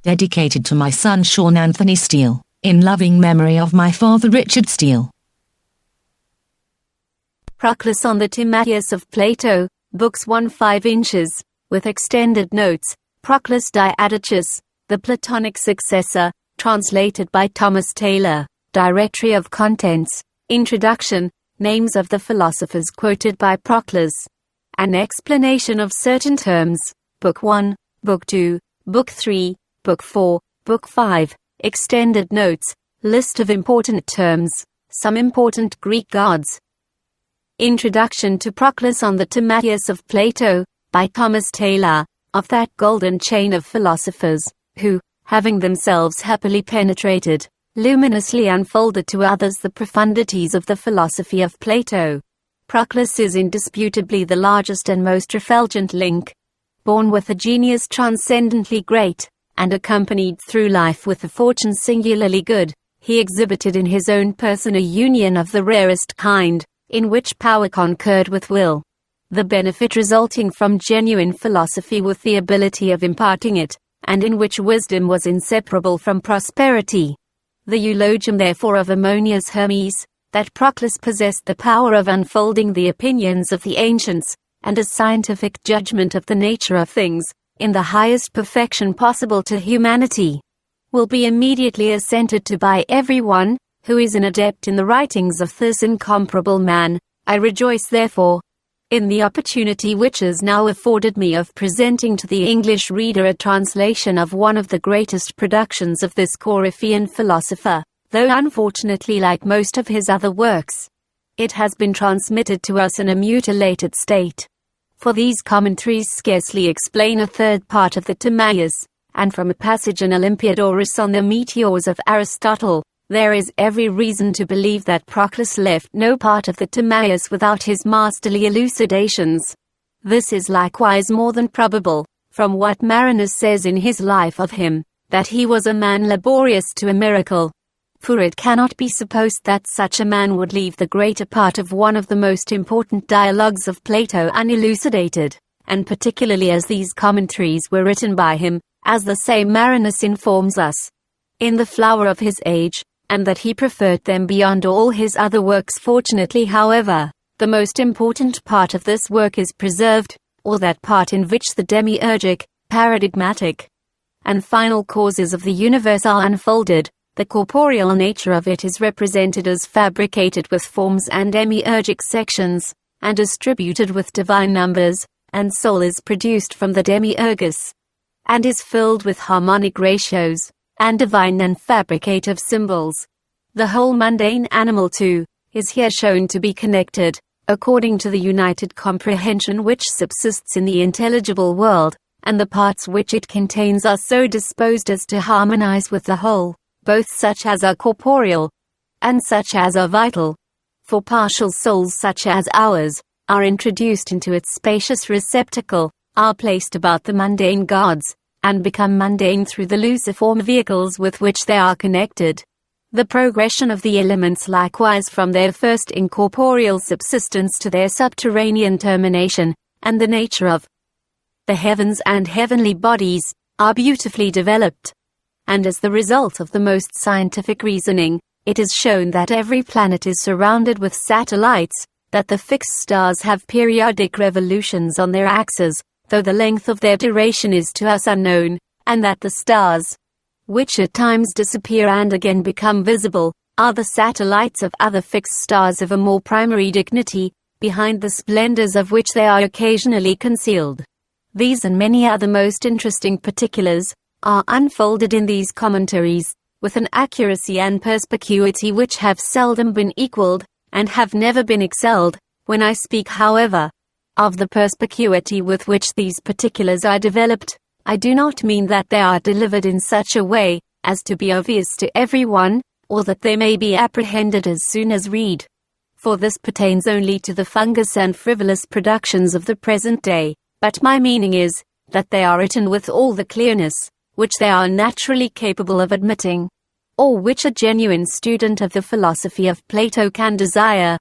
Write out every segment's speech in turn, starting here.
dedicated to my son Sean Anthony Steele, in loving memory of my father Richard Steele. Proclus on the Timaeus of Plato, Books 1 5 inches, with extended notes, Proclus Diadochus, the Platonic successor, translated by Thomas Taylor, Directory of Contents, Introduction, Names of the philosophers quoted by Proclus. An explanation of certain terms, Book 1, Book 2, Book 3, Book 4, Book 5, extended notes, list of important terms, some important Greek gods. Introduction to Proclus on the Timaeus of Plato, by Thomas Taylor, of that golden chain of philosophers, who, having themselves happily penetrated, luminously unfolded to others the profundities of the philosophy of Plato. Proclus is indisputably the largest and most refulgent link. Born with a genius transcendently great, and accompanied through life with a fortune singularly good, he exhibited in his own person a union of the rarest kind, in which power concurred with will. The benefit resulting from genuine philosophy with the ability of imparting it, and in which wisdom was inseparable from prosperity. The eulogium therefore of Ammonius Hermes, that Proclus possessed the power of unfolding the opinions of the ancients, and a scientific judgment of the nature of things, in the highest perfection possible to humanity, will be immediately assented to by everyone who is an adept in the writings of this incomparable man. I rejoice therefore in the opportunity which is now afforded me of presenting to the English reader a translation of one of the greatest productions of this Corinthian philosopher, though unfortunately, like most of his other works, it has been transmitted to us in a mutilated state. For these commentaries scarcely explain a third part of the Timaeus, and from a passage in Olympiodorus on the meteors of Aristotle, there is every reason to believe that Proclus left no part of the Timaeus without his masterly elucidations. This is likewise more than probable, from what Marinus says in his life of him, that he was a man laborious to a miracle. For it cannot be supposed that such a man would leave the greater part of one of the most important dialogues of Plato unelucidated, and particularly as these commentaries were written by him, as the same Marinus informs us, in the flower of his age, and that he preferred them beyond all his other works. Fortunately, however, the most important part of this work is preserved, or that part in which the demiurgic, paradigmatic, and final causes of the universe are unfolded. The corporeal nature of it is represented as fabricated with forms and demiurgic sections, and distributed with divine numbers, and soul is produced from the demiurgus, and is filled with harmonic ratios, and divine and fabricative symbols. The whole mundane animal, too, is here shown to be connected, according to the united comprehension which subsists in the intelligible world, and the parts which it contains are so disposed as to harmonize with the whole, both such as are corporeal, and such as are vital. For partial souls such as ours, are introduced into its spacious receptacle, are placed about the mundane gods, and become mundane through the luciform vehicles with which they are connected. The progression of the elements likewise from their first incorporeal subsistence to their subterranean termination, and the nature of the heavens and heavenly bodies, are beautifully developed. And as the result of the most scientific reasoning, it is shown that every planet is surrounded with satellites, that the fixed stars have periodic revolutions on their axes, though the length of their duration is to us unknown, and that the stars, which at times disappear and again become visible, are the satellites of other fixed stars of a more primary dignity, behind the splendors of which they are occasionally concealed. These and many other most interesting particulars are unfolded in these commentaries, with an accuracy and perspicuity which have seldom been equaled, and have never been excelled. When I speak, however, of the perspicuity with which these particulars are developed, I do not mean that they are delivered in such a way as to be obvious to everyone, or that they may be apprehended as soon as read. For this pertains only to the fungus and frivolous productions of the present day, but my meaning is, that they are written with all the clearness which they are naturally capable of admitting, or which a genuine student of the philosophy of Plato can desire.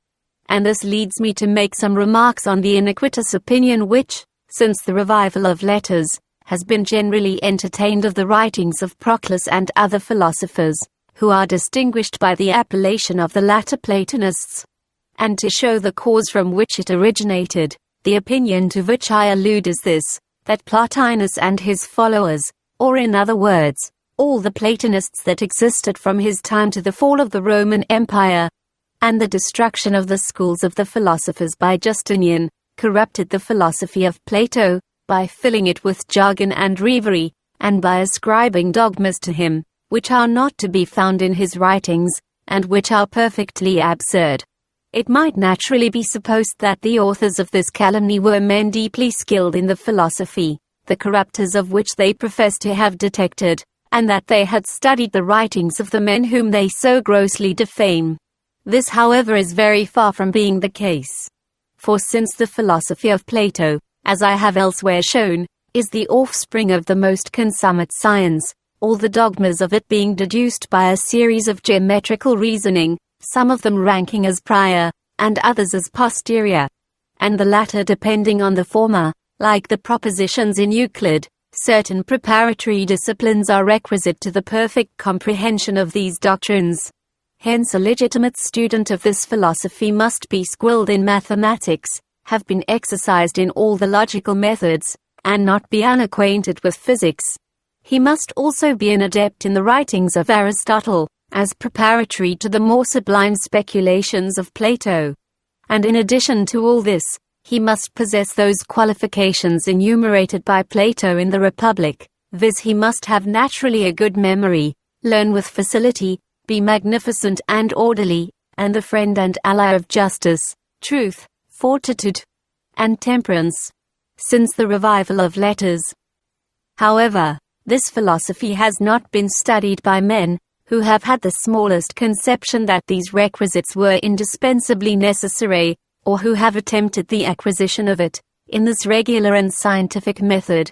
And this leads me to make some remarks on the iniquitous opinion which, since the revival of letters, has been generally entertained of the writings of Proclus and other philosophers, who are distinguished by the appellation of the latter Platonists. And to show the cause from which it originated, the opinion to which I allude is this, that Plotinus and his followers, or in other words, all the Platonists that existed from his time to the fall of the Roman Empire, and the destruction of the schools of the philosophers by Justinian, corrupted the philosophy of Plato, by filling it with jargon and reverie, and by ascribing dogmas to him, which are not to be found in his writings, and which are perfectly absurd. It might naturally be supposed that the authors of this calumny were men deeply skilled in the philosophy, the corrupters of which they profess to have detected, and that they had studied the writings of the men whom they so grossly defame. This, however, is very far from being the case. For since the philosophy of Plato, as I have elsewhere shown, is the offspring of the most consummate science, all the dogmas of it being deduced by a series of geometrical reasoning, some of them ranking as prior, and others as posterior, and the latter depending on the former, like the propositions in Euclid, certain preparatory disciplines are requisite to the perfect comprehension of these doctrines. Hence a legitimate student of this philosophy must be skilled in mathematics, have been exercised in all the logical methods, and not be unacquainted with physics. He must also be an adept in the writings of Aristotle, as preparatory to the more sublime speculations of Plato. And in addition to all this, he must possess those qualifications enumerated by Plato in the Republic, viz. He must have naturally a good memory, learn with facility, be magnificent and orderly, and the friend and ally of justice, truth, fortitude, and temperance, since the revival of letters. However, this philosophy has not been studied by men who have had the smallest conception that these requisites were indispensably necessary, or who have attempted the acquisition of it, in this regular and scientific method.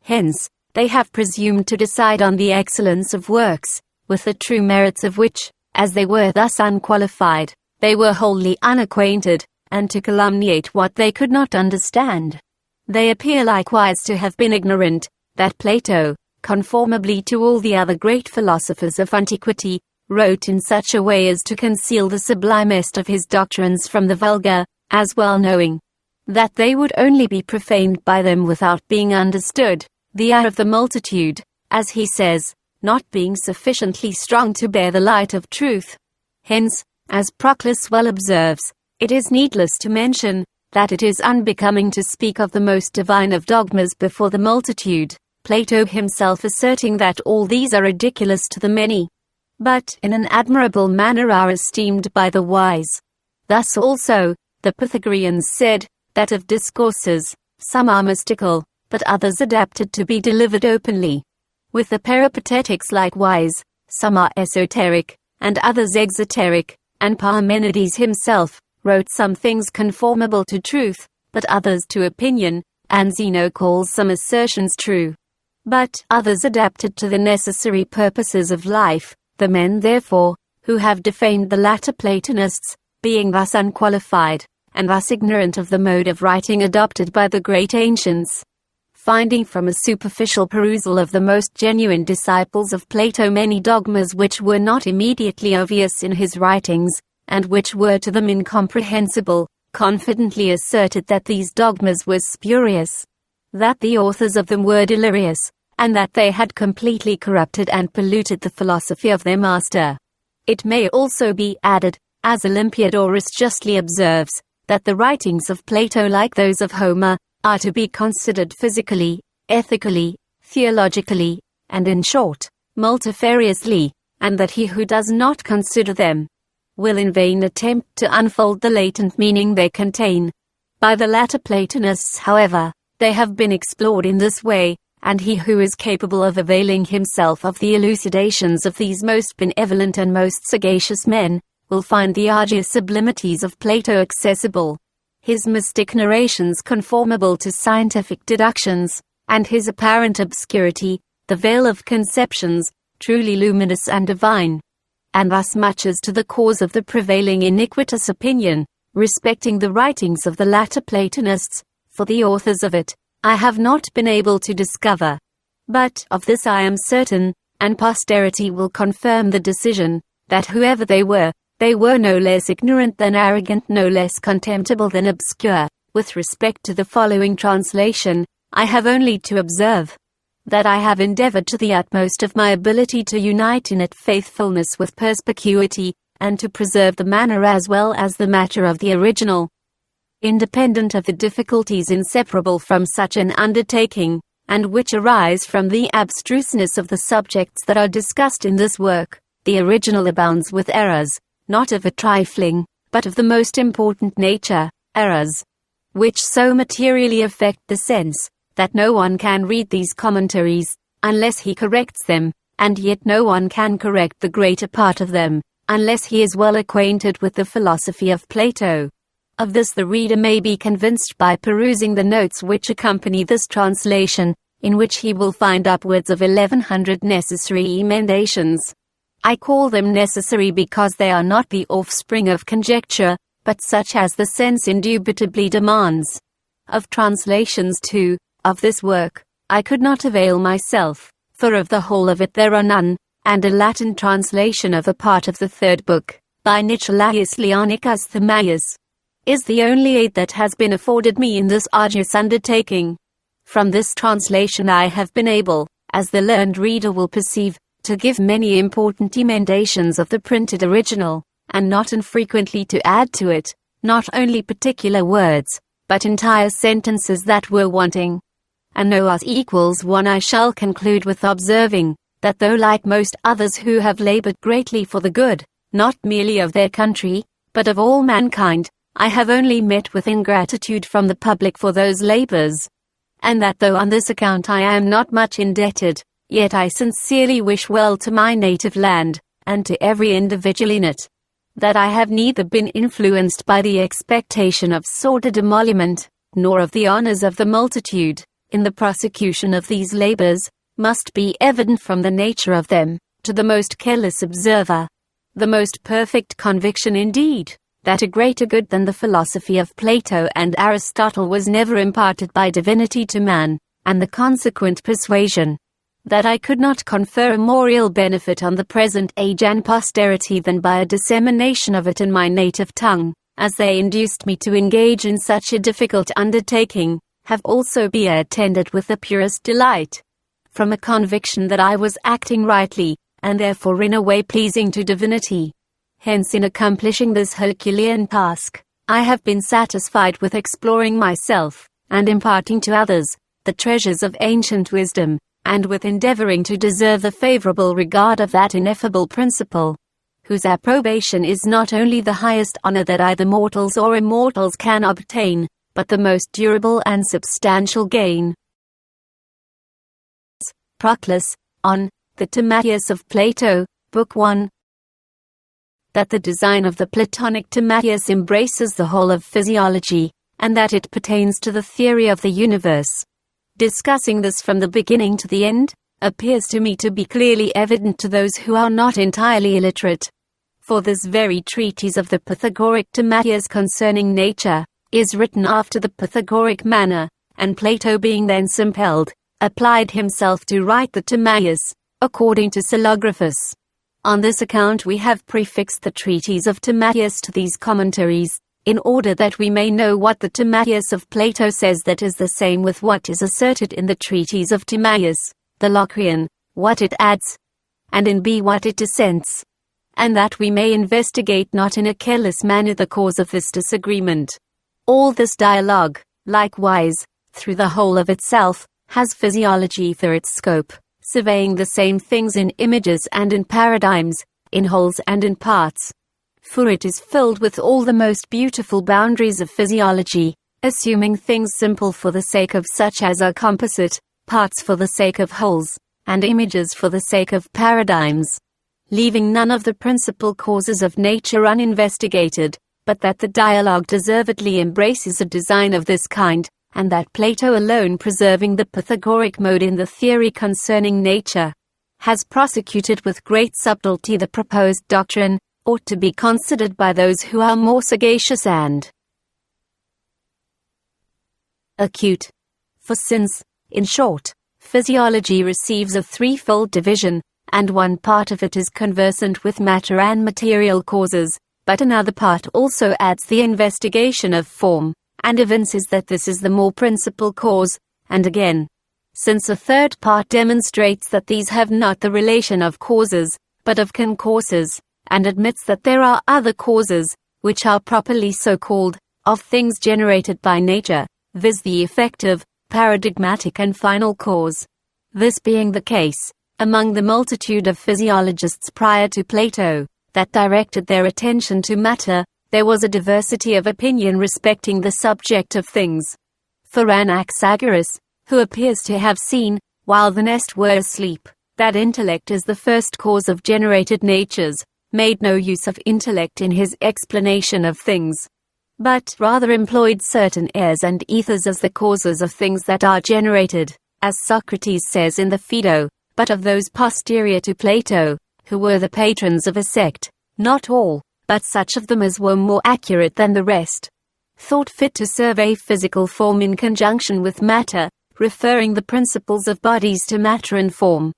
Hence, they have presumed to decide on the excellence of works, with the true merits of which, as they were thus unqualified, they were wholly unacquainted, and to calumniate what they could not understand. They appear likewise to have been ignorant, that Plato, conformably to all the other great philosophers of antiquity, wrote in such a way as to conceal the sublimest of his doctrines from the vulgar, as well knowing that they would only be profaned by them without being understood, the eye of the multitude, as he says, not being sufficiently strong to bear the light of truth. Hence, as Proclus well observes, it is needless to mention that it is unbecoming to speak of the most divine of dogmas before the multitude, Plato himself asserting that all these are ridiculous to the many, but in an admirable manner are esteemed by the wise. Thus also, the Pythagoreans said, that of discourses, some are mystical, but others adapted to be delivered openly. With the Peripatetics likewise, some are esoteric, and others exoteric, and Parmenides himself wrote some things conformable to truth, but others to opinion, and Zeno calls some assertions true, but others adapted to the necessary purposes of life. The men therefore, who have defamed the latter Platonists, being thus unqualified, and thus ignorant of the mode of writing adopted by the great ancients, finding from a superficial perusal of the most genuine disciples of Plato many dogmas which were not immediately obvious in his writings, and which were to them incomprehensible, confidently asserted that these dogmas were spurious, that the authors of them were delirious, and that they had completely corrupted and polluted the philosophy of their master. It may also be added, as Olympiodorus justly observes, that the writings of Plato, like those of Homer, are to be considered physically, ethically, theologically, and in short, multifariously, and that he who does not consider them will in vain attempt to unfold the latent meaning they contain. By the latter Platonists, however, they have been explored in this way, and he who is capable of availing himself of the elucidations of these most benevolent and most sagacious men, will find the arduous sublimities of Plato accessible, his mystic narrations conformable to scientific deductions, and his apparent obscurity, the veil of conceptions, truly luminous and divine. And thus much as to the cause of the prevailing iniquitous opinion, respecting the writings of the latter Platonists, for the authors of it, I have not been able to discover, But of this I am certain, and posterity will confirm the decision, that whoever they were no less ignorant than arrogant, no less contemptible than obscure. With respect to the following translation, I have only to observe that I have endeavored to the utmost of my ability to unite in it faithfulness with perspicuity, and to preserve the manner as well as the matter of the original, independent of the difficulties inseparable from such an undertaking, and which arise from the abstruseness of the subjects that are discussed in this work. The original abounds with errors, not of a trifling, but of the most important nature, errors which so materially affect the sense, that no one can read these commentaries, unless he corrects them, and yet no one can correct the greater part of them, unless he is well acquainted with the philosophy of Plato. Of this the reader may be convinced by perusing the notes which accompany this translation, in which he will find upwards of 1100 necessary emendations. I call them necessary because they are not the offspring of conjecture, but such as the sense indubitably demands. Of translations, too, of this work, I could not avail myself, for of the whole of it there are none, and a Latin translation of a part of the third book, by Nicolaus Leonicus Timaeus, is the only aid that has been afforded me in this arduous undertaking. From this translation I have been able, as the learned reader will perceive, to give many important emendations of the printed original, and not infrequently to add to it, not only particular words, but entire sentences that were wanting. And no as equals one I shall conclude with observing, that though like most others who have labored greatly for the good, not merely of their country, but of all mankind, I have only met with ingratitude from the public for those labors. And that though on this account I am not much indebted, yet I sincerely wish well to my native land, and to every individual in it. That I have neither been influenced by the expectation of sordid emolument, nor of the honors of the multitude, in the prosecution of these labors, must be evident from the nature of them, to the most careless observer. The most perfect conviction indeed, that a greater good than the philosophy of Plato and Aristotle was never imparted by divinity to man, and the consequent persuasion that I could not confer a more ill benefit on the present age and posterity than by a dissemination of it in my native tongue, as they induced me to engage in such a difficult undertaking, have also been attended with the purest delight, from a conviction that I was acting rightly, and therefore in a way pleasing to divinity. Hence in accomplishing this Herculean task, I have been satisfied with exploring myself, and imparting to others, the treasures of ancient wisdom, and with endeavoring to deserve the favorable regard of that ineffable principle, whose approbation is not only the highest honor that either mortals or immortals can obtain, but the most durable and substantial gain. Proclus, on the Timaeus of Plato, Book 1. That the design of the Platonic Timaeus embraces the whole of physiology, and that it pertains to the theory of the universe. Discussing this from the beginning to the end, appears to me to be clearly evident to those who are not entirely illiterate. For this very treatise of the Pythagorean Timaeus concerning nature, is written after the Pythagorean manner, and Plato being thence impelled, applied himself to write the Timaeus, according to Syllographus. On this account we have prefixed the treatise of Timaeus to these commentaries, in order that we may know what the Timaeus of Plato says that is the same with what is asserted in the treatise of Timaeus, the Locrian, what it adds, and in B what it dissents, and that we may investigate not in a careless manner the cause of this disagreement. All this dialogue, likewise, through the whole of itself, has physiology for its scope, surveying the same things in images and in paradigms, in wholes and in parts. For it is filled with all the most beautiful boundaries of physiology, assuming things simple for the sake of such as are composite, parts for the sake of wholes, and images for the sake of paradigms, leaving none of the principal causes of nature uninvestigated, but that the dialogue deservedly embraces a design of this kind, and that Plato alone, preserving the Pythagorean mode in the theory concerning nature, has prosecuted with great subtlety the proposed doctrine, ought to be considered by those who are more sagacious and acute. For since, in short, physiology receives a threefold division, and one part of it is conversant with matter and material causes, but another part also adds the investigation of form, and evinces that this is the more principal cause, and again, since a third part demonstrates that these have not the relation of causes, but of concourses, and admits that there are other causes, which are properly so called, of things generated by nature, viz. The effective, paradigmatic and final cause. This being the case, among the multitude of physiologists prior to Plato, that directed their attention to matter, there was a diversity of opinion respecting the subject of things. For Anaxagoras, who appears to have seen, while the rest were asleep, that intellect is the first cause of generated natures, made no use of intellect in his explanation of things, but rather employed certain airs and ethers as the causes of things that are generated, as Socrates says in the Phaedo, but of those posterior to Plato, who were the patrons of a sect, not all, but such of them as were more accurate than the rest, thought fit to survey physical form in conjunction with matter, referring the principles of bodies to matter and form.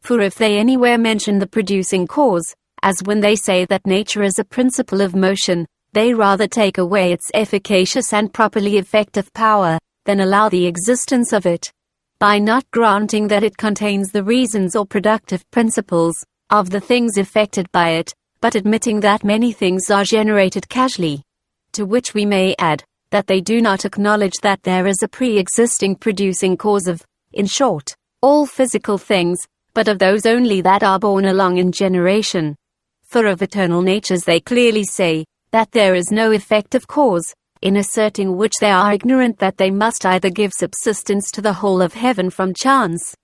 For if they anywhere mention the producing cause, as when they say that nature is a principle of motion, they rather take away its efficacious and properly effective power, than allow the existence of it, by not granting that it contains the reasons or productive principles of the things effected by it, but admitting that many things are generated casually. To which we may add, that they do not acknowledge that there is a pre-existing producing cause of, in short, all physical things, but of those only that are born along in generation. For of eternal natures they clearly say, that there is no effective cause, in asserting which they are ignorant that they must either give subsistence to the whole of heaven from chance,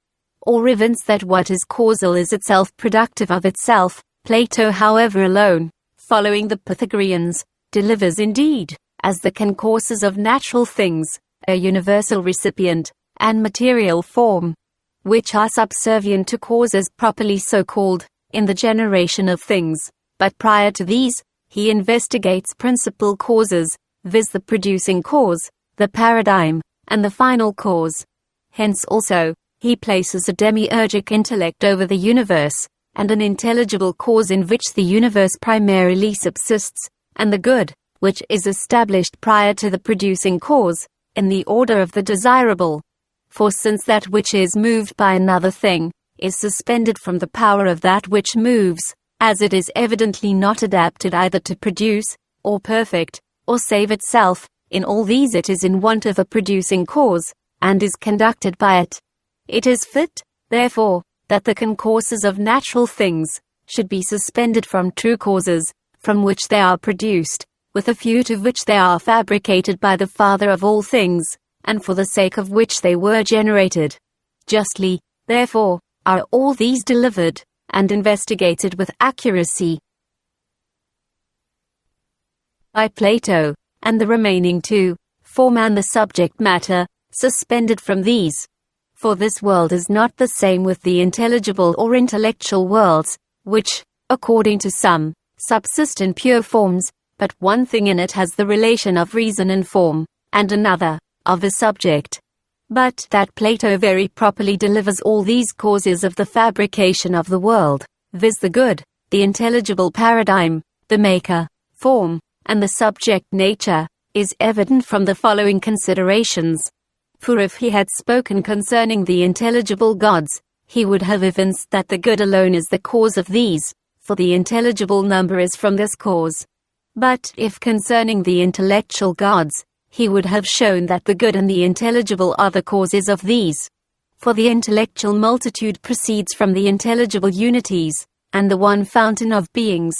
or evince that what is causal is itself productive of itself. Plato, however, alone, following the Pythagoreans, delivers indeed, as the concourses of natural things, a universal recipient, and material form, which are subservient to causes properly so called, in the generation of things, but prior to these, he investigates principal causes, viz. The producing cause, the paradigm, and the final cause. Hence also, he places a demiurgic intellect over the universe, and an intelligible cause in which the universe primarily subsists, and the good, which is established prior to the producing cause, in the order of the desirable. For since that which is moved by another thing, is suspended from the power of that which moves, as it is evidently not adapted either to produce, or perfect, or save itself, in all these it is in want of a producing cause, and is conducted by it. It is fit, therefore, that the concourses of natural things should be suspended from true causes, from which they are produced, with a view to which they are fabricated by the Father of all things, and for the sake of which they were generated. Justly, therefore, are all these delivered, and investigated with accuracy by Plato, and the remaining two, form and the subject matter, suspended from these. For this world is not the same with the intelligible or intellectual worlds, which, according to some, subsist in pure forms, but one thing in it has the relation of reason and form, and another, of a subject. But that Plato very properly delivers all these causes of the fabrication of the world, viz. The good, the intelligible paradigm, the maker, form, and the subject nature, is evident from the following considerations. For if he had spoken concerning the intelligible gods, he would have evinced that the good alone is the cause of these, for the intelligible number is from this cause. But if concerning the intellectual gods, he would have shown that the good and the intelligible are the causes of these. For the intellectual multitude proceeds from the intelligible unities, and the one fountain of beings.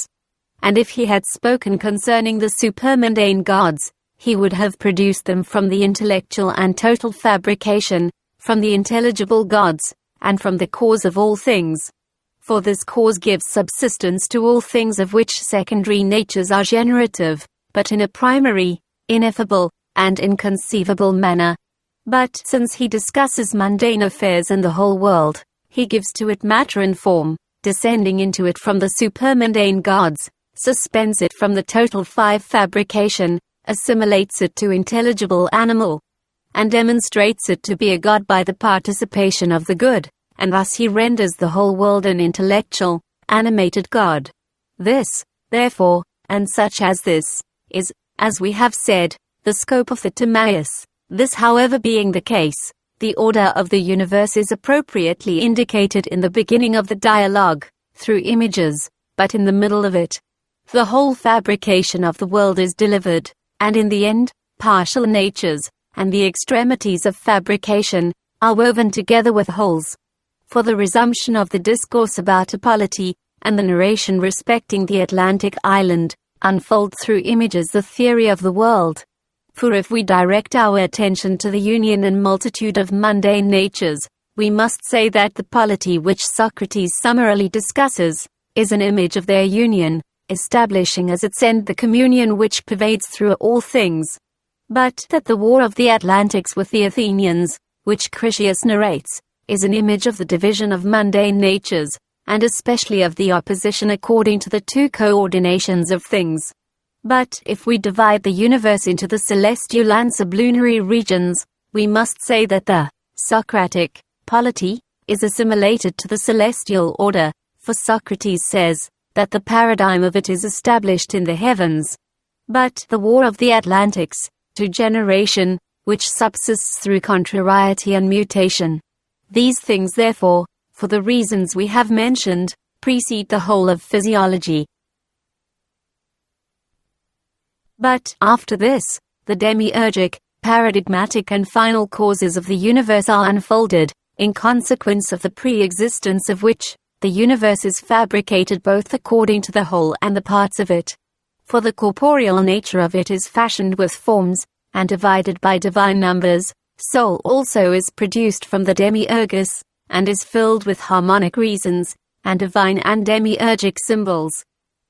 And if he had spoken concerning the supermundane gods, he would have produced them from the intellectual and total fabrication, from the intelligible gods, and from the cause of all things. For this cause gives subsistence to all things of which secondary natures are generative, but in a primary, ineffable, and inconceivable manner. But since he discusses mundane affairs and the whole world, he gives to it matter and form, descending into it from the supermundane gods, suspends it from the total five fabrication, assimilates it to intelligible animal and demonstrates it to be a God by the participation of the good, and thus he renders the whole world an intellectual, animated God. This, therefore, and such as this, is, as we have said, the scope of the Timaeus. This however being the case, the order of the universe is appropriately indicated in the beginning of the dialogue, through images, but in the middle of it, the whole fabrication of the world is delivered, and in the end, partial natures, and the extremities of fabrication, are woven together with wholes. For the resumption of the discourse about a polity, and the narration respecting the Atlantic island, unfold through images the theory of the world. For if we direct our attention to the union and multitude of mundane natures, we must say that the polity which Socrates summarily discusses, is an image of their union, establishing as its end the communion which pervades through all things. But that the war of the Atlantics with the Athenians, which Critias narrates, is an image of the division of mundane natures, and especially of the opposition according to the two coordinations of things. But if we divide the universe into the celestial and sublunary regions, we must say that the Socratic polity is assimilated to the celestial order, for Socrates says that the paradigm of it is established in the heavens. But the war of the Atlantics, to generation, which subsists through contrariety and mutation. These things therefore, for the reasons we have mentioned, precede the whole of physiology. But, after this, the demiurgic, paradigmatic and final causes of the universe are unfolded, in consequence of the pre-existence of which, the universe is fabricated both according to the whole and the parts of it. For the corporeal nature of it is fashioned with forms, and divided by divine numbers. Soul also is produced from the demiurgus, and is filled with harmonic reasons, and divine and demiurgic symbols.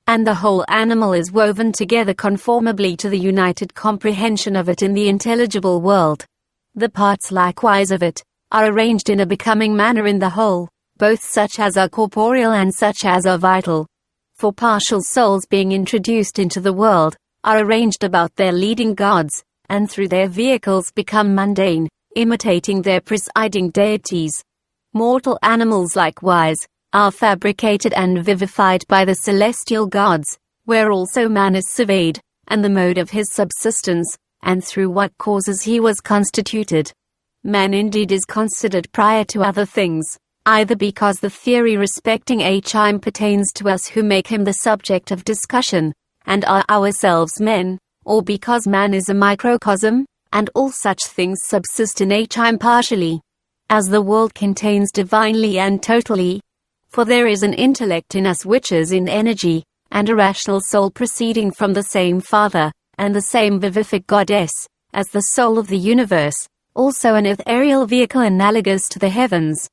And the whole animal is woven together conformably to the united comprehension of it in the intelligible world. The parts likewise of it, are arranged in a becoming manner in the whole, both such as are corporeal and such as are vital. For partial souls being introduced into the world, are arranged about their leading gods, and through their vehicles become mundane, imitating their presiding deities. Mortal animals likewise, are fabricated and vivified by the celestial gods, where also man is surveyed, and the mode of his subsistence, and through what causes he was constituted. Man indeed is considered prior to other things, either because the theory respecting him pertains to us who make him the subject of discussion, and are ourselves men, or because man is a microcosm, and all such things subsist in him partially, as the world contains divinely and totally. For there is an intellect in us which is in energy, and a rational soul proceeding from the same Father, and the same vivific Goddess, as the soul of the universe, also an ethereal vehicle analogous to the heavens,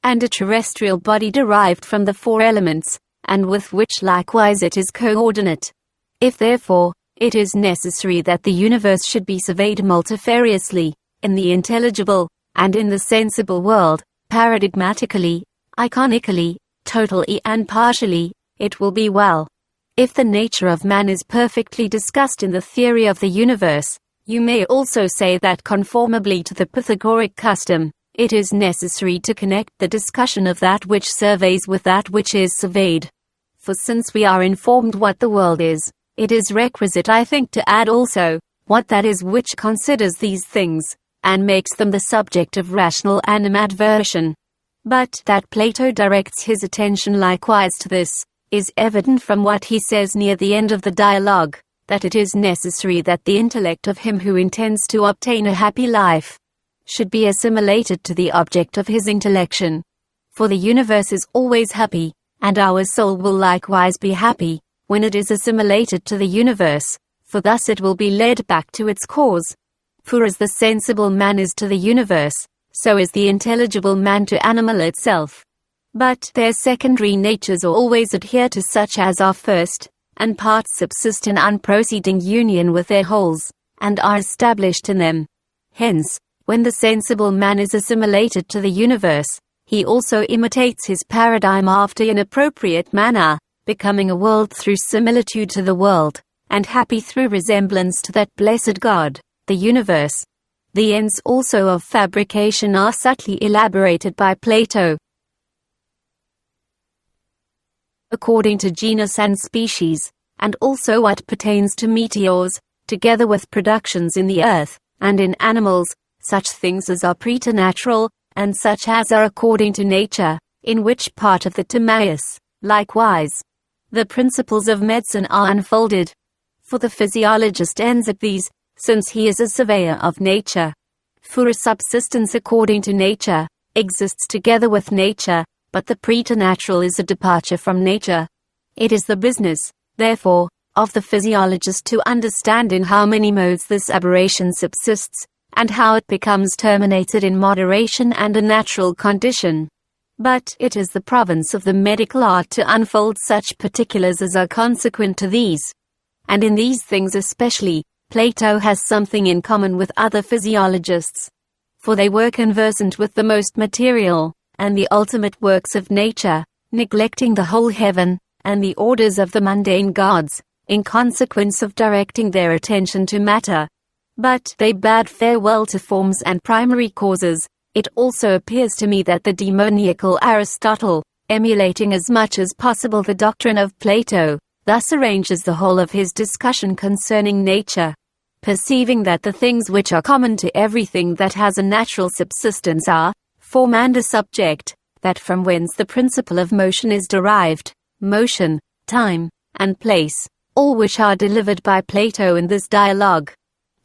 and a terrestrial body derived from the four elements, and with which likewise it is coordinate. If therefore, it is necessary that the universe should be surveyed multifariously, in the intelligible, and in the sensible world, paradigmatically, iconically, totally and partially, it will be well. If the nature of man is perfectly discussed in the theory of the universe, you may also say that conformably to the Pythagorean custom, it is necessary to connect the discussion of that which surveys with that which is surveyed. For since we are informed what the world is, it is requisite I think to add also, what that is which considers these things, and makes them the subject of rational animadversion. But that Plato directs his attention likewise to this, is evident from what he says near the end of the dialogue, that it is necessary that the intellect of him who intends to obtain a happy life should be assimilated to the object of his intellection. For the universe is always happy, and our soul will likewise be happy, when it is assimilated to the universe, for thus it will be led back to its cause. For as the sensible man is to the universe, so is the intelligible man to animal itself. But their secondary natures always adhere to such as are first, and parts subsist in unproceeding union with their wholes, and are established in them. Hence, when the sensible man is assimilated to the universe, he also imitates his paradigm after an appropriate manner, becoming a world through similitude to the world, and happy through resemblance to that blessed God, the universe. The ends also of fabrication are subtly elaborated by Plato. According to genus and species, and also what pertains to meteors, together with productions in the earth, and in animals, such things as are preternatural, and such as are according to nature, in which part of the Timaeus, likewise, the principles of medicine are unfolded. For the physiologist ends at these, since he is a surveyor of nature. For a subsistence according to nature, exists together with nature, but the preternatural is a departure from nature. It is the business, therefore, of the physiologist to understand in how many modes this aberration subsists, and how it becomes terminated in moderation and a natural condition. But it is the province of the medical art to unfold such particulars as are consequent to these. And in these things especially, Plato has something in common with other physiologists. For they were conversant with the most material, and the ultimate works of nature, neglecting the whole heaven, and the orders of the mundane gods, in consequence of directing their attention to matter. But they bade farewell to forms and primary causes. It also appears to me that the demoniacal Aristotle, emulating as much as possible the doctrine of Plato, thus arranges the whole of his discussion concerning nature. Perceiving that the things which are common to everything that has a natural subsistence are, form and a subject, that from whence the principle of motion is derived, motion, time, and place, all which are delivered by Plato in this dialogue,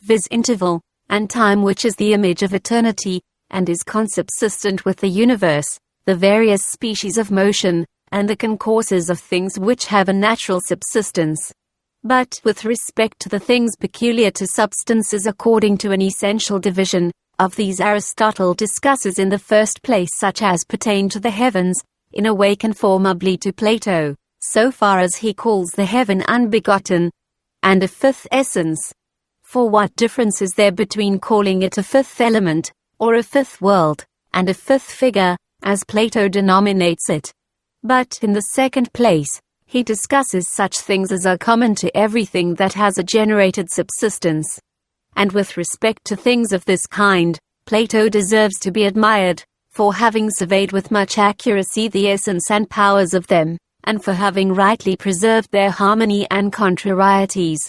viz. Interval, and time, which is the image of eternity, and is consubsistent with the universe, the various species of motion, and the concourses of things which have a natural subsistence. But with respect to the things peculiar to substances according to an essential division, of these Aristotle discusses in the first place such as pertain to the heavens, in a way conformably to Plato, so far as he calls the heaven unbegotten, and a fifth essence. For what difference is there between calling it a fifth element, or a fifth world, and a fifth figure, as Plato denominates it? But in the second place, he discusses such things as are common to everything that has a generated subsistence. And with respect to things of this kind, Plato deserves to be admired, for having surveyed with much accuracy the essence and powers of them, and for having rightly preserved their harmony and contrarieties.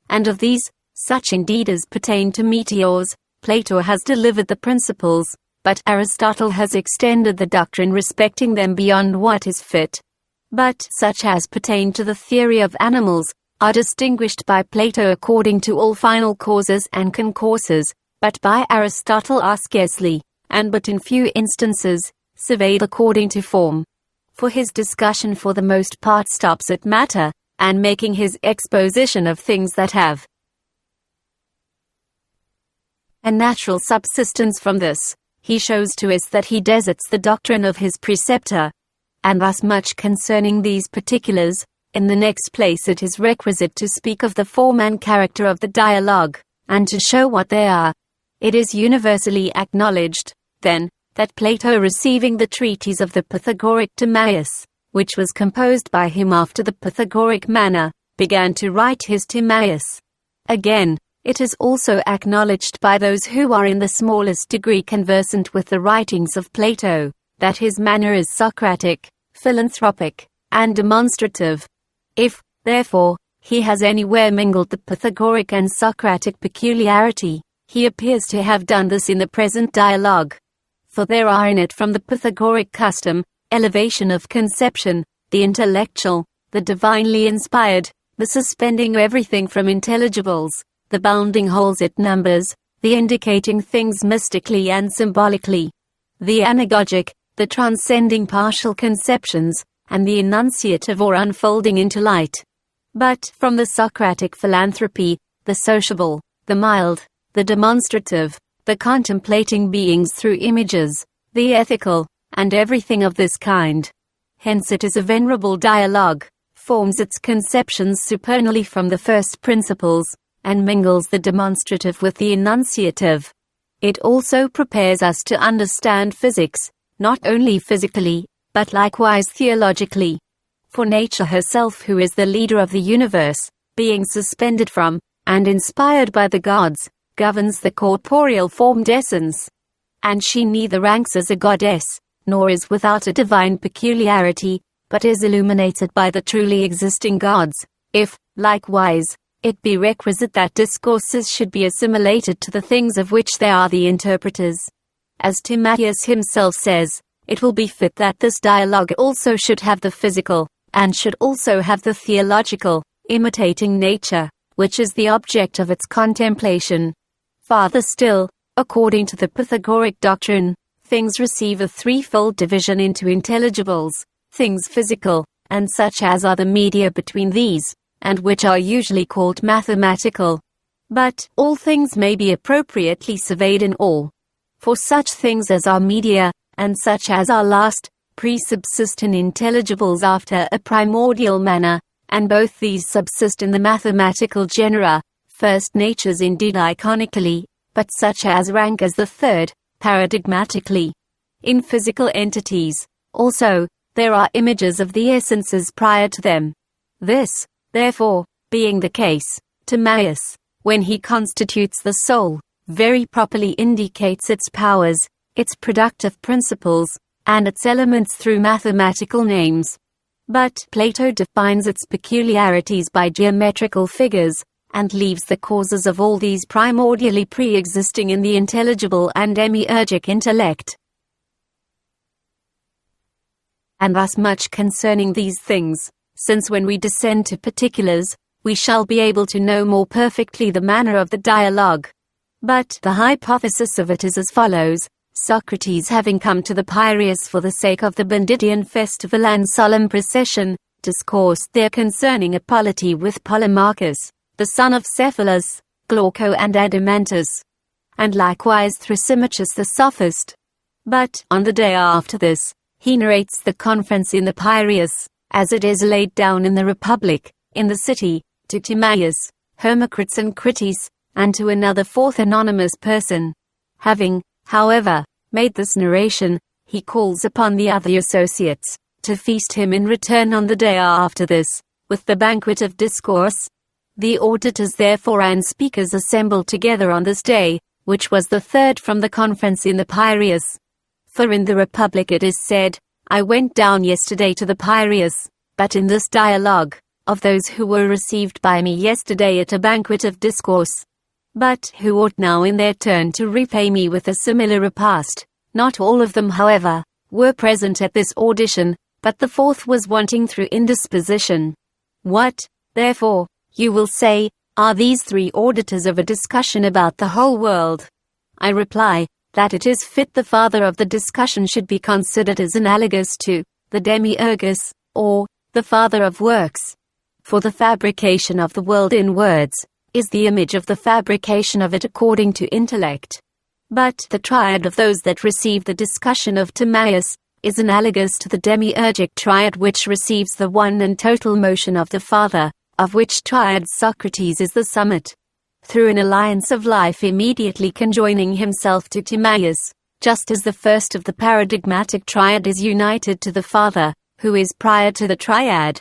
And of these, such indeed as pertain to meteors, Plato has delivered the principles, but Aristotle has extended the doctrine respecting them beyond what is fit. But such as pertain to the theory of animals, are distinguished by Plato according to all final causes and concourses, but by Aristotle are scarcely, and but in few instances, surveyed according to form. For his discussion for the most part stops at matter, and making his exposition of things that have a natural subsistence from this, he shows to us that he deserts the doctrine of his preceptor. And thus much concerning these particulars. In the next place it is requisite to speak of the form and character of the dialogue, and to show what they are. It is universally acknowledged, then, that Plato, receiving the treatise of the Pythagorean Timaeus, which was composed by him after the Pythagorean manner, began to write his Timaeus. Again, it is also acknowledged by those who are in the smallest degree conversant with the writings of Plato, that his manner is Socratic, philanthropic, and demonstrative. If, therefore, he has anywhere mingled the Pythagorean and Socratic peculiarity, he appears to have done this in the present dialogue. For there are in it from the Pythagorean custom, elevation of conception, the intellectual, the divinely inspired, the suspending everything from intelligibles, the bounding holes it numbers, the indicating things mystically and symbolically, the anagogic, the transcending partial conceptions, and the enunciative or unfolding into light. But from the Socratic philanthropy, the sociable, the mild, the demonstrative, the contemplating beings through images, the ethical, and everything of this kind. Hence it is a venerable dialogue, forms its conceptions supernally from the first principles, and mingles the demonstrative with the enunciative. It also prepares us to understand physics, not only physically, but likewise theologically. For nature herself, who is the leader of the universe, being suspended from, and inspired by the gods, governs the corporeal formed essence. And she neither ranks as a goddess, nor is without a divine peculiarity, but is illuminated by the truly existing gods. If, likewise, it be requisite that discourses should be assimilated to the things of which they are the interpreters, as Timaeus himself says, it will be fit that this dialogue also should have the physical, and should also have the theological, imitating nature, which is the object of its contemplation. Farther still, according to the Pythagorean doctrine, things receive a threefold division into intelligibles, things physical, and such as are the media between these, and which are usually called mathematical. But all things may be appropriately surveyed in all. For such things as are media, and such as are last, pre-subsist in intelligibles after a primordial manner, and both these subsist in the mathematical genera, first natures indeed iconically, but such as rank as the third, paradigmatically. In physical entities, also, there are images of the essences prior to them. This, therefore, being the case, Timaeus, when he constitutes the soul, very properly indicates its powers, its productive principles, and its elements through mathematical names. But Plato defines its peculiarities by geometrical figures, and leaves the causes of all these primordially pre-existing in the intelligible and demiurgic intellect. And thus much concerning these things, since when we descend to particulars, we shall be able to know more perfectly the manner of the dialogue. But the hypothesis of it is as follows. Socrates, having come to the Piraeus for the sake of the Bendidian festival and solemn procession, discoursed there concerning a polity with Polemarchus, the son of Cephalus, Glauco and Adeimantus, and likewise Thrasymachus the sophist. But on the day after this, he narrates the conference in the Piraeus, as it is laid down in the Republic, in the city, to Timaeus, Hermocrates and Crites, and to another fourth anonymous person. Having, however, made this narration, he calls upon the other associates, to feast him in return on the day after this, with the banquet of discourse. The auditors therefore and speakers assembled together on this day, which was the third from the conference in the Piraeus. For in the Republic it is said, I went down yesterday to the Piraeus, but in this dialogue, of those who were received by me yesterday at a banquet of discourse, but who ought now in their turn to repay me with a similar repast. Not all of them, however, were present at this audition, but the fourth was wanting through indisposition. What, therefore, you will say, are these three auditors of a discussion about the whole world? I reply, that it is fit the father of the discussion should be considered as analogous to the Demiurgus, or the father of works. For the fabrication of the world in words is the image of the fabrication of it according to intellect. But the triad of those that receive the discussion of Timaeus is analogous to the Demiurgic Triad, which receives the one and total motion of the Father, of which triad Socrates is the summit. Through an alliance of life immediately conjoining himself to Timaeus, just as the first of the paradigmatic triad is united to the Father, who is prior to the triad.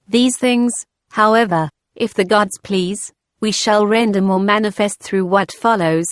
These things, however, if the gods please, we shall render more manifest through what follows.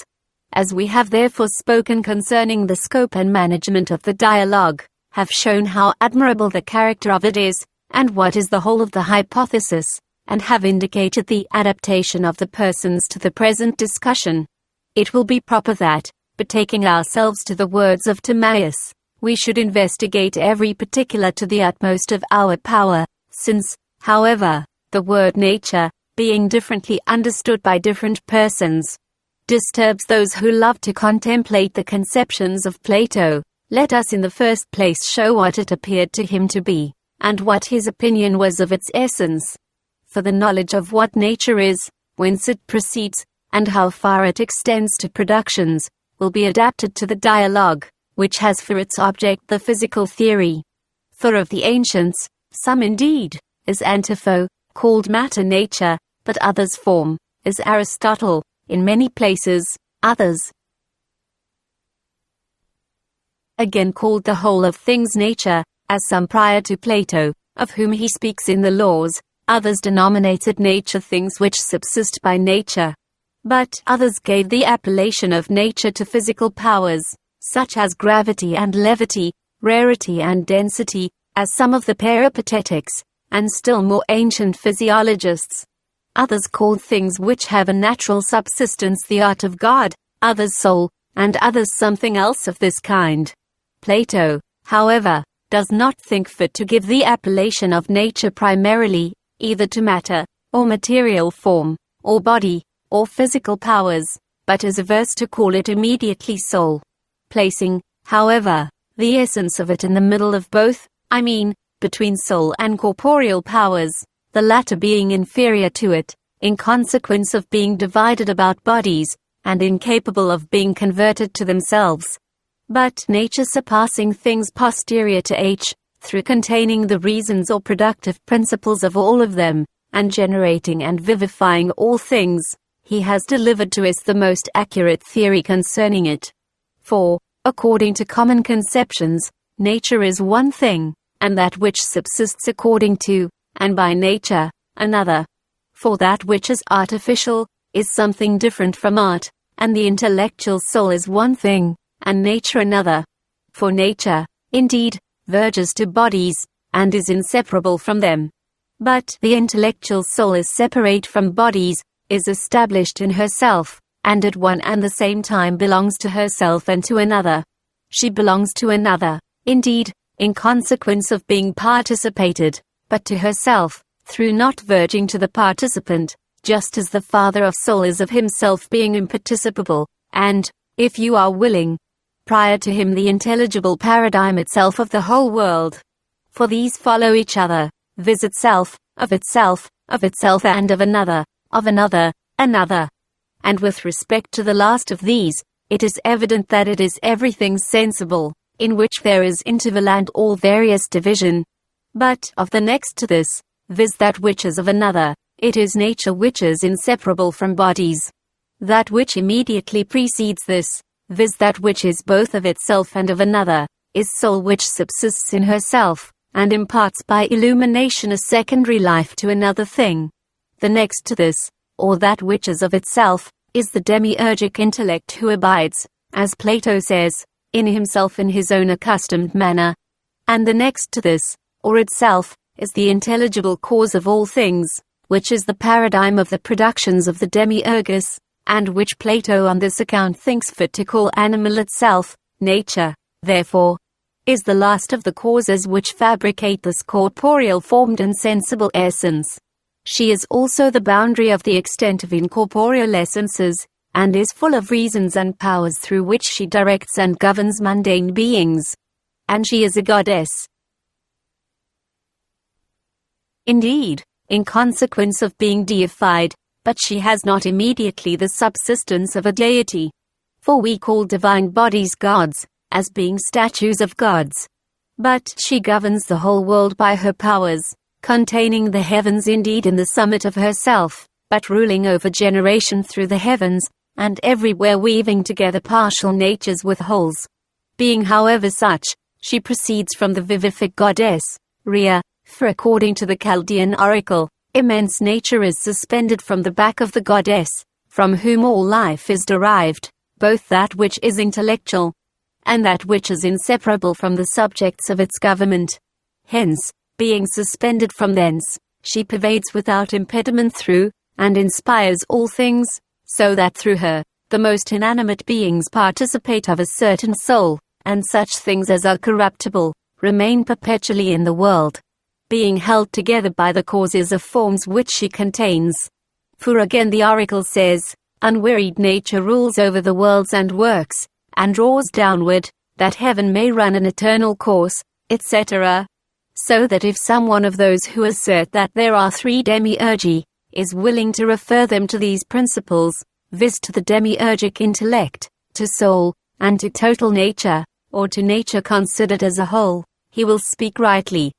As we have therefore spoken concerning the scope and management of the dialogue, have shown how admirable the character of it is, and what is the whole of the hypothesis, and have indicated the adaptation of the persons to the present discussion, it will be proper that, betaking ourselves to the words of Timaeus, we should investigate every particular to the utmost of our power, since, however, the word nature, being differently understood by different persons, disturbs those who love to contemplate the conceptions of Plato. Let us in the first place show what it appeared to him to be, and what his opinion was of its essence. For the knowledge of what nature is, whence it proceeds, and how far it extends to productions, will be adapted to the dialogue, which has for its object the physical theory. For of the ancients, some indeed, as Antiphon, called matter nature, but others form, as Aristotle, in many places, others again called the whole of things nature, as some prior to Plato, of whom he speaks in the Laws, others denominated nature things which subsist by nature. But others gave the appellation of nature to physical powers, such as gravity and levity, rarity and density, as some of the peripatetics, and still more ancient physiologists. Others called things which have a natural subsistence the art of God, others soul, and others something else of this kind. Plato, however, does not think fit to give the appellation of nature primarily, either to matter, or material form, or body, or physical powers, but is averse to call it immediately soul, placing, however, the essence of it in the middle of both, I mean, between soul and corporeal powers, the latter being inferior to it, in consequence of being divided about bodies, and incapable of being converted to themselves. But nature surpassing things posterior to H, through containing the reasons or productive principles of all of them, and generating and vivifying all things, he has delivered to us the most accurate theory concerning it. For, according to common conceptions, nature is one thing, and that which subsists according to, and by nature, another. For that which is artificial, is something different from art, and the intellectual soul is one thing, and nature another. For nature, indeed, verges to bodies, and is inseparable from them. But the intellectual soul is separate from bodies, is established in herself, and at one and the same time belongs to herself and to another. She belongs to another, indeed, in consequence of being participated, but to herself, through not verging to the participant, just as the Father of soul is of himself being imparticipable, and, if you are willing, prior to him the intelligible paradigm itself of the whole world. For these follow each other, viz. Itself, of itself, and of another, another. And with respect to the last of these, it is evident that it is everything sensible, in which there is interval and all various division. But of the next to this, viz. That which is of another, it is nature which is inseparable from bodies. That which immediately precedes this, viz. That which is both of itself and of another, is soul which subsists in herself, and imparts by illumination a secondary life to another thing. The next to this, or that which is of itself, is the demiurgic intellect who abides, as Plato says, in himself in his own accustomed manner. And the next to this, or itself, is the intelligible cause of all things, which is the paradigm of the productions of the demiurgus, and which Plato on this account thinks fit to call animal itself, nature, therefore, is the last of the causes which fabricate this corporeal formed and sensible essence. She is also the boundary of the extent of incorporeal essences, and is full of reasons and powers through which she directs and governs mundane beings. And she is a goddess. Indeed, in consequence of being deified, but she has not immediately the subsistence of a deity. For we call divine bodies gods, as being statues of gods. But she governs the whole world by her powers, containing the heavens indeed in the summit of herself, but ruling over generation through the heavens, and everywhere weaving together partial natures with wholes. Being however such, she proceeds from the vivific goddess, Rhea, for according to the Chaldean oracle, immense nature is suspended from the back of the goddess, from whom all life is derived, both that which is intellectual, and that which is inseparable from the subjects of its government. Hence, being suspended from thence, she pervades without impediment through, and inspires all things, so that through her, the most inanimate beings participate of a certain soul, and such things as are corruptible, remain perpetually in the world, being held together by the causes of forms which she contains. For again the oracle says, unwearied nature rules over the worlds and works, and draws downward, that heaven may run an eternal course, etc. So that if some one of those who assert that there are three demiurgi, is willing to refer them to these principles, viz. To the demiurgic intellect, to soul, and to total nature, or to nature considered as a whole, he will speak rightly,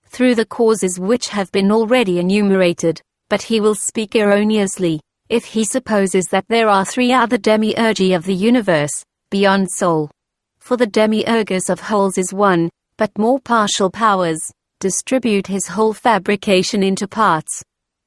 through the causes which have been already enumerated, but he will speak erroneously, if he supposes that there are three other demiurgi of the universe, beyond soul. For the demiurgus of wholes is one, but more partial powers distribute his whole fabrication into parts.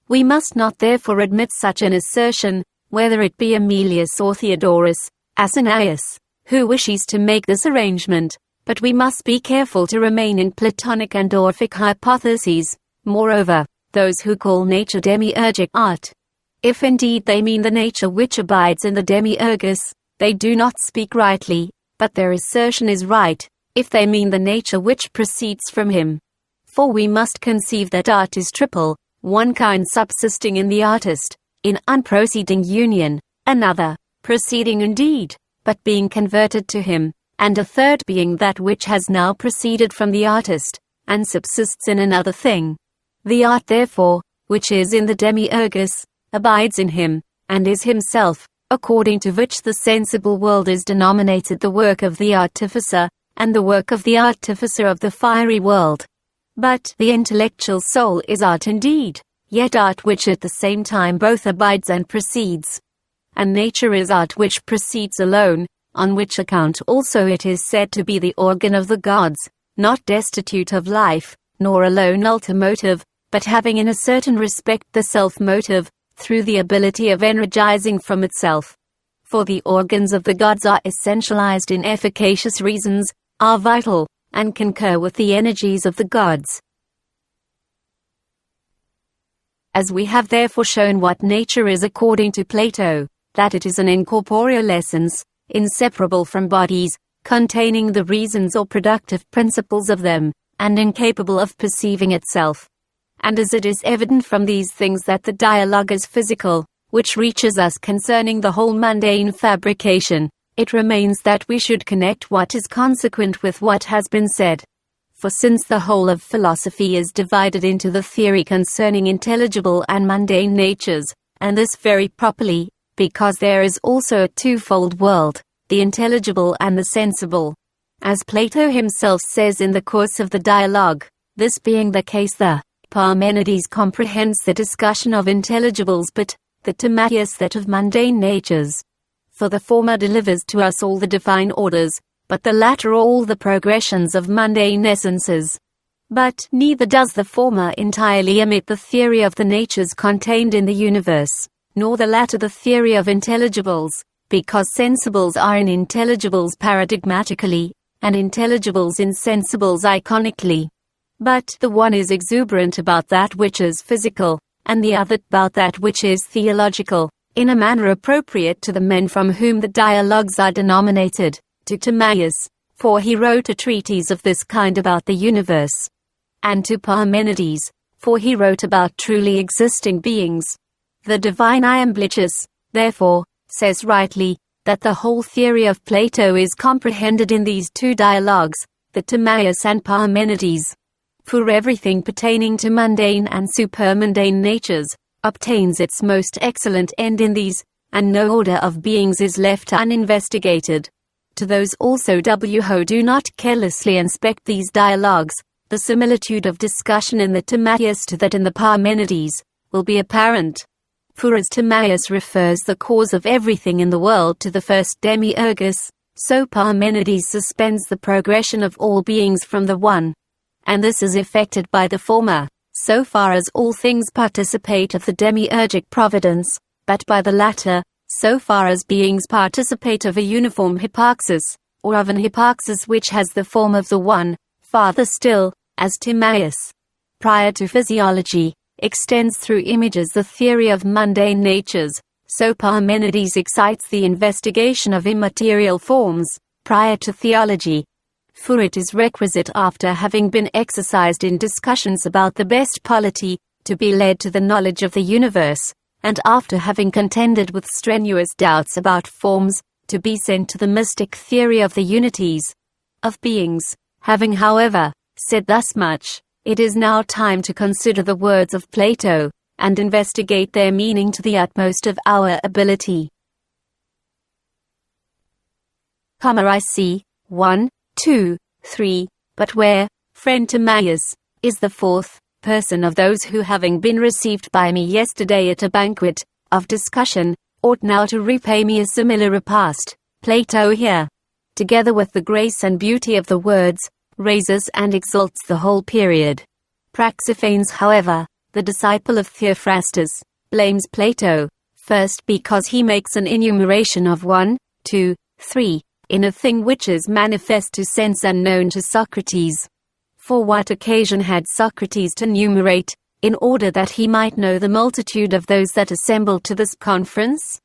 We must not therefore admit such an assertion, whether it be Emilius or Theodorus, Asinius, who wishes to make this arrangement, but we must be careful to remain in Platonic and Orphic hypotheses. Moreover, those who call nature demiurgic art, if indeed they mean the nature which abides in the demiurgus, they do not speak rightly, but their assertion is right, if they mean the nature which proceeds from him. For we must conceive that art is triple, one kind subsisting in the artist, in unproceeding union, another, proceeding indeed, but being converted to him, and a third being that which has now proceeded from the artist, and subsists in another thing. The art therefore, which is in the demiurgus, abides in him, and is himself, according to which the sensible world is denominated the work of the artificer, and the work of the artificer of the fiery world. But the intellectual soul is art indeed, yet art which at the same time both abides and proceeds. And nature is art which proceeds alone, on which account also it is said to be the organ of the gods, not destitute of life, nor alone ultimotive, but having in a certain respect the self-motive, through the ability of energizing from itself. For the organs of the gods are essentialized in efficacious reasons, are vital, and concur with the energies of the gods. As we have therefore shown what nature is according to Plato, that it is an incorporeal essence, inseparable from bodies, containing the reasons or productive principles of them, and incapable of perceiving itself. And as it is evident from these things that the dialogue is physical, which reaches us concerning the whole mundane fabrication, it remains that we should connect what is consequent with what has been said. For since the whole of philosophy is divided into the theory concerning intelligible and mundane natures, and this very properly, because there is also a twofold world, the intelligible and the sensible. As Plato himself says in the course of the dialogue, this being the case, the Parmenides comprehends the discussion of intelligibles, but the Timaeus that of mundane natures. For the former delivers to us all the divine orders, but the latter all the progressions of mundane essences. But neither does the former entirely omit the theory of the natures contained in the universe, nor the latter the theory of intelligibles, because sensibles are in intelligibles paradigmatically, and intelligibles in sensibles iconically. But the one is exuberant about that which is physical, and the other about that which is theological, in a manner appropriate to the men from whom the dialogues are denominated, to Timaeus, for he wrote a treatise of this kind about the universe, and to Parmenides, for he wrote about truly existing beings. The divine Iamblichus, therefore, says rightly, that the whole theory of Plato is comprehended in these two dialogues, the Timaeus and Parmenides. For everything pertaining to mundane and supermundane natures, obtains its most excellent end in these, and no order of beings is left uninvestigated. To those also who do not carelessly inspect these dialogues, the similitude of discussion in the Timaeus to that in the Parmenides, will be apparent. For as Timaeus refers the cause of everything in the world to the first demiurgus, so Parmenides suspends the progression of all beings from the one. And this is effected by the former, so far as all things participate of the demiurgic providence, but by the latter, so far as beings participate of a uniform hyparxis, or of an hyparxis which has the form of the one. Farther still, as Timaeus, prior to physiology, extends through images the theory of mundane natures, so Parmenides excites the investigation of immaterial forms, prior to theology. For it is requisite, after having been exercised in discussions about the best polity, to be led to the knowledge of the universe, and after having contended with strenuous doubts about forms, to be sent to the mystic theory of the unities of beings. Having, however, said thus much, it is now time to consider the words of Plato, and investigate their meaning to the utmost of our ability. I see 1, 2, 3, but where, friend Timaeus, is the fourth person of those who, having been received by me yesterday at a banquet of discussion, ought now to repay me a similar repast? Plato here, together with the grace and beauty of the words, raises and exalts the whole period. Praxiphanes, however, the disciple of Theophrastus, blames Plato First, because he makes an enumeration of 1, 2, 3, in a thing which is manifest to sense and known to Socrates. For what occasion had Socrates to numerate, in order that he might know the multitude of those that assembled to this conference?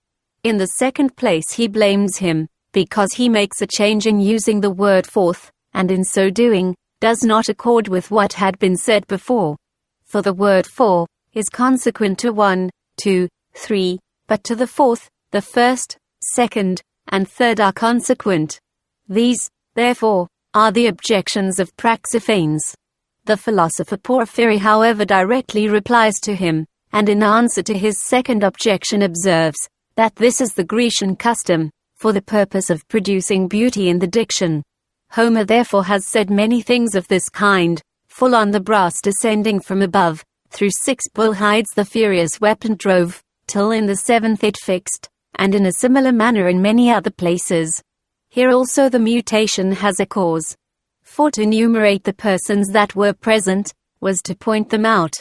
In the second place he blames him, because he makes a change in using the word fourth, and in so doing, does not accord with what had been said before. For the word four is consequent to 1, 2, 3, but to the fourth, the first, second, and third are consequent. These, therefore, are the objections of Praxiphanes. The philosopher Porphyry, however, directly replies to him, and in answer to his second objection observes, that this is the Grecian custom, for the purpose of producing beauty in the diction. Homer therefore has said many things of this kind, full on the brass descending from above, through 6 bull hides the furious weapon drove, till in the 7th it fixed, and in a similar manner in many other places. Here also the mutation has a cause. For to enumerate the persons that were present, was to point them out.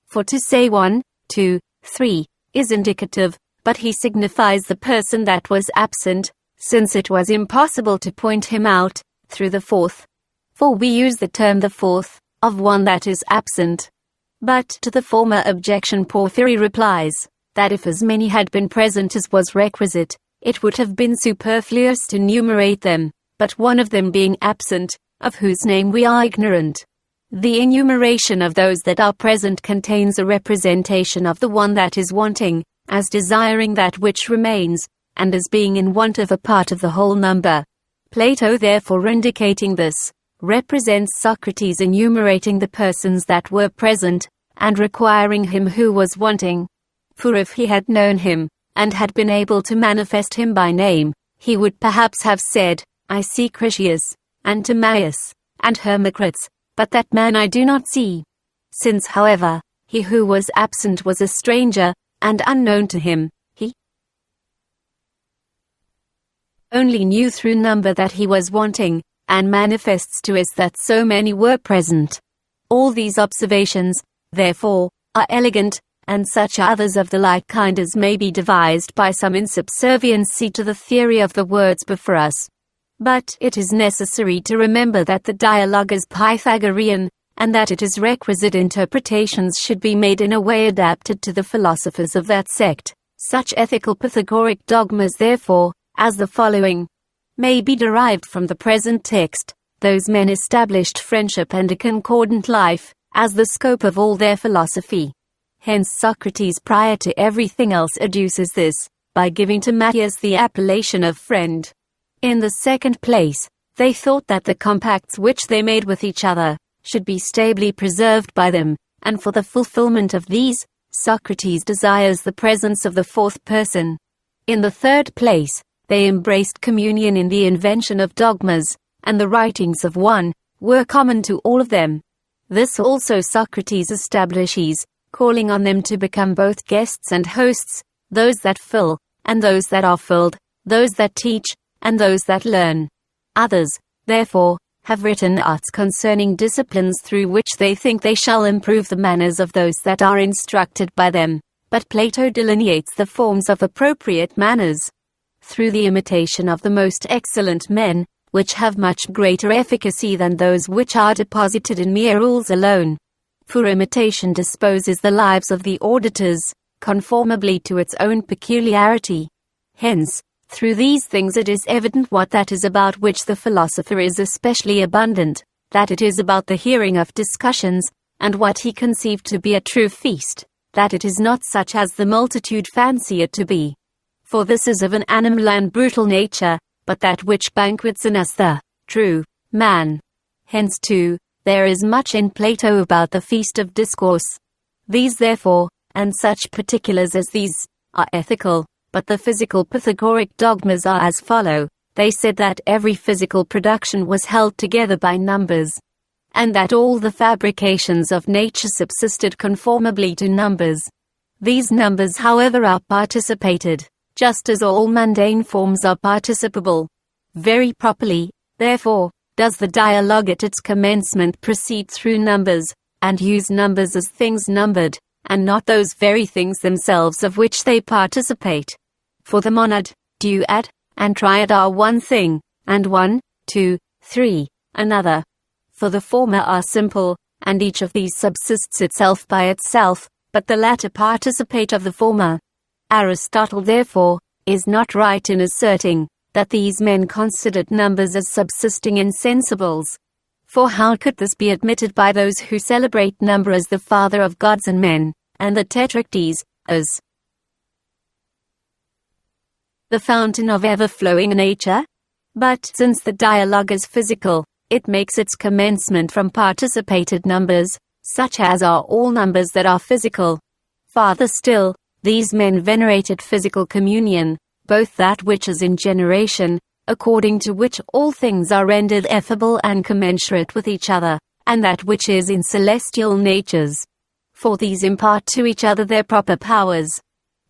For to say 1, 2, 3, is indicative, but he signifies the person that was absent, since it was impossible to point him out, through the fourth. For we use the term the fourth, of one that is absent. But to the former objection Porphyry replies, that if as many had been present as was requisite, it would have been superfluous to numerate them, but one of them being absent, of whose name we are ignorant. The enumeration of those that are present contains a representation of the one that is wanting, as desiring that which remains, and as being in want of a part of the whole number. Plato therefore indicating this, represents Socrates enumerating the persons that were present, and requiring him who was wanting. For if he had known him, and had been able to manifest him by name, he would perhaps have said, I see Critias, and Timaeus, and Hermocrates, but that man I do not see. Since, however, he who was absent was a stranger, and unknown to him, he only knew through number that he was wanting, and manifests to us that so many were present. All these observations, therefore, are elegant, and such others of the like kind as may be devised by some in subserviency to the theory of the words before us. But it is necessary to remember that the dialogue is Pythagorean, and that it is requisite interpretations should be made in a way adapted to the philosophers of that sect. Such ethical Pythagorean dogmas, therefore, as the following, may be derived from the present text. Those men established friendship and a concordant life, as the scope of all their philosophy. Hence Socrates prior to everything else adduces this, by giving Timaeus the appellation of friend. In the second place, they thought that the compacts which they made with each other, should be stably preserved by them, and for the fulfillment of these, Socrates desires the presence of the fourth person. In the third place, they embraced communion in the invention of dogmas, and the writings of one, were common to all of them. This also Socrates establishes, calling on them to become both guests and hosts, those that fill, and those that are filled, those that teach, and those that learn. Others, therefore, have written arts concerning disciplines through which they think they shall improve the manners of those that are instructed by them, but Plato delineates the forms of appropriate manners through the imitation of the most excellent men, which have much greater efficacy than those which are deposited in mere rules alone. For imitation disposes the lives of the auditors, conformably to its own peculiarity. Hence, through these things it is evident what that is about which the philosopher is especially abundant, that it is about the hearing of discussions, and what he conceived to be a true feast, that it is not such as the multitude fancy it to be. For this is of an animal and brutal nature, but that which banquets in us the true man. Hence too, there is much in Plato about the feast of discourse. These therefore, and such particulars as these, are ethical, but the physical Pythagorean dogmas are as follow. They said that every physical production was held together by numbers, and that all the fabrications of nature subsisted conformably to numbers. These numbers, however, are participated, just as all mundane forms are participable. Very properly, therefore, does the dialogue at its commencement proceed through numbers, and use numbers as things numbered, and not those very things themselves of which they participate. For the monad, duad, and triad are one thing, and 1, 2, 3, another. For the former are simple, and each of these subsists itself by itself, but the latter participate of the former. Aristotle, therefore, is not right in asserting that these men considered numbers as subsisting insensibles. For how could this be admitted by those who celebrate number as the father of gods and men, and the tetracties as the fountain of ever-flowing nature? But since the dialogue is physical, it makes its commencement from participated numbers, such as are all numbers that are physical. Farther still, these men venerated physical communion, both that which is in generation, according to which all things are rendered effable and commensurate with each other, and that which is in celestial natures. For these impart to each other their proper powers.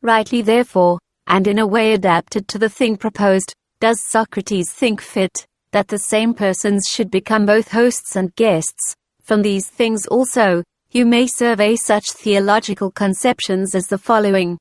Rightly therefore, and in a way adapted to the thing proposed, does Socrates think fit that the same persons should become both hosts and guests. From these things also, you may survey such theological conceptions as the following.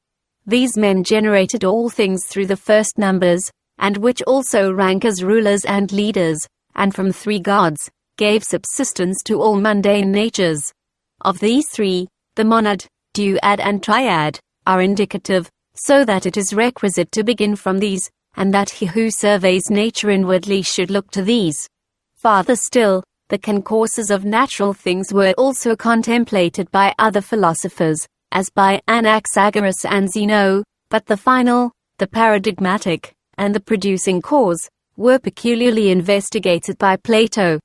These men generated all things through the first numbers, and which also rank as rulers and leaders, and from 3 gods, gave subsistence to all mundane natures. Of these 3, the monad, duad and triad, are indicative, so that it is requisite to begin from these, and that he who surveys nature inwardly should look to these. Farther still, the concourses of natural things were also contemplated by other philosophers, as by Anaxagoras and Zeno, but the final, the paradigmatic, and the producing cause, were peculiarly investigated by Plato.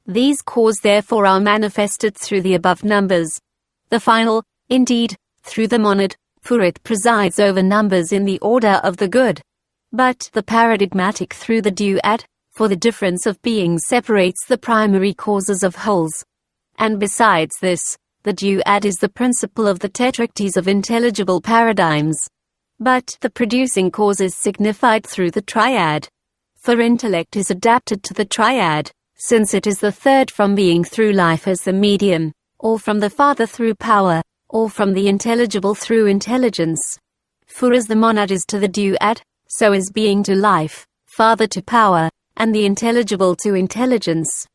These causes therefore are manifested through the above numbers. The final, indeed, through the monad, for it presides over numbers in the order of the good. But the paradigmatic through the duad, for the difference of beings separates the primary causes of wholes. And besides this, the duad is the principle of the tetracties of intelligible paradigms. But the producing cause is signified through the triad. For intellect is adapted to the triad, since it is the third from being through life as the medium, or from the father through power, or from the intelligible through intelligence. For as the monad is to the duad, so is being to life, father to power, and the intelligible to intelligence.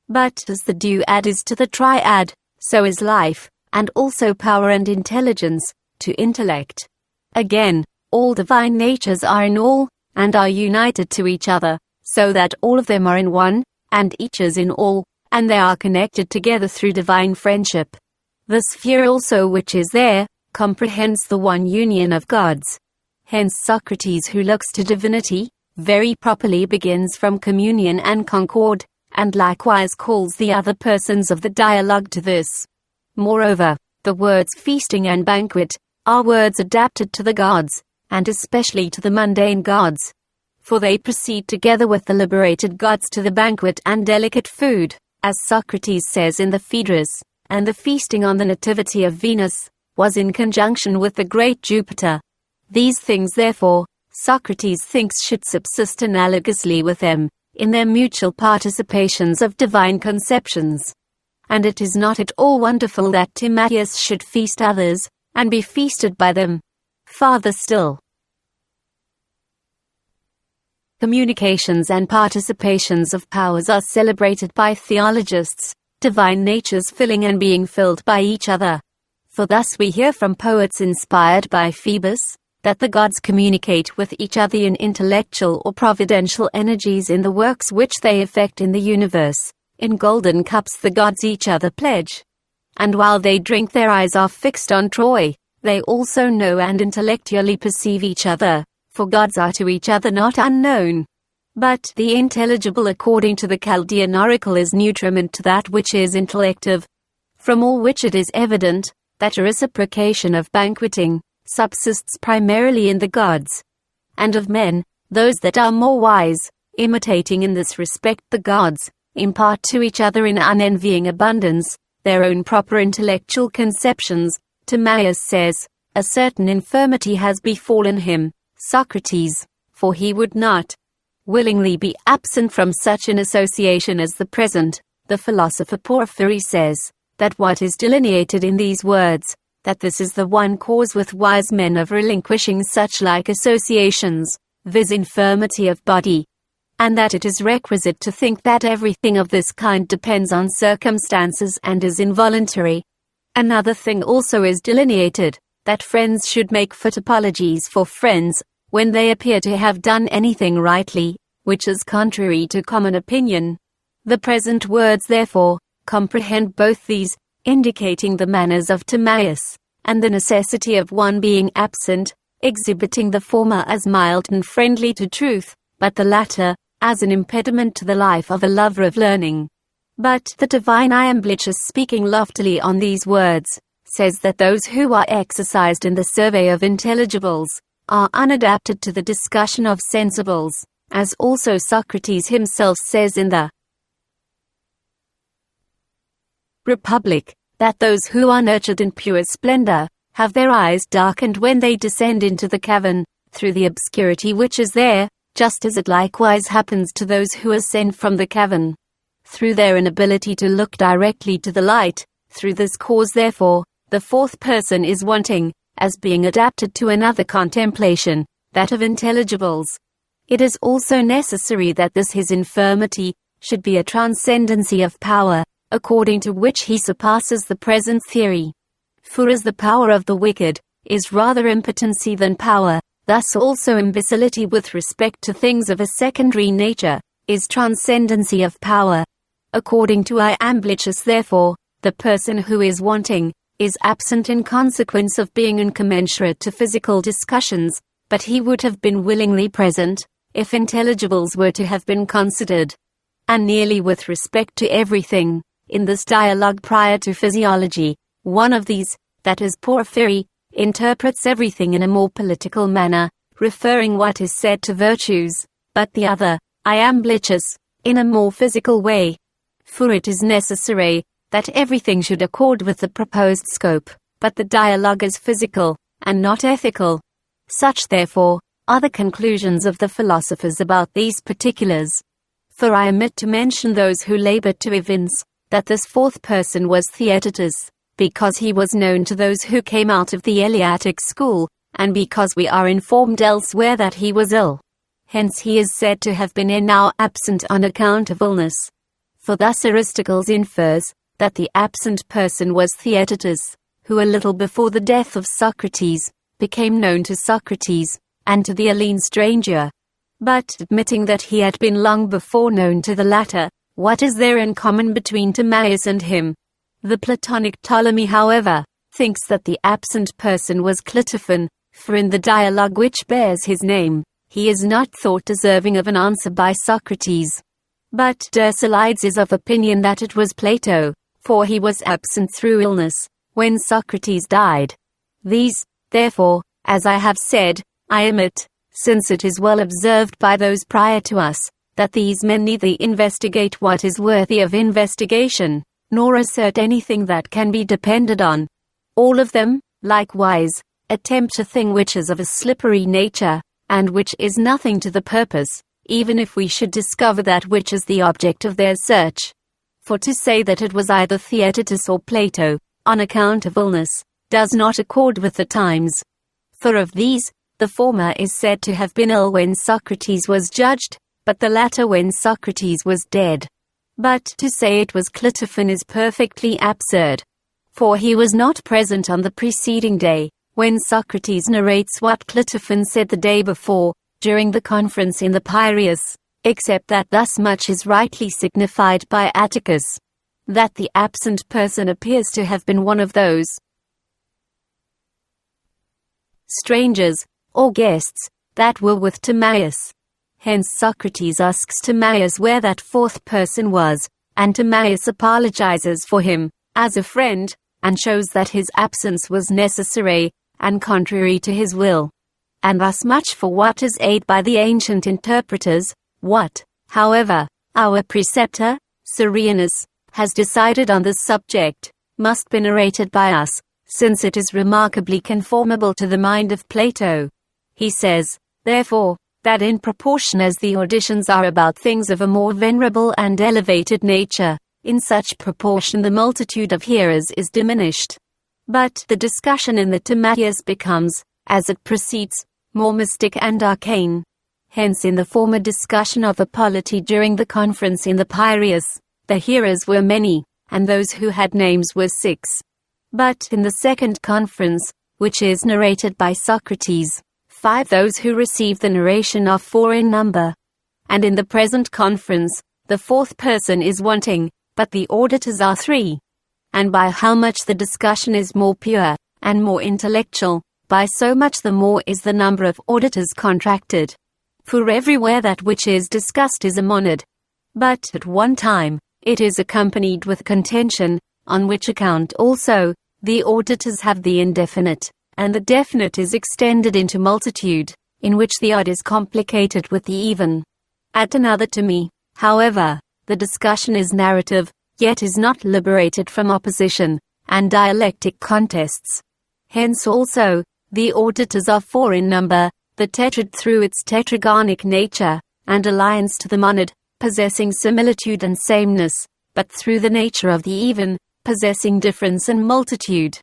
But as the duad is to the triad, so is life, and also power and intelligence, to intellect. Again, all divine natures are in all, and are united to each other, so that all of them are in one, and each is in all, and they are connected together through divine friendship. The sphere also which is there, comprehends the one union of gods. Hence Socrates, who looks to divinity, very properly begins from communion and concord, and likewise calls the other persons of the dialogue to this. Moreover, the words feasting and banquet are words adapted to the gods, and especially to the mundane gods. For they proceed together with the liberated gods to the banquet and delicate food, as Socrates says in the Phaedrus, and the feasting on the nativity of Venus was in conjunction with the great Jupiter. These things therefore, Socrates thinks should subsist analogously with them, in their mutual participations of divine conceptions. And it is not at all wonderful that Timaeus should feast others, and be feasted by them. Farther still, communications and participations of powers are celebrated by theologists, divine natures filling and being filled by each other. For thus we hear from poets inspired by Phoebus, that the gods communicate with each other in intellectual or providential energies in the works which they effect in the universe. In golden cups the gods each other pledge. And while they drink their eyes are fixed on Troy, they also know and intellectually perceive each other, for gods are to each other not unknown. But the intelligible according to the Chaldean oracle is nutriment to that which is intellective. From all which it is evident, that a reciprocation of banqueting subsists primarily in the gods. And of men, those that are more wise, imitating in this respect the gods, impart to each other in unenvying abundance their own proper intellectual conceptions. Timaeus says, a certain infirmity has befallen him, Socrates, for he would not willingly be absent from such an association as the present. The philosopher Porphyry says, that what is delineated in these words, that this is the one cause with wise men of relinquishing such like associations, viz. Infirmity of body, and that it is requisite to think that everything of this kind depends on circumstances and is involuntary. Another thing also is delineated, that friends should make fit apologies for friends, when they appear to have done anything rightly, which is contrary to common opinion. The present words therefore comprehend both these, indicating the manners of Timaeus, and the necessity of one being absent, exhibiting the former as mild and friendly to truth, but the latter as an impediment to the life of a lover of learning. But the divine Iamblichus, speaking loftily on these words, says that those who are exercised in the survey of intelligibles are unadapted to the discussion of sensibles, as also Socrates himself says in the Republic, that those who are nurtured in pure splendor have their eyes darkened when they descend into the cavern, through the obscurity which is there, just as it likewise happens to those who ascend from the cavern, through their inability to look directly to the light. Through this cause therefore, the fourth person is wanting, as being adapted to another contemplation, that of intelligibles. It is also necessary that this his infirmity should be a transcendency of power, according to which he surpasses the present theory. For as the power of the wicked is rather impotency than power, thus also imbecility with respect to things of a secondary nature is transcendency of power. According to Iamblichus therefore, the person who is wanting is absent in consequence of being incommensurate to physical discussions, but he would have been willingly present, if intelligibles were to have been considered. And nearly with respect to everything, in this dialogue prior to physiology, one of these, that is Porphyry, interprets everything in a more political manner, referring what is said to virtues, but the other, Iamblichus, in a more physical way. For it is necessary that everything should accord with the proposed scope, but the dialogue is physical, and not ethical. Such therefore are the conclusions of the philosophers about these particulars. For I omit to mention those who labor to evince that this fourth person was Theaetetus, because he was known to those who came out of the Eleatic school, and because we are informed elsewhere that he was ill. Hence he is said to have been now absent on account of illness. For thus Aristocles infers that the absent person was Theaetetus, who a little before the death of Socrates became known to Socrates and to the Hellene stranger. But admitting that he had been long before known to the latter, what is there in common between Timaeus and him? The Platonic Ptolemy, however, thinks that the absent person was Clitophon, for in the dialogue which bears his name, he is not thought deserving of an answer by Socrates. But Dercyllides is of opinion that it was Plato, for he was absent through illness, when Socrates died. These, therefore, as I have said, I omit, since it is well observed by those prior to us, that these men neither investigate what is worthy of investigation, nor assert anything that can be depended on. All of them, likewise, attempt a thing which is of a slippery nature, and which is nothing to the purpose, even if we should discover that which is the object of their search. For to say that it was either Theaetetus or Plato, on account of illness, does not accord with the times. For of these, the former is said to have been ill when Socrates was judged, but the latter when Socrates was dead. But to say it was Clitophon is perfectly absurd. For he was not present on the preceding day, when Socrates narrates what Clitophon said the day before, during the conference in the Piraeus, except that thus much is rightly signified by Atticus, that the absent person appears to have been one of those strangers, or guests, that were with Timaeus. Hence Socrates asks Timaeus where that fourth person was, and Timaeus apologizes for him, as a friend, and shows that his absence was necessary, and contrary to his will. And thus much for what is aided by the ancient interpreters. What, however, our preceptor, Cyrianus, has decided on this subject, must be narrated by us, since it is remarkably conformable to the mind of Plato. He says, therefore, that in proportion as the auditions are about things of a more venerable and elevated nature, in such proportion the multitude of hearers is diminished. But the discussion in the Timaeus becomes, as it proceeds, more mystic and arcane. Hence in the former discussion of the polity during the conference in the Piraeus, the hearers were many, and those who had names were 6. But in the second conference, which is narrated by Socrates, 5 those who receive the narration are 4 in number. And in the present conference, the 4th person is wanting, but the auditors are 3. And by how much the discussion is more pure, and more intellectual, by so much the more is the number of auditors contracted. For everywhere that which is discussed is a monad. But at one time, it is accompanied with contention, on which account also, the auditors have the indefinite, and the definite is extended into multitude, in which the odd is complicated with the even. At another to me, however, the discussion is narrative, yet is not liberated from opposition, and dialectic contests. Hence also, the auditors are 4 in number, the tetrad through its tetragonic nature, and alliance to the monad, possessing similitude and sameness, but through the nature of the even, possessing difference and multitude.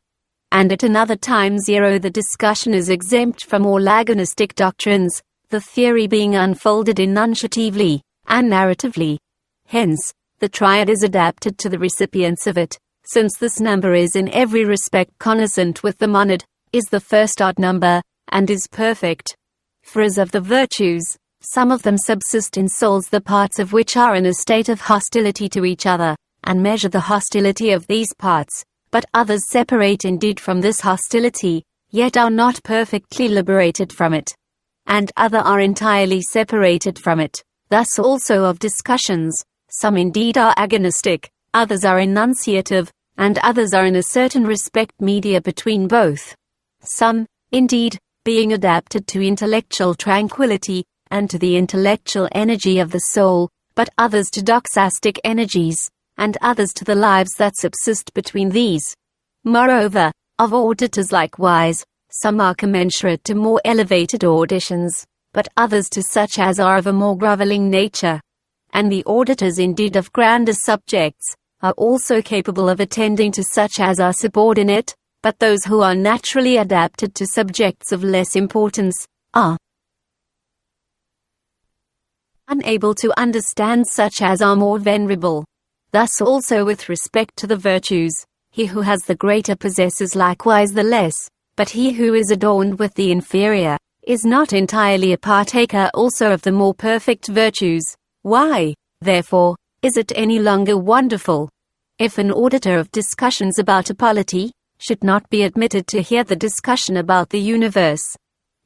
And at another time 0 the discussion is exempt from all agonistic doctrines, the theory being unfolded enunciatively, and narratively. Hence, the triad is adapted to the recipients of it, since this number is in every respect cognisant with the monad, is the first odd number, and is perfect. For as of the virtues, some of them subsist in souls the parts of which are in a state of hostility to each other, and measure the hostility of these parts, but others separate indeed from this hostility, yet are not perfectly liberated from it. And other are entirely separated from it. Thus also of discussions, some indeed are agonistic, others are enunciative, and others are in a certain respect media between both. Some, indeed, being adapted to intellectual tranquility, and to the intellectual energy of the soul, but others to doxastic energies, and others to the lives that subsist between these. Moreover, of auditors likewise, some are commensurate to more elevated auditions, but others to such as are of a more grovelling nature. And the auditors indeed of grander subjects, are also capable of attending to such as are subordinate, but those who are naturally adapted to subjects of less importance, are unable to understand such as are more venerable. Thus also with respect to the virtues, he who has the greater possesses likewise the less, but he who is adorned with the inferior, is not entirely a partaker also of the more perfect virtues. Why, therefore, is it any longer wonderful, if an auditor of discussions about a polity, should not be admitted to hear the discussion about the universe?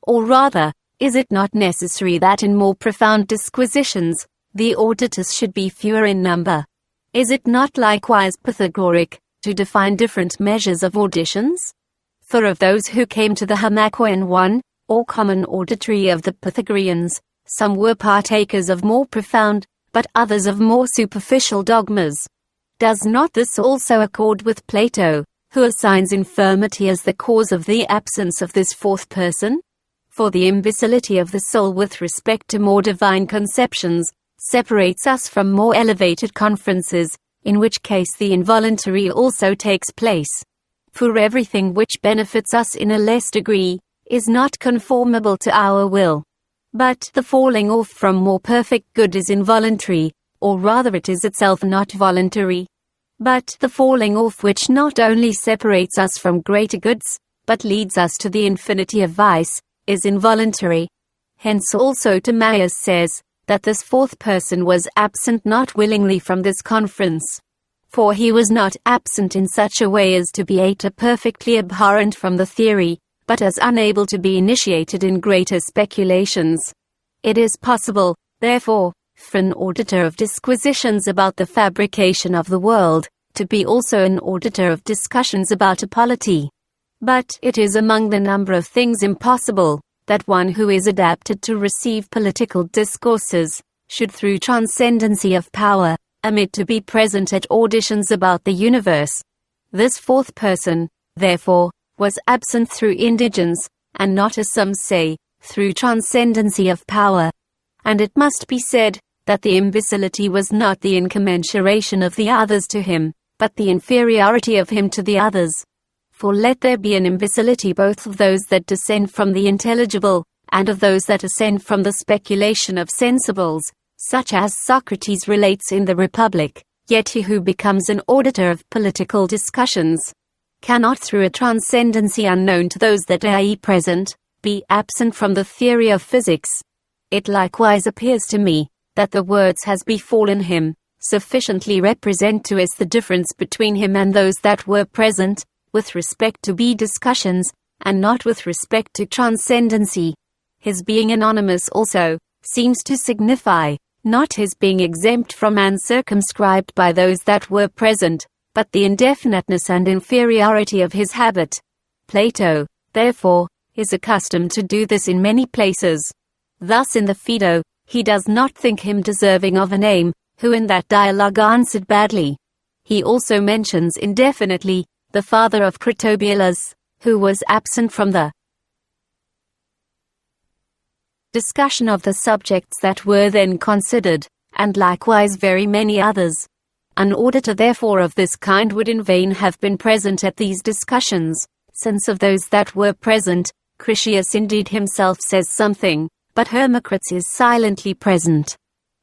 Or rather, is it not necessary that in more profound disquisitions, the auditors should be fewer in number? Is it not likewise Pythagorean, to define different measures of auditions? For of those who came to the Hamachoan one, or common auditory of the Pythagoreans, some were partakers of more profound, but others of more superficial dogmas. Does not this also accord with Plato, who assigns infirmity as the cause of the absence of this 4th person? For the imbecility of the soul with respect to more divine conceptions, separates us from more elevated conferences, in which case the involuntary also takes place. For everything which benefits us in a less degree, is not conformable to our will. But the falling off from more perfect good is involuntary, or rather it is itself not voluntary. But the falling off which not only separates us from greater goods, but leads us to the infinity of vice, is involuntary. Hence also Timaeus says, that this 4th person was absent not willingly from this conference. For he was not absent in such a way as to be perfectly abhorrent from the theory, but as unable to be initiated in greater speculations. It is possible, therefore, for an auditor of disquisitions about the fabrication of the world, to be also an auditor of discussions about a polity. But it is among the number of things impossible, that one who is adapted to receive political discourses, should through transcendency of power, omit to be present at auditions about the universe. This 4th person, therefore, was absent through indigence, and not as some say, through transcendency of power. And it must be said, that the imbecility was not the incommensuration of the others to him, but the inferiority of him to the others. For let there be an imbecility both of those that descend from the intelligible, and of those that ascend from the speculation of sensibles, such as Socrates relates in the Republic. Yet he who becomes an auditor of political discussions cannot, through a transcendency unknown to those that are present, be absent from the theory of physics. It likewise appears to me that the words has befallen him sufficiently represent to us the difference between him and those that were present, with respect to discussions, and not with respect to transcendency. His being anonymous also seems to signify not his being exempt from and circumscribed by those that were present, but the indefiniteness and inferiority of his habit. Plato, therefore, is accustomed to do this in many places. Thus in the Phaedo, he does not think him deserving of a name, who in that dialogue answered badly. He also mentions indefinitely the father of Critobulus, who was absent from the discussion of the subjects that were then considered, and likewise very many others. An auditor therefore of this kind would in vain have been present at these discussions, since of those that were present, Critias indeed himself says something, but Hermocrates is silently present,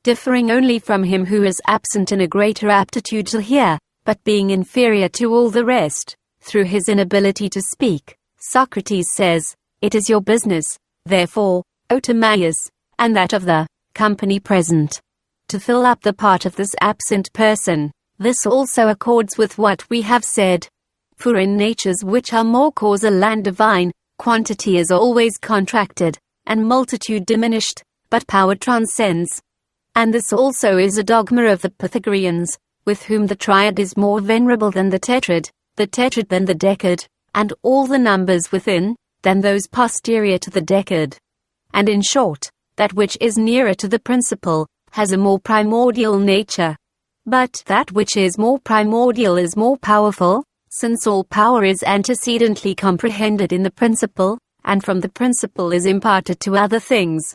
differing only from him who is absent in a greater aptitude to hear, but being inferior to all the rest, through his inability to speak. Socrates says, "It is your business, therefore, O Timaeus, and that of the company present, to fill up the part of this absent person." This also accords with what we have said. For in natures which are more causal and divine, quantity is always contracted, and multitude diminished, but power transcends. And this also is a dogma of the Pythagoreans, with whom the triad is more venerable than the tetrad than the decad, and all the numbers within, than those posterior to the decad. And in short, that which is nearer to the principle, has a more primordial nature. But that which is more primordial is more powerful, since all power is antecedently comprehended in the principle, and from the principle is imparted to other things.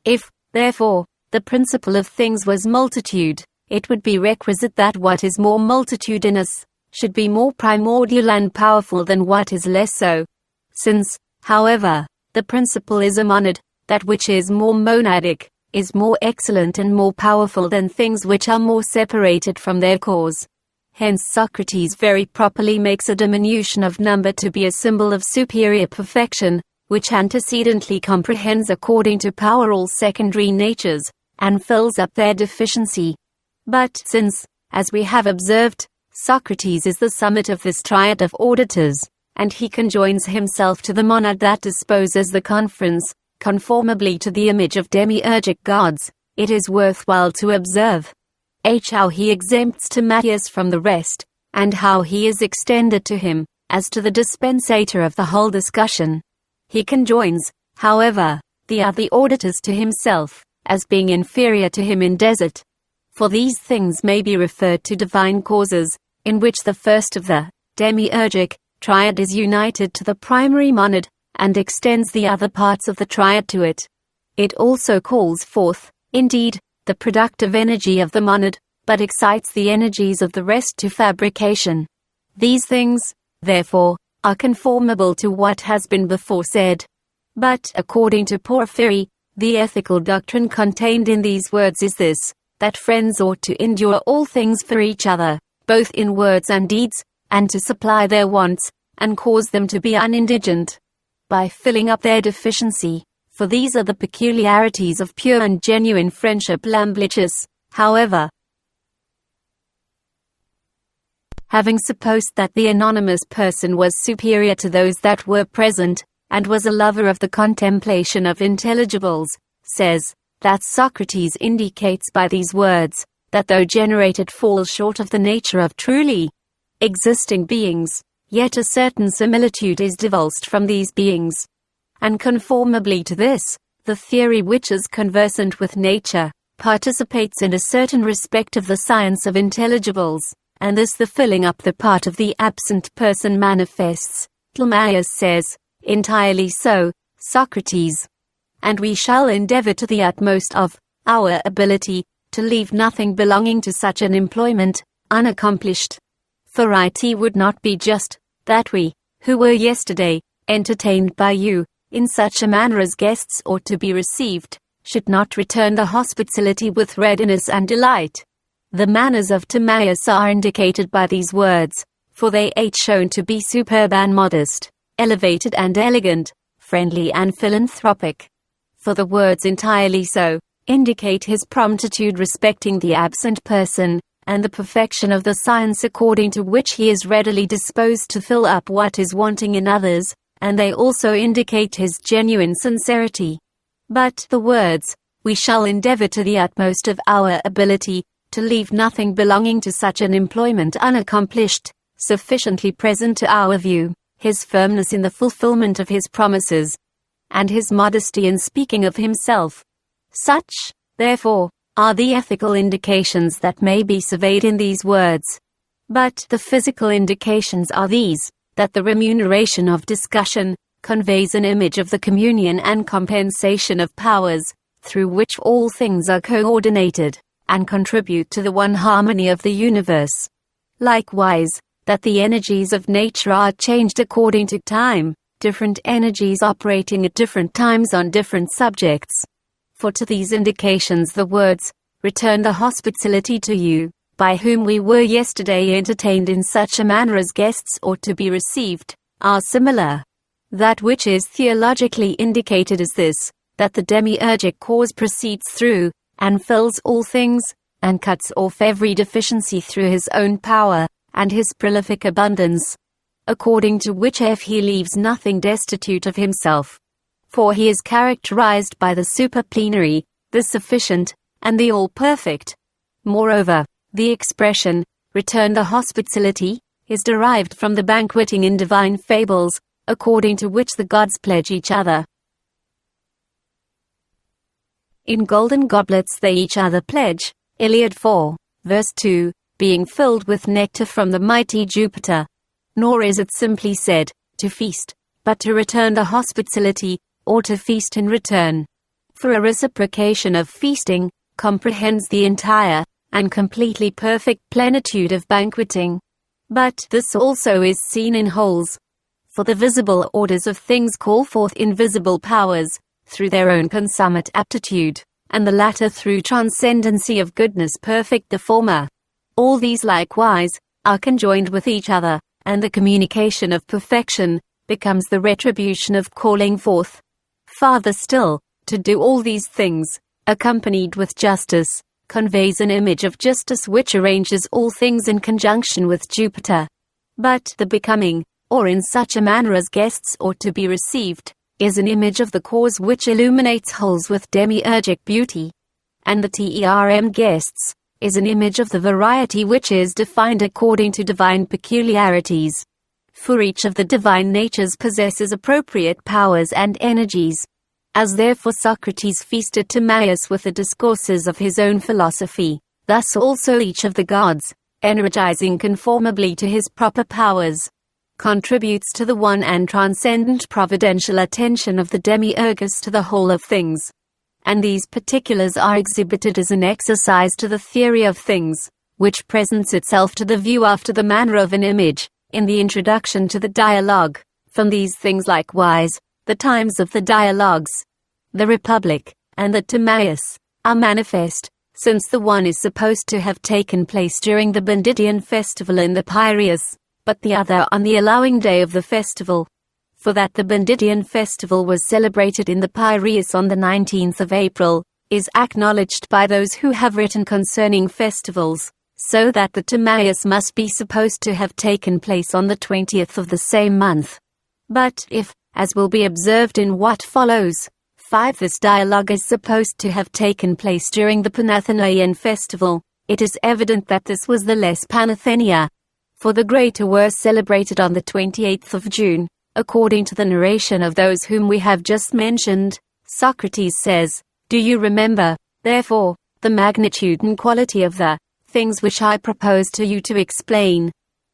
If, therefore, the principle of things was multitude, it would be requisite that what is more multitudinous should be more primordial and powerful than what is less so. Since, however, the principle is a monad, that which is more monadic is more excellent and more powerful than things which are more separated from their cause. Hence Socrates very properly makes a diminution of number to be a symbol of superior perfection, which antecedently comprehends according to power all secondary natures, and fills up their deficiency. But since, as we have observed, Socrates is the summit of this triad of auditors, and he conjoins himself to the monad that disposes the conference, conformably to the image of demiurgic gods, it is worthwhile to observe how he exempts Timaeus from the rest, and how he is extended to him, as to the dispensator of the whole discussion. He conjoins, however, the other auditors to himself, as being inferior to him in desert. For these things may be referred to divine causes, in which the first of the demiurgic triad is united to the primary monad, and extends the other parts of the triad to it. It also calls forth, indeed, the productive energy of the monad, but excites the energies of the rest to fabrication. These things, therefore, are conformable to what has been before said. But, according to Porphyry, the ethical doctrine contained in these words is this, that friends ought to endure all things for each other, both in words and deeds, and to supply their wants, and cause them to be unindigent, by filling up their deficiency. For these are the peculiarities of pure and genuine friendship. Lamblichus, however, having supposed that the anonymous person was superior to those that were present, and was a lover of the contemplation of intelligibles, says, that Socrates indicates by these words, that though generated falls short of the nature of truly existing beings, yet a certain similitude is divulged from these beings. And conformably to this, the theory which is conversant with nature, participates in a certain respect of the science of intelligibles, and thus the filling up the part of the absent person manifests. Timaeus says, entirely so, Socrates. And we shall endeavor to the utmost of our ability, to leave nothing belonging to such an employment, unaccomplished. For it would not be just, that we, who were yesterday entertained by you, in such a manner as guests ought to be received, should not return the hospitality with readiness and delight. The manners of Timaeus are indicated by these words, for they ain't shown to be superb and modest, elevated and elegant, friendly and philanthropic. For the words entirely so indicate his promptitude respecting the absent person, and the perfection of the science according to which he is readily disposed to fill up what is wanting in others, and they also indicate his genuine sincerity. But the words, we shall endeavor to the utmost of our ability to leave nothing belonging to such an employment unaccomplished, sufficiently present to our view, his firmness in the fulfillment of his promises, and his modesty in speaking of himself. Such, therefore, are the ethical indications that may be surveyed in these words. But the physical indications are these, that the remuneration of discussion conveys an image of the communion and compensation of powers, through which all things are coordinated, and contribute to the one harmony of the universe. Likewise, that the energies of nature are changed according to time, different energies operating at different times on different subjects. For to these indications the words, return the hospitality to you, by whom we were yesterday entertained in such a manner as guests ought to be received, are similar. That which is theologically indicated is this, that the demiurgic cause proceeds through, and fills all things, and cuts off every deficiency through his own power, and his prolific abundance, according to which he leaves nothing destitute of himself. For he is characterized by the superplenary, the sufficient, and the all-perfect. Moreover, the expression, return the hospitality, is derived from the banqueting in divine fables, according to which the gods pledge each other. In golden goblets they each other pledge, Iliad 4, verse 2, being filled with nectar from the mighty Jupiter. Nor is it simply said, to feast, but to return the hospitality, or to feast in return. For a reciprocation of feasting comprehends the entire and completely perfect plenitude of banqueting. But this also is seen in wholes. For the visible orders of things call forth invisible powers, through their own consummate aptitude, and the latter through transcendency of goodness perfect the former. All these likewise are conjoined with each other, and the communication of perfection becomes the retribution of calling forth. Farther still, to do all these things, accompanied with justice, conveys an image of justice which arranges all things in conjunction with Jupiter. But the becoming, or in such a manner as guests ought to be received, is an image of the cause which illuminates wholes with demiurgic beauty. And the term guests is an image of the variety which is defined according to divine peculiarities. For each of the divine natures possesses appropriate powers and energies. As therefore Socrates feasted Timaeus with the discourses of his own philosophy, thus also each of the gods, energizing conformably to his proper powers, contributes to the one and transcendent providential attention of the demiurgus to the whole of things. And these particulars are exhibited as an exercise to the theory of things, which presents itself to the view after the manner of an image, in the introduction to the dialogue. From these things likewise, the times of the dialogues, the Republic, and the Timaeus, are manifest, since the one is supposed to have taken place during the Bandidian festival in the Piraeus, but the other on the allowing day of the festival. For that the Bandidian festival was celebrated in the Piraeus on the 19th of April, is acknowledged by those who have written concerning festivals, so that the Timaeus must be supposed to have taken place on the 20th of the same month. But if, as will be observed in what follows, 5, this dialogue is supposed to have taken place during the Panathenaian festival, it is evident that this was the less Panathenia. For the greater were celebrated on the 28th of June, according to the narration of those whom we have just mentioned. Socrates says, do you remember, therefore, the magnitude and quality of the things which I propose to you to explain?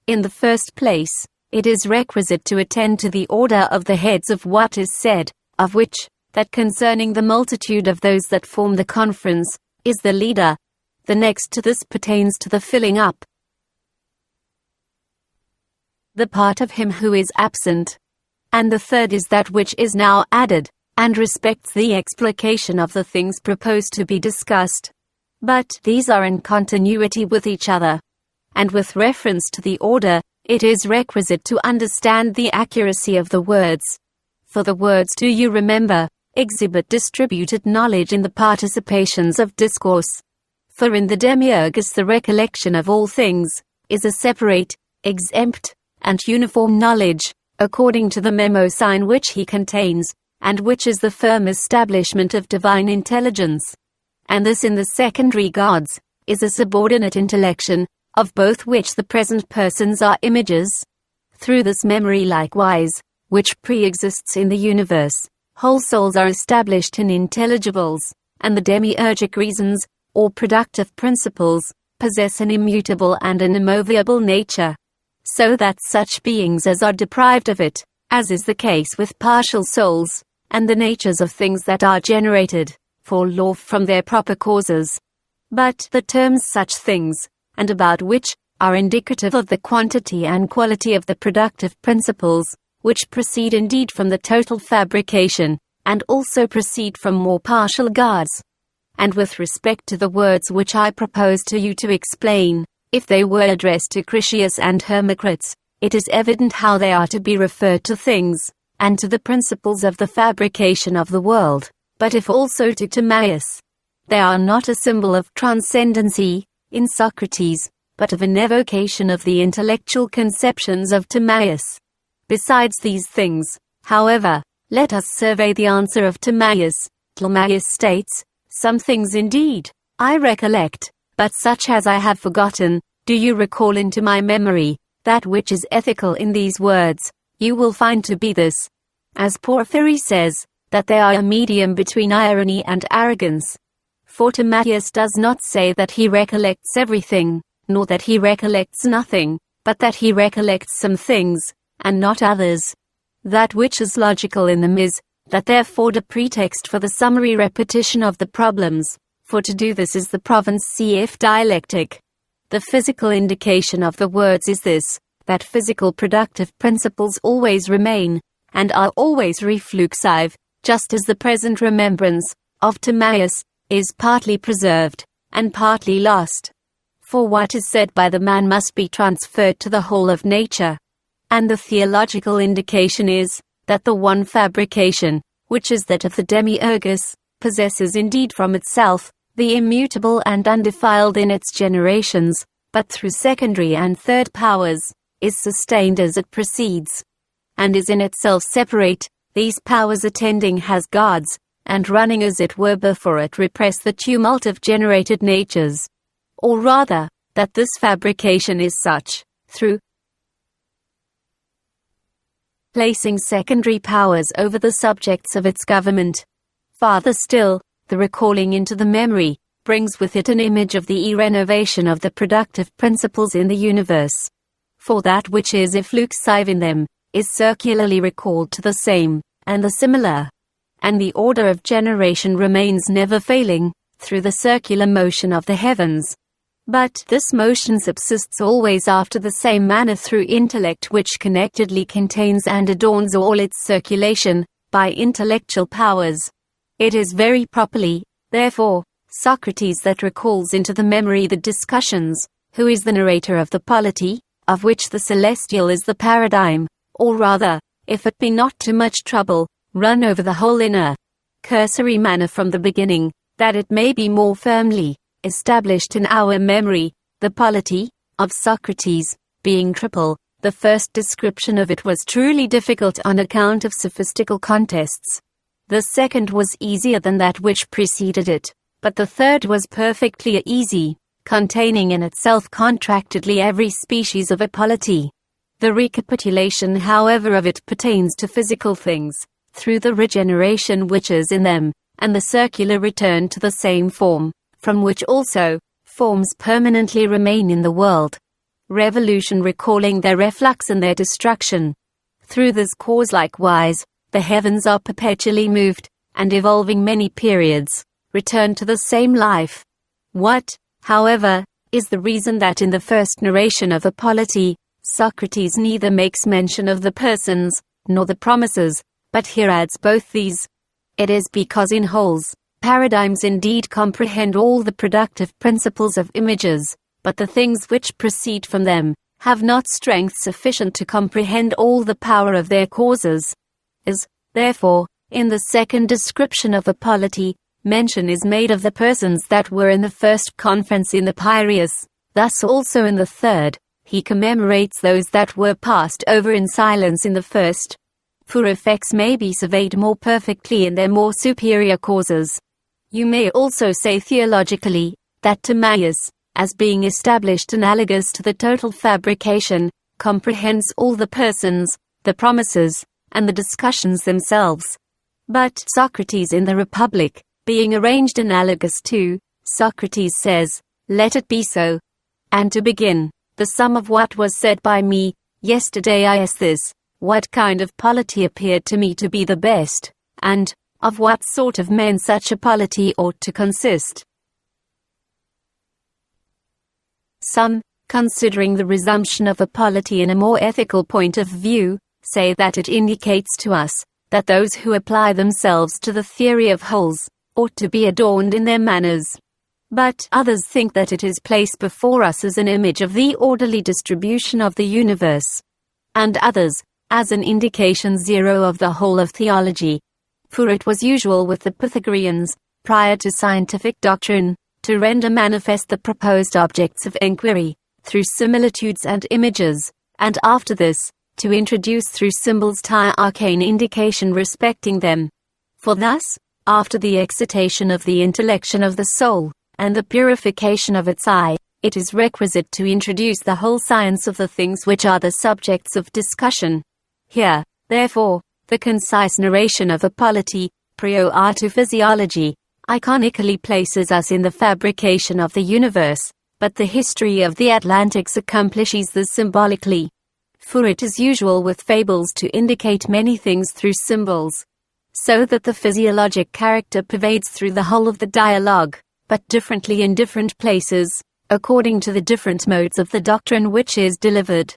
In the first place, it is requisite to attend to the order of the heads of what is said, of which, that concerning the multitude of those that form the conference, is the leader. The next to this pertains to the filling up the part of him who is absent. And the third is that which is now added, and respects the explication of the things proposed to be discussed. But these are in continuity with each other. And with reference to the order, it is requisite to understand the accuracy of the words. For the words, do you remember, exhibit distributed knowledge in the participations of discourse. For in the Demiurgus the recollection of all things is a separate, exempt, and uniform knowledge, according to the mnemosyne which he contains, and which is the firm establishment of divine intelligence. And this in the secondary gods is a subordinate intellection, of both which the present persons are images. Through this memory likewise, which pre-exists in the universe, whole souls are established in intelligibles, and the demiurgic reasons, or productive principles, possess an immutable and an immovable nature, so that such beings as are deprived of it, as is the case with partial souls, and the natures of things that are generated, fall off from their proper causes. But the terms such things, and about which, are indicative of the quantity and quality of the productive principles, which proceed indeed from the total fabrication, and also proceed from more partial gods. And with respect to the words which I propose to you to explain, if they were addressed to Critias and Hermocrates, it is evident how they are to be referred to things, and to the principles of the fabrication of the world. But if also to Timaeus, they are not a symbol of transcendency, in Socrates, but of an evocation of the intellectual conceptions of Timaeus. Besides these things, however, let us survey the answer of Timaeus. Timaeus states, some things indeed, I recollect, but such as I have forgotten, do you recall into my memory, that which is ethical in these words, you will find to be this. As Porphyry says, that they are a medium between irony and arrogance. For Timaeus does not say that he recollects everything, nor that he recollects nothing, but that he recollects some things, and not others. That which is logical in them is, that they afford a pretext for the summary repetition of the problems, for to do this is the province cf dialectic. The physical indication of the words is this, that physical productive principles always remain, and are always refluxive, just as the present remembrance of Timaeus is partly preserved, and partly lost. For what is said by the man must be transferred to the whole of nature. And the theological indication is, that the one fabrication, which is that of the Demiurgus, possesses indeed from itself, the immutable and undefiled in its generations, but through secondary and third powers, is sustained as it proceeds, and is in itself separate, these powers attending has gods, and running as it were before it repress the tumult of generated natures. Or rather, that this fabrication is such, through placing secondary powers over the subjects of its government. Farther still, the recalling into the memory, brings with it an image of the renovation of the productive principles in the universe. For that which is effluxive in them, is circularly recalled to the same, and the similar. And the order of generation remains never failing, through the circular motion of the heavens. But this motion subsists always after the same manner through intellect which connectedly contains and adorns all its circulation, by intellectual powers. It is very properly, therefore, Socrates that recalls into the memory the discussions, who is the narrator of the polity, of which the celestial is the paradigm, or rather, if it be not too much trouble, run over the whole in a cursory manner from the beginning, that it may be more firmly established in our memory. The polity of Socrates, being triple, the first description of it was truly difficult on account of sophistical contests. The second was easier than that which preceded it, but the third was perfectly easy, containing in itself contractedly every species of a polity. The recapitulation, however, of it pertains to physical things, through the regeneration which is in them, and the circular return to the same form, from which also, forms permanently remain in the world. Revolution recalling their reflux and their destruction. Through this cause likewise, the heavens are perpetually moved, and evolving many periods, return to the same life. What, however, is the reason that in the first narration of a polity, Socrates neither makes mention of the persons, nor the promises, but here adds both these. It is because in wholes, paradigms indeed comprehend all the productive principles of images, but the things which proceed from them have not strength sufficient to comprehend all the power of their causes. As, therefore, in the second description of a polity, mention is made of the persons that were in the first conference in the Piraeus, thus also in the third, he commemorates those that were passed over in silence in the first. For effects may be surveyed more perfectly in their more superior causes. You may also say theologically, that Timaeus, as being established analogous to the total fabrication, comprehends all the persons, the promises, and the discussions themselves. But Socrates in the Republic, being arranged analogous to, Socrates says, let it be so. And to begin, the sum of what was said by me, yesterday is this, what kind of polity appeared to me to be the best, and, of what sort of men such a polity ought to consist. Some, considering the resumption of a polity in a more ethical point of view, say that it indicates to us, that those who apply themselves to the theory of wholes, ought to be adorned in their manners. But others think that it is placed before us as an image of the orderly distribution of the universe. And others, as an indication zero of the whole of theology. For it was usual with the Pythagoreans, prior to scientific doctrine, to render manifest the proposed objects of inquiry, through similitudes and images, and after this, to introduce through symbols arcane indication respecting them. For thus, after the excitation of the intellection of the soul, and the purification of its eye, it is requisite to introduce the whole science of the things which are the subjects of discussion. Here, therefore, the concise narration of a polity, prior to physiology, iconically places us in the fabrication of the universe, but the history of the Atlantics accomplishes this symbolically. For it is usual with fables to indicate many things through symbols, so that the physiologic character pervades through the whole of the dialogue, but differently in different places, according to the different modes of the doctrine which is delivered.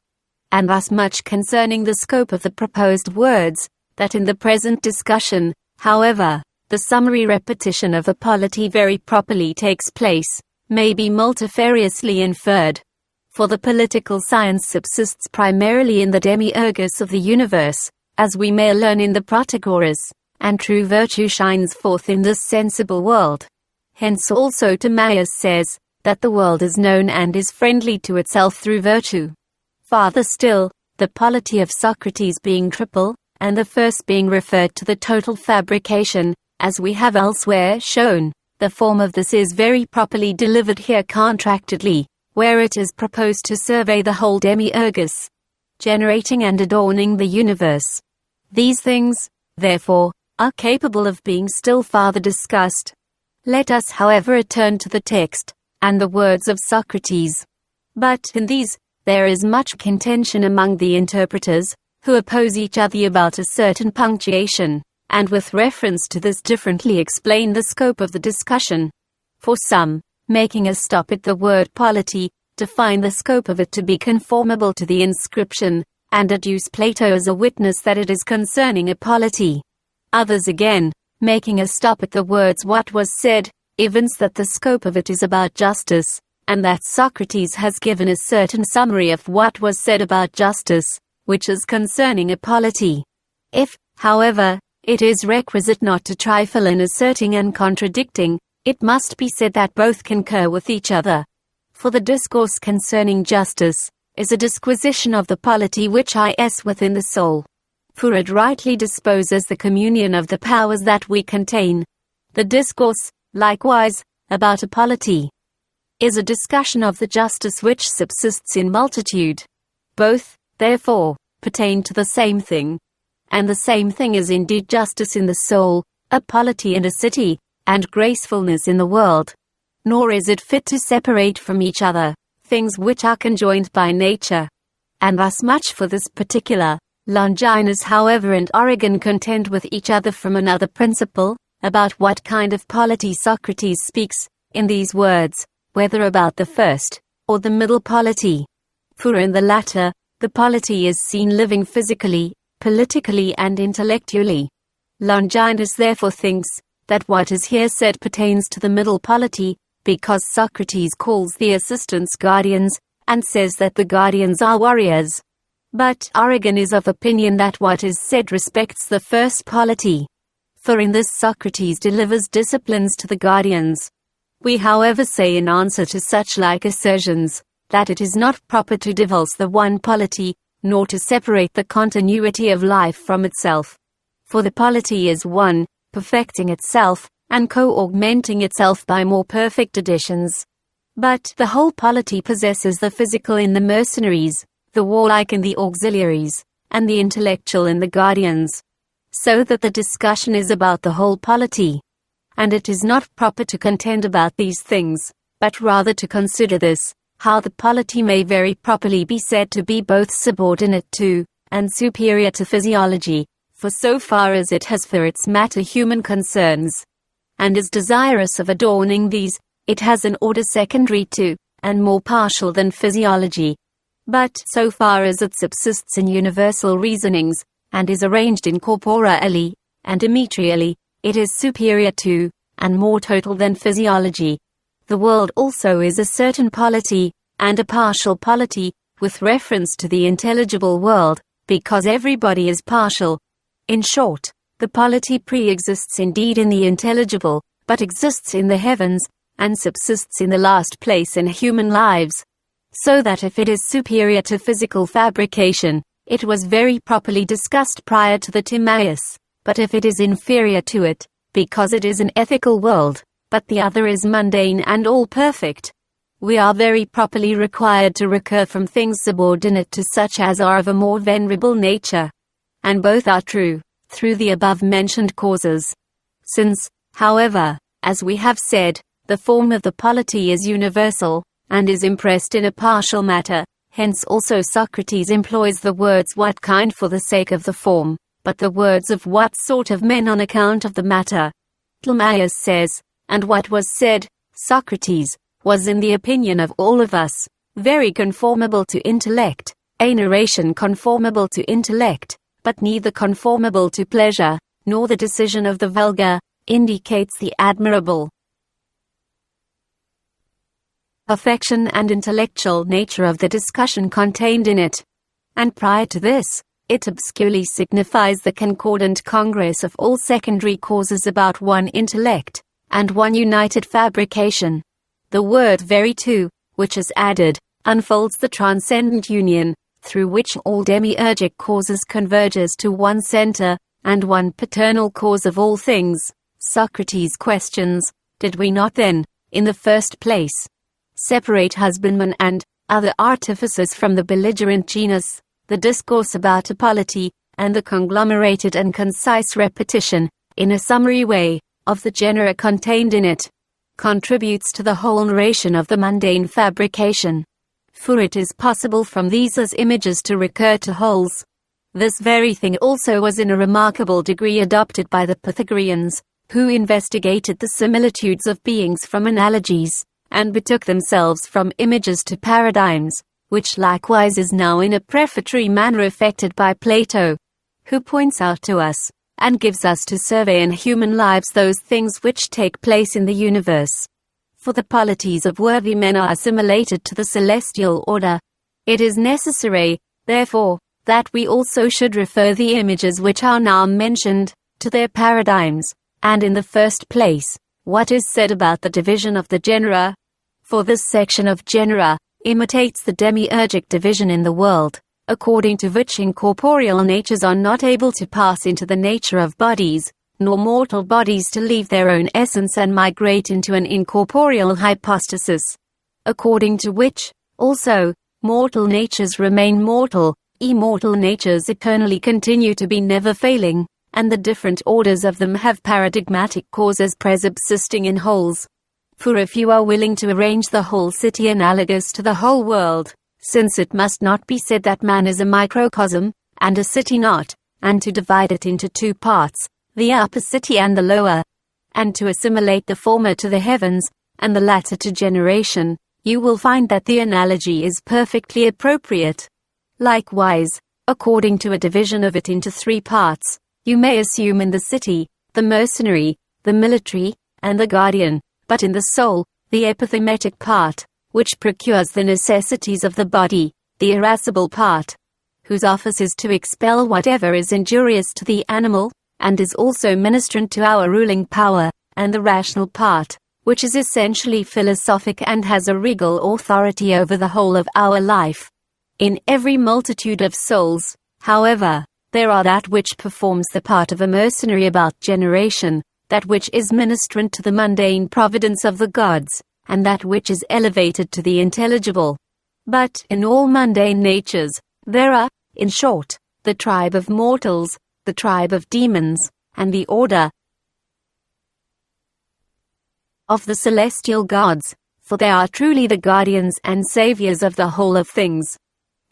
And thus much concerning the scope of the proposed words, that in the present discussion, however, the summary repetition of a polity very properly takes place, may be multifariously inferred. For the political science subsists primarily in the demiurgus of the universe, as we may learn in the Protagoras, and true virtue shines forth in this sensible world. Hence also Timaeus says, that the world is known and is friendly to itself through virtue. Farther still, the polity of Socrates being triple, and the first being referred to the total fabrication, as we have elsewhere shown, the form of this is very properly delivered here contractedly, where it is proposed to survey the whole demiurgus, generating and adorning the universe. These things, therefore, are capable of being still farther discussed. Let us however return to the text, and the words of Socrates. But in these, there is much contention among the interpreters, who oppose each other about a certain punctuation, and with reference to this differently explain the scope of the discussion. For some, making a stop at the word polity, define the scope of it to be conformable to the inscription, and adduce Plato as a witness that it is concerning a polity. Others again, making a stop at the words what was said, evince that the scope of it is about justice, and that Socrates has given a certain summary of what was said about justice, which is concerning a polity. If, however, it is requisite not to trifle in asserting and contradicting, it must be said that both concur with each other. For the discourse concerning justice is a disquisition of the polity which is within the soul. For it rightly disposes the communion of the powers that we contain. The discourse, likewise, about a polity is a discussion of the justice which subsists in multitude. Both, therefore, pertain to the same thing. And the same thing is indeed justice in the soul, a polity in a city, and gracefulness in the world. Nor is it fit to separate from each other, things which are conjoined by nature. And thus much for this particular. Longinus however and Origen contend with each other from another principle, about what kind of polity Socrates speaks, in these words, whether about the first, or the middle polity. For in the latter, The polity is seen living physically, politically and intellectually. Longinus therefore thinks that what is here said pertains to the middle polity, because Socrates calls the assistants guardians, and says that the guardians are warriors. But Origen is of opinion that what is said respects the first polity. For in this Socrates delivers disciplines to the guardians. We however say in answer to such like assertions, that it is not proper to divulge the one polity, nor to separate the continuity of life from itself. For the polity is one, perfecting itself, and co-augmenting itself by more perfect additions. But the whole polity possesses the physical in the mercenaries, the warlike in the auxiliaries, and the intellectual in the guardians. So that the discussion is about the whole polity. And it is not proper to contend about these things, but rather to consider this, how the polity may very properly be said to be both subordinate to, and superior to physiology, for so far as it has for its matter human concerns, and is desirous of adorning these, it has an order secondary to, and more partial than physiology. But so far as it subsists in universal reasonings, and is arranged incorporeally, and immaterially, it is superior to, and more total than physiology. The world also is a certain polity, and a partial polity, with reference to the intelligible world, because everybody is partial. In short, the polity pre-exists indeed in the intelligible, but exists in the heavens, and subsists in the last place in human lives. So that if it is superior to physical fabrication, it was very properly discussed prior to the Timaeus, but if it is inferior to it, because it is an ethical world, but the other is mundane and all-perfect, we are very properly required to recur from things subordinate to such as are of a more venerable nature. And both are true, through the above-mentioned causes. Since, however, as we have said, the form of the polity is universal, and is impressed in a partial matter, hence also Socrates employs the words what kind for the sake of the form, but the words of what sort of men on account of the matter. Timaeus says, and what was said, Socrates, was in the opinion of all of us, very conformable to intellect, a narration conformable to intellect, but neither conformable to pleasure, nor the decision of the vulgar, indicates the admirable affection and intellectual nature of the discussion contained in it. And prior to this, it obscurely signifies the concordant congress of all secondary causes about one intellect, and one united fabrication. The word very too, which is added, unfolds the transcendent union, through which all demiurgic causes converges to one center, and one paternal cause of all things. Socrates questions, did we not then, in the first place, separate husbandmen and other artificers from the belligerent genus? The discourse about a polity, and the conglomerated and concise repetition, in a summary way, of the genera contained in it, contributes to the whole narration of the mundane fabrication. For it is possible from these as images to recur to wholes. This very thing also was in a remarkable degree adopted by the Pythagoreans, who investigated the similitudes of beings from analogies, and betook themselves from images to paradigms, which likewise is now in a prefatory manner effected by Plato, who points out to us, and gives us to survey in human lives those things which take place in the universe. For the polities of worthy men are assimilated to the celestial order. It is necessary, therefore, that we also should refer the images which are now mentioned, to their paradigms, and in the first place, what is said about the division of the genera. For this section of genera imitates the demiurgic division in the world, according to which incorporeal natures are not able to pass into the nature of bodies, nor mortal bodies to leave their own essence and migrate into an incorporeal hypostasis. According to which, also, mortal natures remain mortal, immortal natures eternally continue to be never failing, and the different orders of them have paradigmatic causes presubsisting in wholes. For if you are willing to arrange the whole city analogous to the whole world, since it must not be said that man is a microcosm, and a city not, and to divide it into two parts, the upper city and the lower, and to assimilate the former to the heavens, and the latter to generation, you will find that the analogy is perfectly appropriate. Likewise, according to a division of it into 3 parts, you may assume in the city, the mercenary, the military, and the guardian, but in the soul, the epithymetic part, which procures the necessities of the body, the irascible part, whose office is to expel whatever is injurious to the animal, and is also ministrant to our ruling power, and the rational part, which is essentially philosophic and has a regal authority over the whole of our life. In every multitude of souls, however, there are that which performs the part of a mercenary about generation, that which is ministrant to the mundane providence of the gods, and that which is elevated to the intelligible. But in all mundane natures, there are, in short, the tribe of mortals, the tribe of demons, and the order of the celestial gods, for they are truly the guardians and saviors of the whole of things.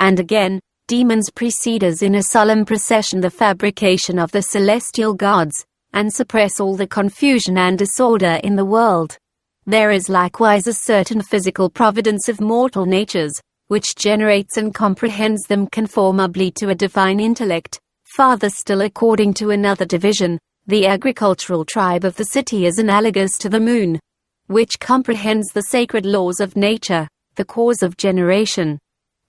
And again, demons precede us in a solemn procession the fabrication of the celestial gods, and suppress all the confusion and disorder in the world. There is likewise a certain physical providence of mortal natures, which generates and comprehends them conformably to a divine intellect. Farther still, according to another division, the agricultural tribe of the city is analogous to the moon, which comprehends the sacred laws of nature, the cause of generation.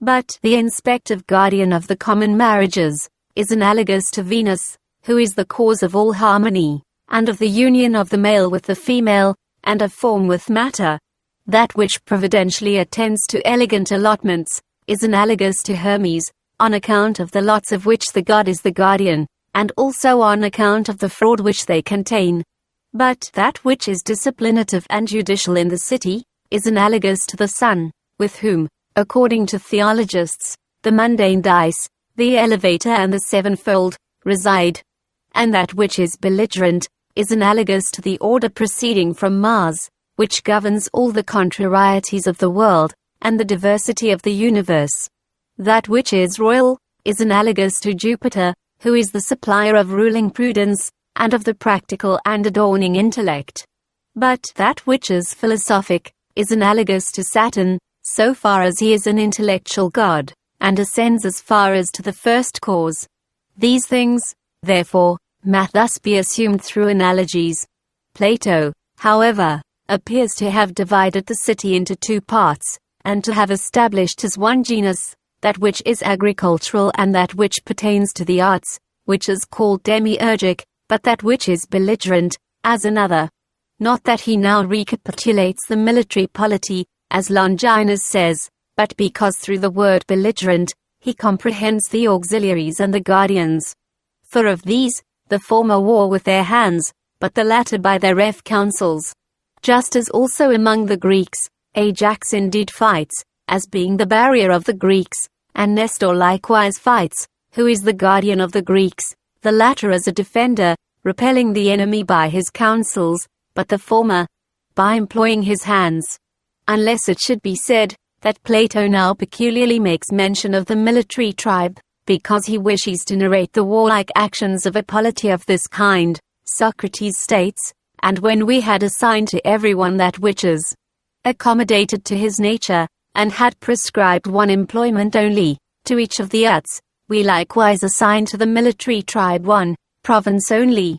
But the inspective guardian of the common marriages is analogous to Venus, who is the cause of all harmony, and of the union of the male with the female, and of form with matter. That which providentially attends to elegant allotments is analogous to Hermes, on account of the lots of which the god is the guardian, and also on account of the fraud which they contain. But that which is disciplinative and judicial in the city is analogous to the sun, with whom, according to theologists, the mundane dice, the elevator and the sevenfold, reside. And that which is belligerent is analogous to the order proceeding from Mars, which governs all the contrarieties of the world, and the diversity of the universe. That which is royal is analogous to Jupiter, who is the supplier of ruling prudence, and of the practical and adorning intellect. But that which is philosophic is analogous to Saturn, so far as he is an intellectual god, and ascends as far as to the first cause. These things, therefore, may thus be assumed through analogies. Plato, however, appears to have divided the city into 2 parts, and to have established as one genus, that which is agricultural and that which pertains to the arts, which is called demiurgic, but that which is belligerent, as another. Not that he now recapitulates the military polity, as Longinus says, but because through the word belligerent, he comprehends the auxiliaries and the guardians. For of these, the former war with their hands, but the latter by their counsels. Just as also among the Greeks, Ajax indeed fights, as being the barrier of the Greeks, and Nestor likewise fights, who is the guardian of the Greeks, the latter as a defender, repelling the enemy by his counsels, but the former by employing his hands. Unless it should be said that Plato now peculiarly makes mention of the military tribe, because he wishes to narrate the warlike actions of a polity of this kind, Socrates states, and when we had assigned to everyone that which is accommodated to his nature, and had prescribed one employment only, to each of the arts, we likewise assigned to the military tribe one province only.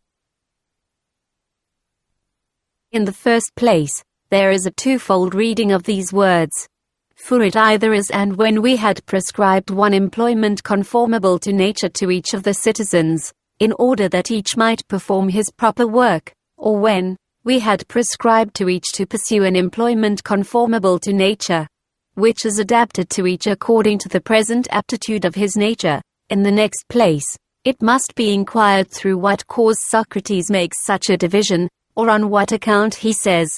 In the first place, there is a 2-fold reading of these words. For it either is and when we had prescribed one employment conformable to nature to each of the citizens, in order that each might perform his proper work, or when we had prescribed to each to pursue an employment conformable to nature, which is adapted to each according to the present aptitude of his nature. In the next place, it must be inquired through what cause Socrates makes such a division, or on what account he says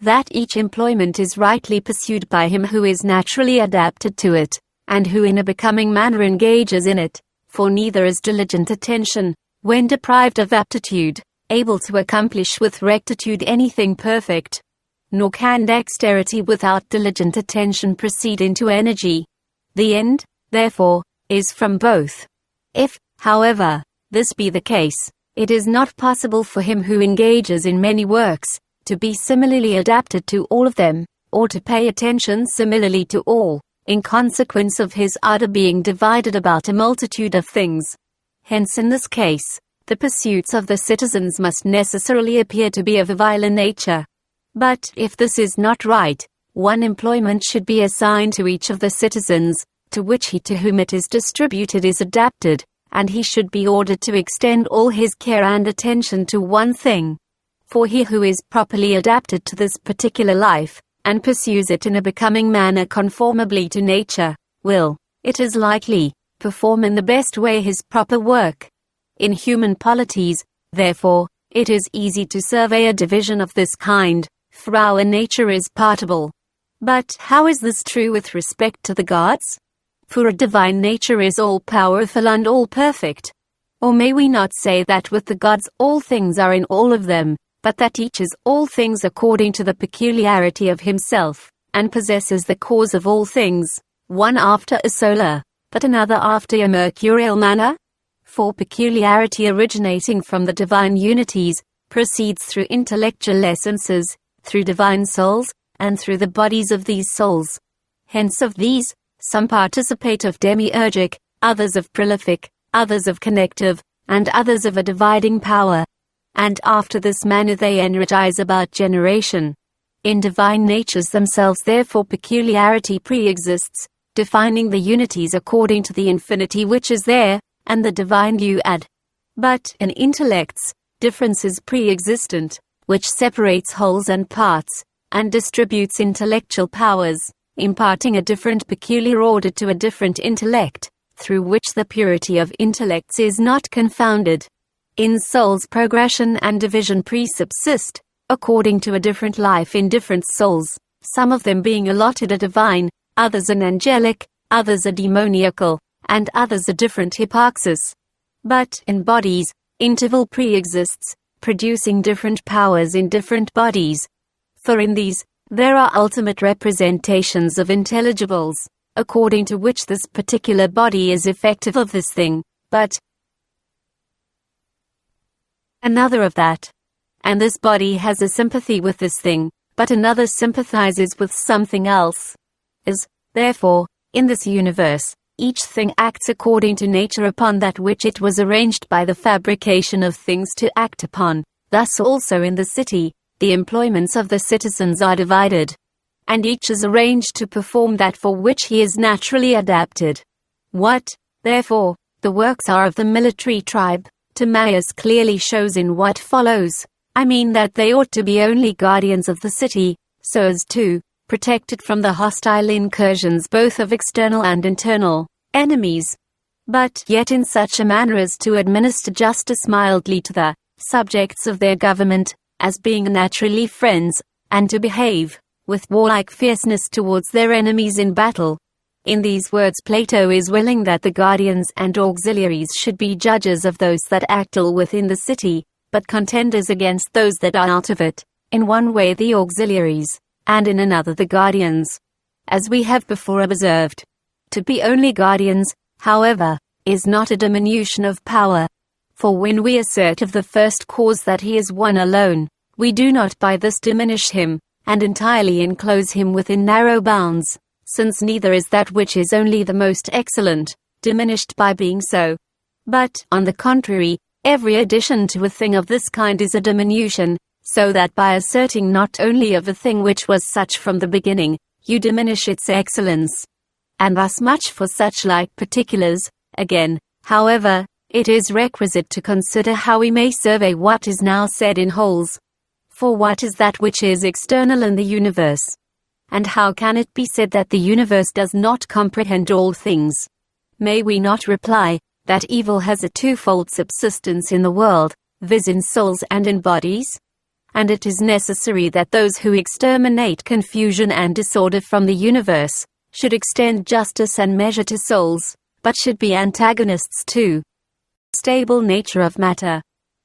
that each employment is rightly pursued by him who is naturally adapted to it, and who in a becoming manner engages in it, for neither is diligent attention, when deprived of aptitude, able to accomplish with rectitude anything perfect, nor can dexterity without diligent attention proceed into energy. The end, therefore, is from both. If, however, this be the case, it is not possible for him who engages in many works to be similarly adapted to all of them, or to pay attention similarly to all, in consequence of his order being divided about a multitude of things. Hence in this case, the pursuits of the citizens must necessarily appear to be of a violent nature. But if this is not right, one employment should be assigned to each of the citizens, to which he to whom it is distributed is adapted, and he should be ordered to extend all his care and attention to one thing. For he who is properly adapted to this particular life, and pursues it in a becoming manner conformably to nature, will, it is likely, perform in the best way his proper work. In human polities, therefore, it is easy to survey a division of this kind, for our nature is partible. But how is this true with respect to the gods? For a divine nature is all-powerful and all-perfect. Or may we not say that with the gods all things are in all of them, but that each is all things according to the peculiarity of himself, and possesses the cause of all things, one after a solar, but another after a mercurial manner? For peculiarity originating from the divine unities, proceeds through intellectual essences, through divine souls, and through the bodies of these souls. Hence of these, some participate of demiurgic, others of prolific, others of connective, and others of a dividing power. And after this manner they energize about generation. In divine natures themselves therefore peculiarity pre-exists, defining the unities according to the infinity which is there, and the divine you add. But in intellects, difference is pre-existent, which separates wholes and parts, and distributes intellectual powers, imparting a different peculiar order to a different intellect, through which the purity of intellects is not confounded. In souls progression and division pre-subsist, according to a different life in different souls, some of them being allotted a divine, others an angelic, others a demoniacal, and others a different hyparxis. But in bodies, interval pre-exists, producing different powers in different bodies. For in these, there are ultimate representations of intelligibles, according to which this particular body is effective of this thing, but another of that. And this body has a sympathy with this thing, but another sympathizes with something else. As, therefore, in this universe, each thing acts according to nature upon that which it was arranged by the fabrication of things to act upon. Thus also in the city, the employments of the citizens are divided, and each is arranged to perform that for which he is naturally adapted. What, therefore, the works are of the military tribe, Timaeus clearly shows in what follows. I mean that they ought to be only guardians of the city, so as to protect it from the hostile incursions both of external and internal enemies, but yet in such a manner as to administer justice mildly to the subjects of their government, as being naturally friends, and to behave with warlike fierceness towards their enemies in battle. In these words Plato is willing that the guardians and auxiliaries should be judges of those that act ill within the city, but contenders against those that are out of it, in one way the auxiliaries, and in another the guardians. As we have before observed, to be only guardians, however, is not a diminution of power. For when we assert of the first cause that he is one alone, we do not by this diminish him, and entirely enclose him within narrow bounds, since neither is that which is only the most excellent, diminished by being so. But, on the contrary, every addition to a thing of this kind is a diminution, so that by asserting not only of a thing which was such from the beginning, you diminish its excellence. And thus much for such like particulars. Again, however, it is requisite to consider how we may survey what is now said in wholes. For what is that which is external in the universe? And how can it be said that the universe does not comprehend all things? May we not reply, that evil has a twofold subsistence in the world, viz. In souls and in bodies? And it is necessary that those who exterminate confusion and disorder from the universe, should extend justice and measure to souls, but should be antagonists to stable nature of matter.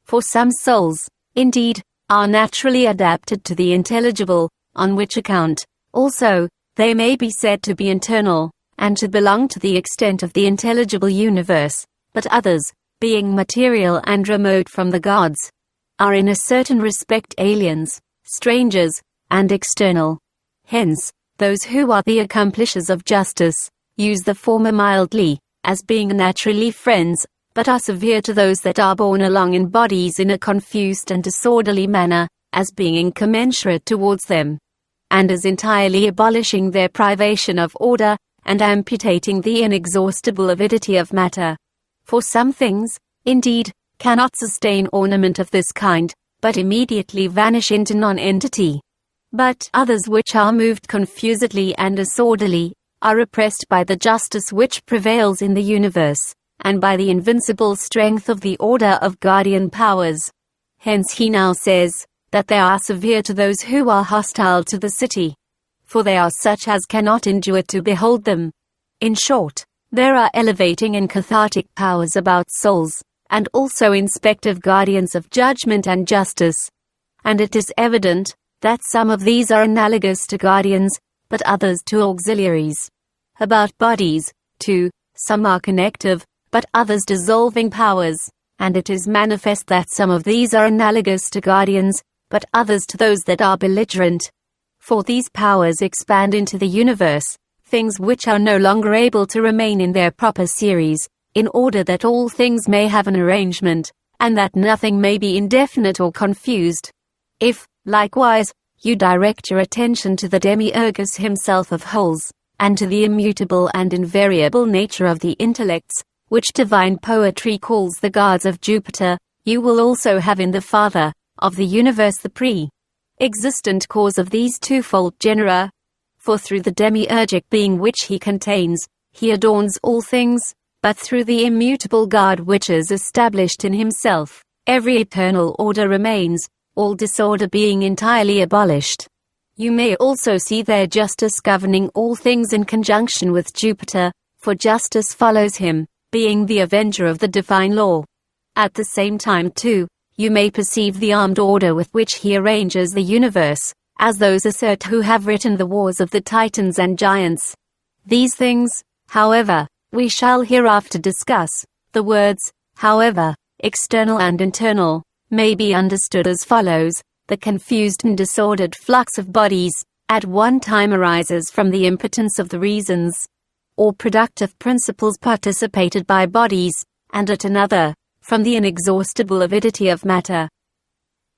For some souls, indeed, are naturally adapted to the intelligible, on which account, also, they may be said to be internal, and to belong to the extent of the intelligible universe, but others, being material and remote from the gods, are in a certain respect aliens, strangers, and external. Hence, those who are the accomplishers of justice, use the former mildly, as being naturally friends, but are severe to those that are borne along in bodies in a confused and disorderly manner, as being incommensurate towards them, and as entirely abolishing their privation of order, and amputating the inexhaustible avidity of matter. For some things, indeed, cannot sustain ornament of this kind, but immediately vanish into non-entity. But others which are moved confusedly and disorderly, are oppressed by the justice which prevails in the universe, and by the invincible strength of the order of guardian powers. Hence he now says, that they are severe to those who are hostile to the city, for they are such as cannot endure to behold them. In short, there are elevating and cathartic powers about souls, and also inspective guardians of judgment and justice. And it is evident, that some of these are analogous to guardians, but others to auxiliaries. About bodies, too, some are connective, but others dissolving powers, and it is manifest that some of these are analogous to guardians, but others to those that are belligerent. For these powers expand into the universe, things which are no longer able to remain in their proper series, in order that all things may have an arrangement, and that nothing may be indefinite or confused. If, likewise, you direct your attention to the Demiurgus himself of wholes, and to the immutable and invariable nature of the intellects, which divine poetry calls the gods of Jupiter, you will also have in the Father of the universe the pre-existent cause of these twofold genera. For through the demiurgic being which he contains, he adorns all things, but through the immutable God which is established in himself, every eternal order remains, all disorder being entirely abolished. You may also see their justice governing all things in conjunction with Jupiter, for justice follows him, being the avenger of the divine law. At the same time too, you may perceive the armed order with which he arranges the universe, as those assert who have written the wars of the Titans and Giants. These things, however, we shall hereafter discuss. The words, however, external and internal, may be understood as follows. The confused and disordered flux of bodies, at one time arises from the impotence of the reasons, or productive principles participated by bodies, and at another, from the inexhaustible avidity of matter.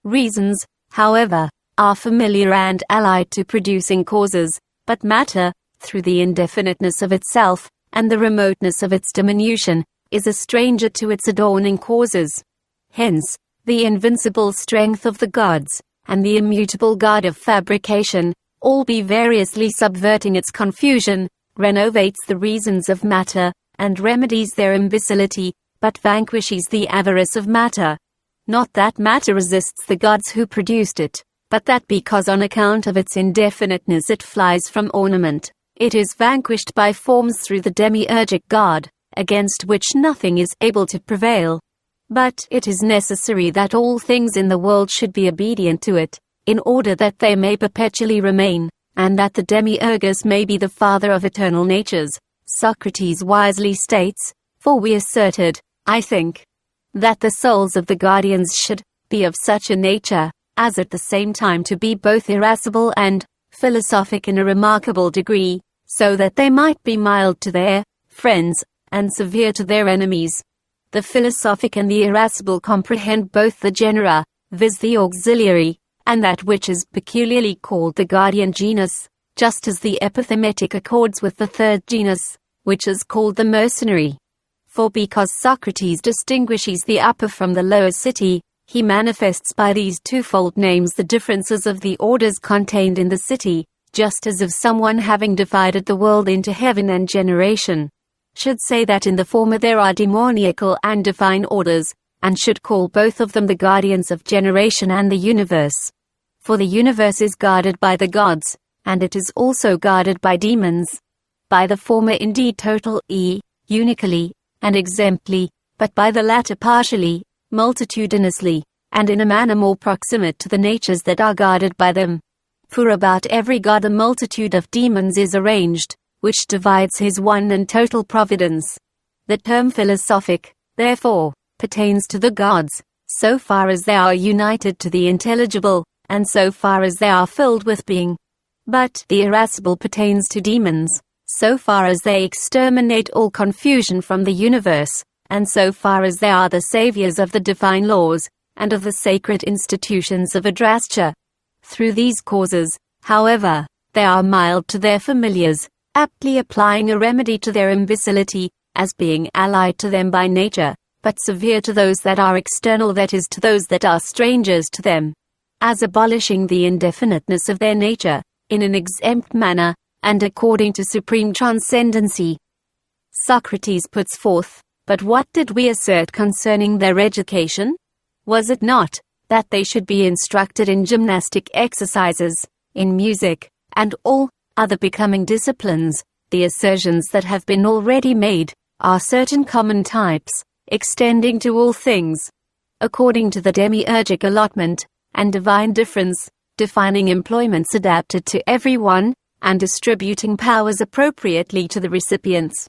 Reasons, however, are familiar and allied to producing causes, but matter, through the indefiniteness of itself, and the remoteness of its diminution, is a stranger to its adorning causes. Hence, the invincible strength of the gods, and the immutable God of fabrication, all be variously subverting its confusion, renovates the reasons of matter, and remedies their imbecility, but vanquishes the avarice of matter. Not that matter resists the gods who produced it, but that because on account of its indefiniteness it flies from ornament, it is vanquished by forms through the demiurgic God, against which nothing is able to prevail. But it is necessary that all things in the world should be obedient to it, in order that they may perpetually remain, and that the demiurgus may be the father of eternal natures. Socrates wisely states, for we asserted, I think, that the souls of the guardians should be of such a nature, as at the same time to be both irascible and philosophic in a remarkable degree, so that they might be mild to their friends, and severe to their enemies. The philosophic and the irascible comprehend both the genera, viz. The auxiliary, and that which is peculiarly called the guardian genus, just as the epithematic accords with the third genus, which is called the mercenary. For because Socrates distinguishes the upper from the lower city, he manifests by these twofold names the differences of the orders contained in the city, just as if someone having divided the world into heaven and generation, should say that in the former there are demoniacal and divine orders, and should call both of them the guardians of generation and the universe. For the universe is guarded by the gods, and it is also guarded by demons. By the former indeed unically, and exemply, but by the latter partially, multitudinously, and in a manner more proximate to the natures that are guarded by them. For about every god a multitude of demons is arranged, which divides his one and total providence. The term philosophic, therefore, pertains to the gods, so far as they are united to the intelligible, and so far as they are filled with being. But the irascible pertains to demons, so far as they exterminate all confusion from the universe, and so far as they are the saviors of the divine laws, and of the sacred institutions of Adrastia. Through these causes, however, they are mild to their familiars, aptly applying a remedy to their imbecility, as being allied to them by nature, but severe to those that are external, that is, to those that are strangers to them, as abolishing the indefiniteness of their nature, in an exempt manner, and according to supreme transcendency. Socrates puts forth, but what did we assert concerning their education? Was it not that they should be instructed in gymnastic exercises, in music, and all other becoming disciplines? The assertions that have been already made are certain common types, extending to all things, according to the demiurgic allotment, and divine difference, defining employments adapted to every one, and distributing powers appropriately to the recipients.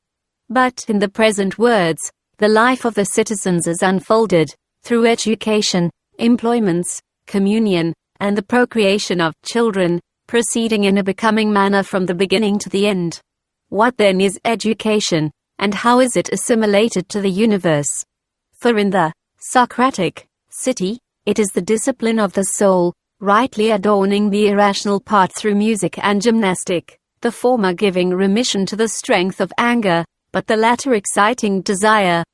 But in the present words, the life of the citizens is unfolded, through education, employments, communion, and the procreation of children, proceeding in a becoming manner from the beginning to the end. What then is education, and how is it assimilated to the universe? For in the Socratic city, it is the discipline of the soul, rightly adorning the irrational part through music and gymnastic, the former giving remission to the strength of anger, but the latter exciting desire,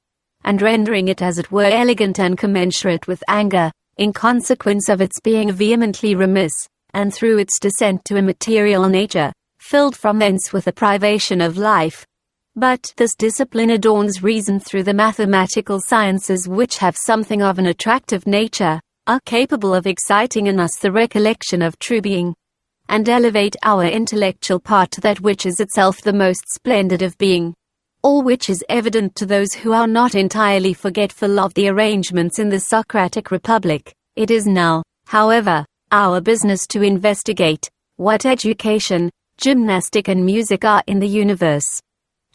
and rendering it as it were elegant and commensurate with anger, in consequence of its being vehemently remiss, and through its descent to immaterial nature, filled from thence with the privation of life. But this discipline adorns reason through the mathematical sciences, which have something of an attractive nature, are capable of exciting in us the recollection of true being, and elevate our intellectual part to that which is itself the most splendid of being. All which is evident to those who are not entirely forgetful of the arrangements in the Socratic Republic. It is now, however, our business to investigate what education, gymnastic and music are in the universe,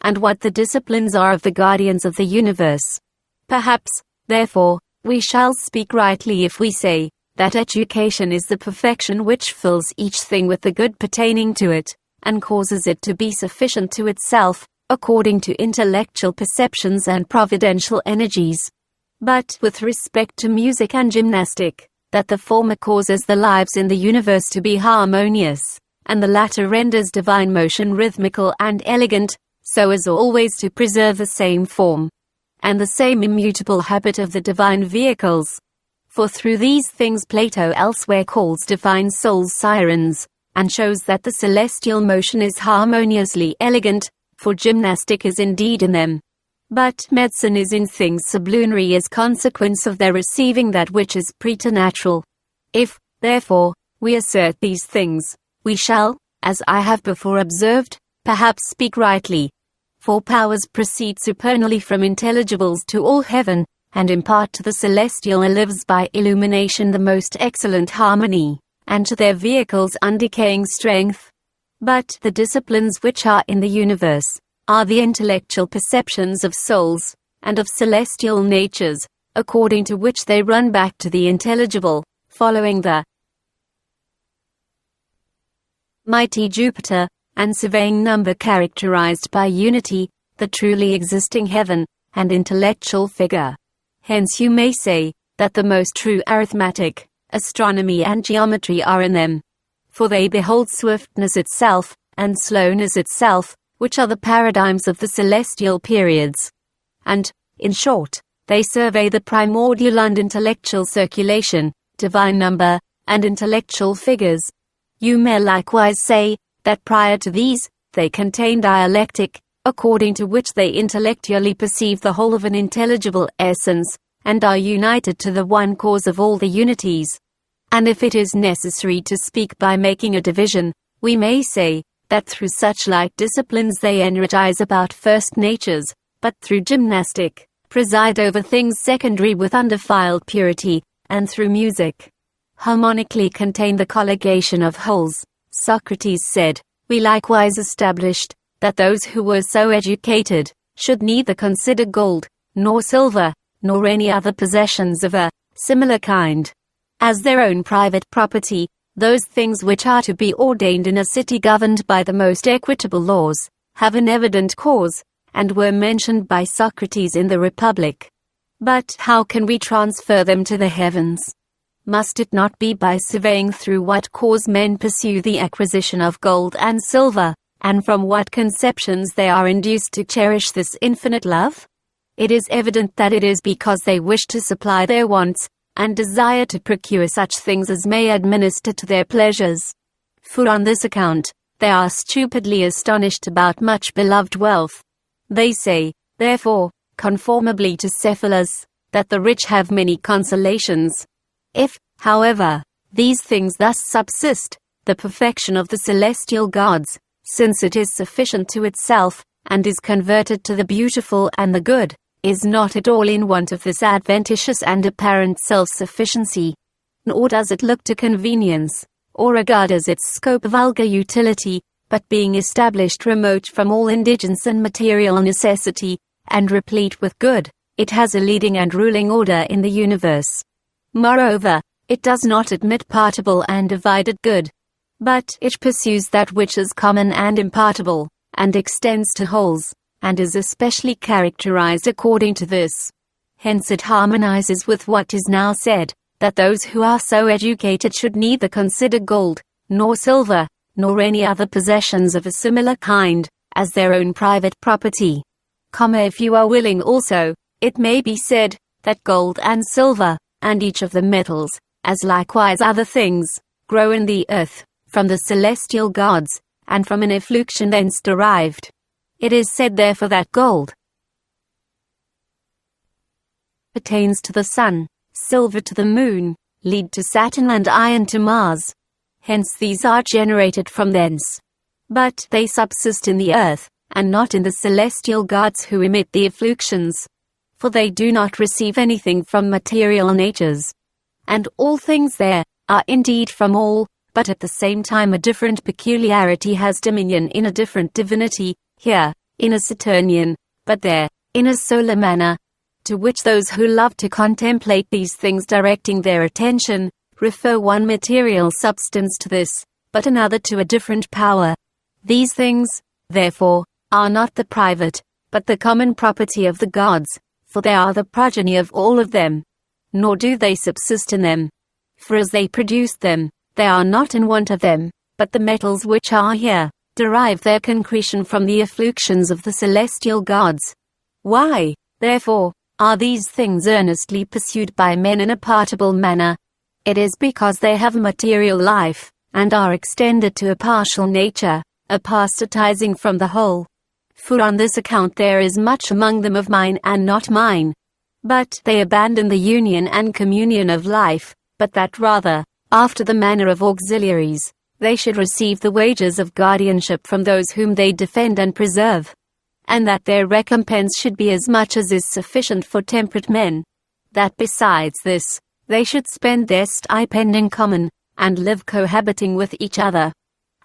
and what the disciplines are of the guardians of the universe. Perhaps, therefore, we shall speak rightly if we say that education is the perfection which fills each thing with the good pertaining to it, and causes it to be sufficient to itself, according to intellectual perceptions and providential energies. But with respect to music and gymnastic, that the former causes the lives in the universe to be harmonious, and the latter renders divine motion rhythmical and elegant, so as always to preserve the same form, and the same immutable habit of the divine vehicles. For through these things Plato elsewhere calls divine souls sirens, and shows that the celestial motion is harmoniously elegant, for gymnastic is indeed in them. But medicine is in things sublunary as consequence of their receiving that which is preternatural. If, therefore, we assert these things, we shall, as I have before observed, perhaps speak rightly. For powers proceed supernally from intelligibles to all heaven, and impart to the celestial lives by illumination the most excellent harmony, and to their vehicles undecaying strength. But the disciplines which are in the universe are the intellectual perceptions of souls, and of celestial natures, according to which they run back to the intelligible, following the mighty Jupiter, and surveying number characterized by unity, the truly existing heaven, and intellectual figure. Hence you may say, that the most true arithmetic, astronomy and geometry are in them. For they behold swiftness itself, and slowness itself, which are the paradigms of the celestial periods. And, in short, they survey the primordial and intellectual circulation, divine number, and intellectual figures. You may likewise say, that prior to these, they contain dialectic, according to which they intellectually perceive the whole of an intelligible essence, and are united to the one cause of all the unities. And if it is necessary to speak by making a division, we may say, that through such like disciplines they energize about first natures, but through gymnastic, preside over things secondary with undefiled purity, and through music, harmonically contain the colligation of wholes. Socrates said, we likewise established, that those who were so educated, should neither consider gold, nor silver, nor any other possessions of a similar kind, as their own private property, Those things which are to be ordained in a city governed by the most equitable laws, have an evident cause, and were mentioned by Socrates in the Republic. But how can we transfer them to the heavens? Must it not be by surveying through what cause men pursue the acquisition of gold and silver, and from what conceptions they are induced to cherish this infinite love? It is evident that it is because they wish to supply their wants, and desire to procure such things as may administer to their pleasures. For on this account, they are stupidly astonished about much beloved wealth. They say, therefore, conformably to Cephalus, that the rich have many consolations. If, however, these things thus subsist, the perfection of the celestial gods, since it is sufficient to itself, and is converted to the beautiful and the good, is not at all in want of this adventitious and apparent self-sufficiency. Nor does it look to convenience, or regard as its scope vulgar utility, but being established remote from all indigence and material necessity, and replete with good, it has a leading and ruling order in the universe. Moreover, it does not admit partible and divided good, but it pursues that which is common and impartible, and extends to wholes, and is especially characterized according to this. Hence it harmonizes with what is now said, that those who are so educated should neither consider gold, nor silver, nor any other possessions of a similar kind, as their own private property. If you are willing also, it may be said, that gold and silver, and each of the metals, as likewise other things, grow in the earth, from the celestial gods, and from an effluxion thence derived. It is said therefore that gold pertains to the sun, silver to the moon, lead to Saturn and iron to Mars. Hence these are generated from thence. But they subsist in the earth, and not in the celestial gods who emit the effluxions. For they do not receive anything from material natures. And all things there, are indeed from all, but at the same time a different peculiarity has dominion in a different divinity, here, in a Saturnian, but there, in a solar manner, to which those who love to contemplate these things directing their attention, refer one material substance to this, but another to a different power. These things, therefore, are not the private, but the common property of the gods, for they are the progeny of all of them. Nor do they subsist in them. For as they produced them, they are not in want of them, but the metals which are here, derive their concretion from the effluxions of the celestial gods. Why, therefore, are these things earnestly pursued by men in a partible manner? It is because they have material life, and are extended to a partial nature, apostatizing from the whole. For on this account there is much among them of mine and not mine. But they abandon the union and communion of life, but that rather, after the manner of auxiliaries, they should receive the wages of guardianship from those whom they defend and preserve. And that their recompense should be as much as is sufficient for temperate men. That besides this, they should spend their stipend in common, and live cohabiting with each other.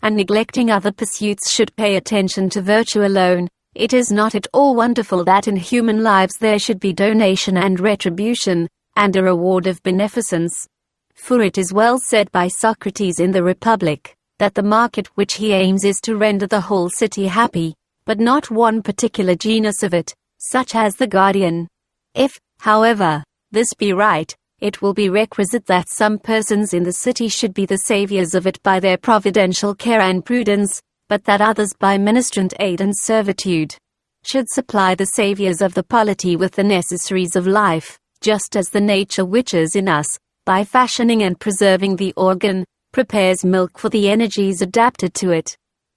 And neglecting other pursuits should pay attention to virtue alone. It is not at all wonderful that in human lives there should be donation and retribution, and a reward of beneficence. For it is well said by Socrates in the Republic, that the mark at which he aims is to render the whole city happy, but not one particular genus of it, such as the guardian. If, however, this be right, it will be requisite that some persons in the city should be the saviors of it by their providential care and prudence, but that others by ministrant aid and servitude should supply the saviors of the polity with the necessaries of life, just as the nature which is in us, by fashioning and preserving the organ, prepares milk for the energies adapted to it.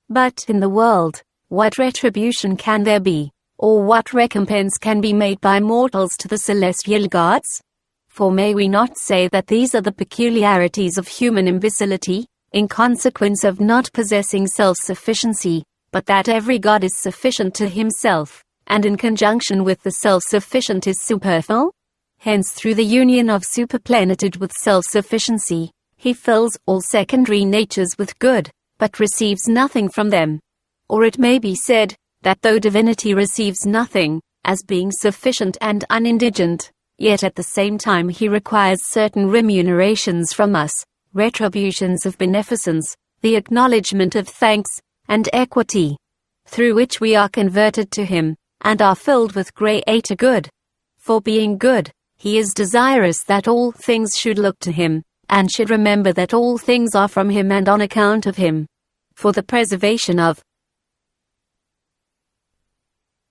But in the world, what retribution can there be, or what recompense can be made by mortals to the celestial gods? For may we not say that these are the peculiarities of human imbecility, in consequence of not possessing self-sufficiency, but that every god is sufficient to himself, and in conjunction with the self-sufficient is superfluous? Hence through the union of superplenitude with self-sufficiency, he fills all secondary natures with good, but receives nothing from them. Or it may be said, that though divinity receives nothing, as being sufficient and unindigent, yet at the same time he requires certain remunerations from us, retributions of beneficence, the acknowledgement of thanks, and equity, through which we are converted to him, and are filled with greater good. For being good, he is desirous that all things should look to him, and should remember that all things are from him and on account of him. For the preservation of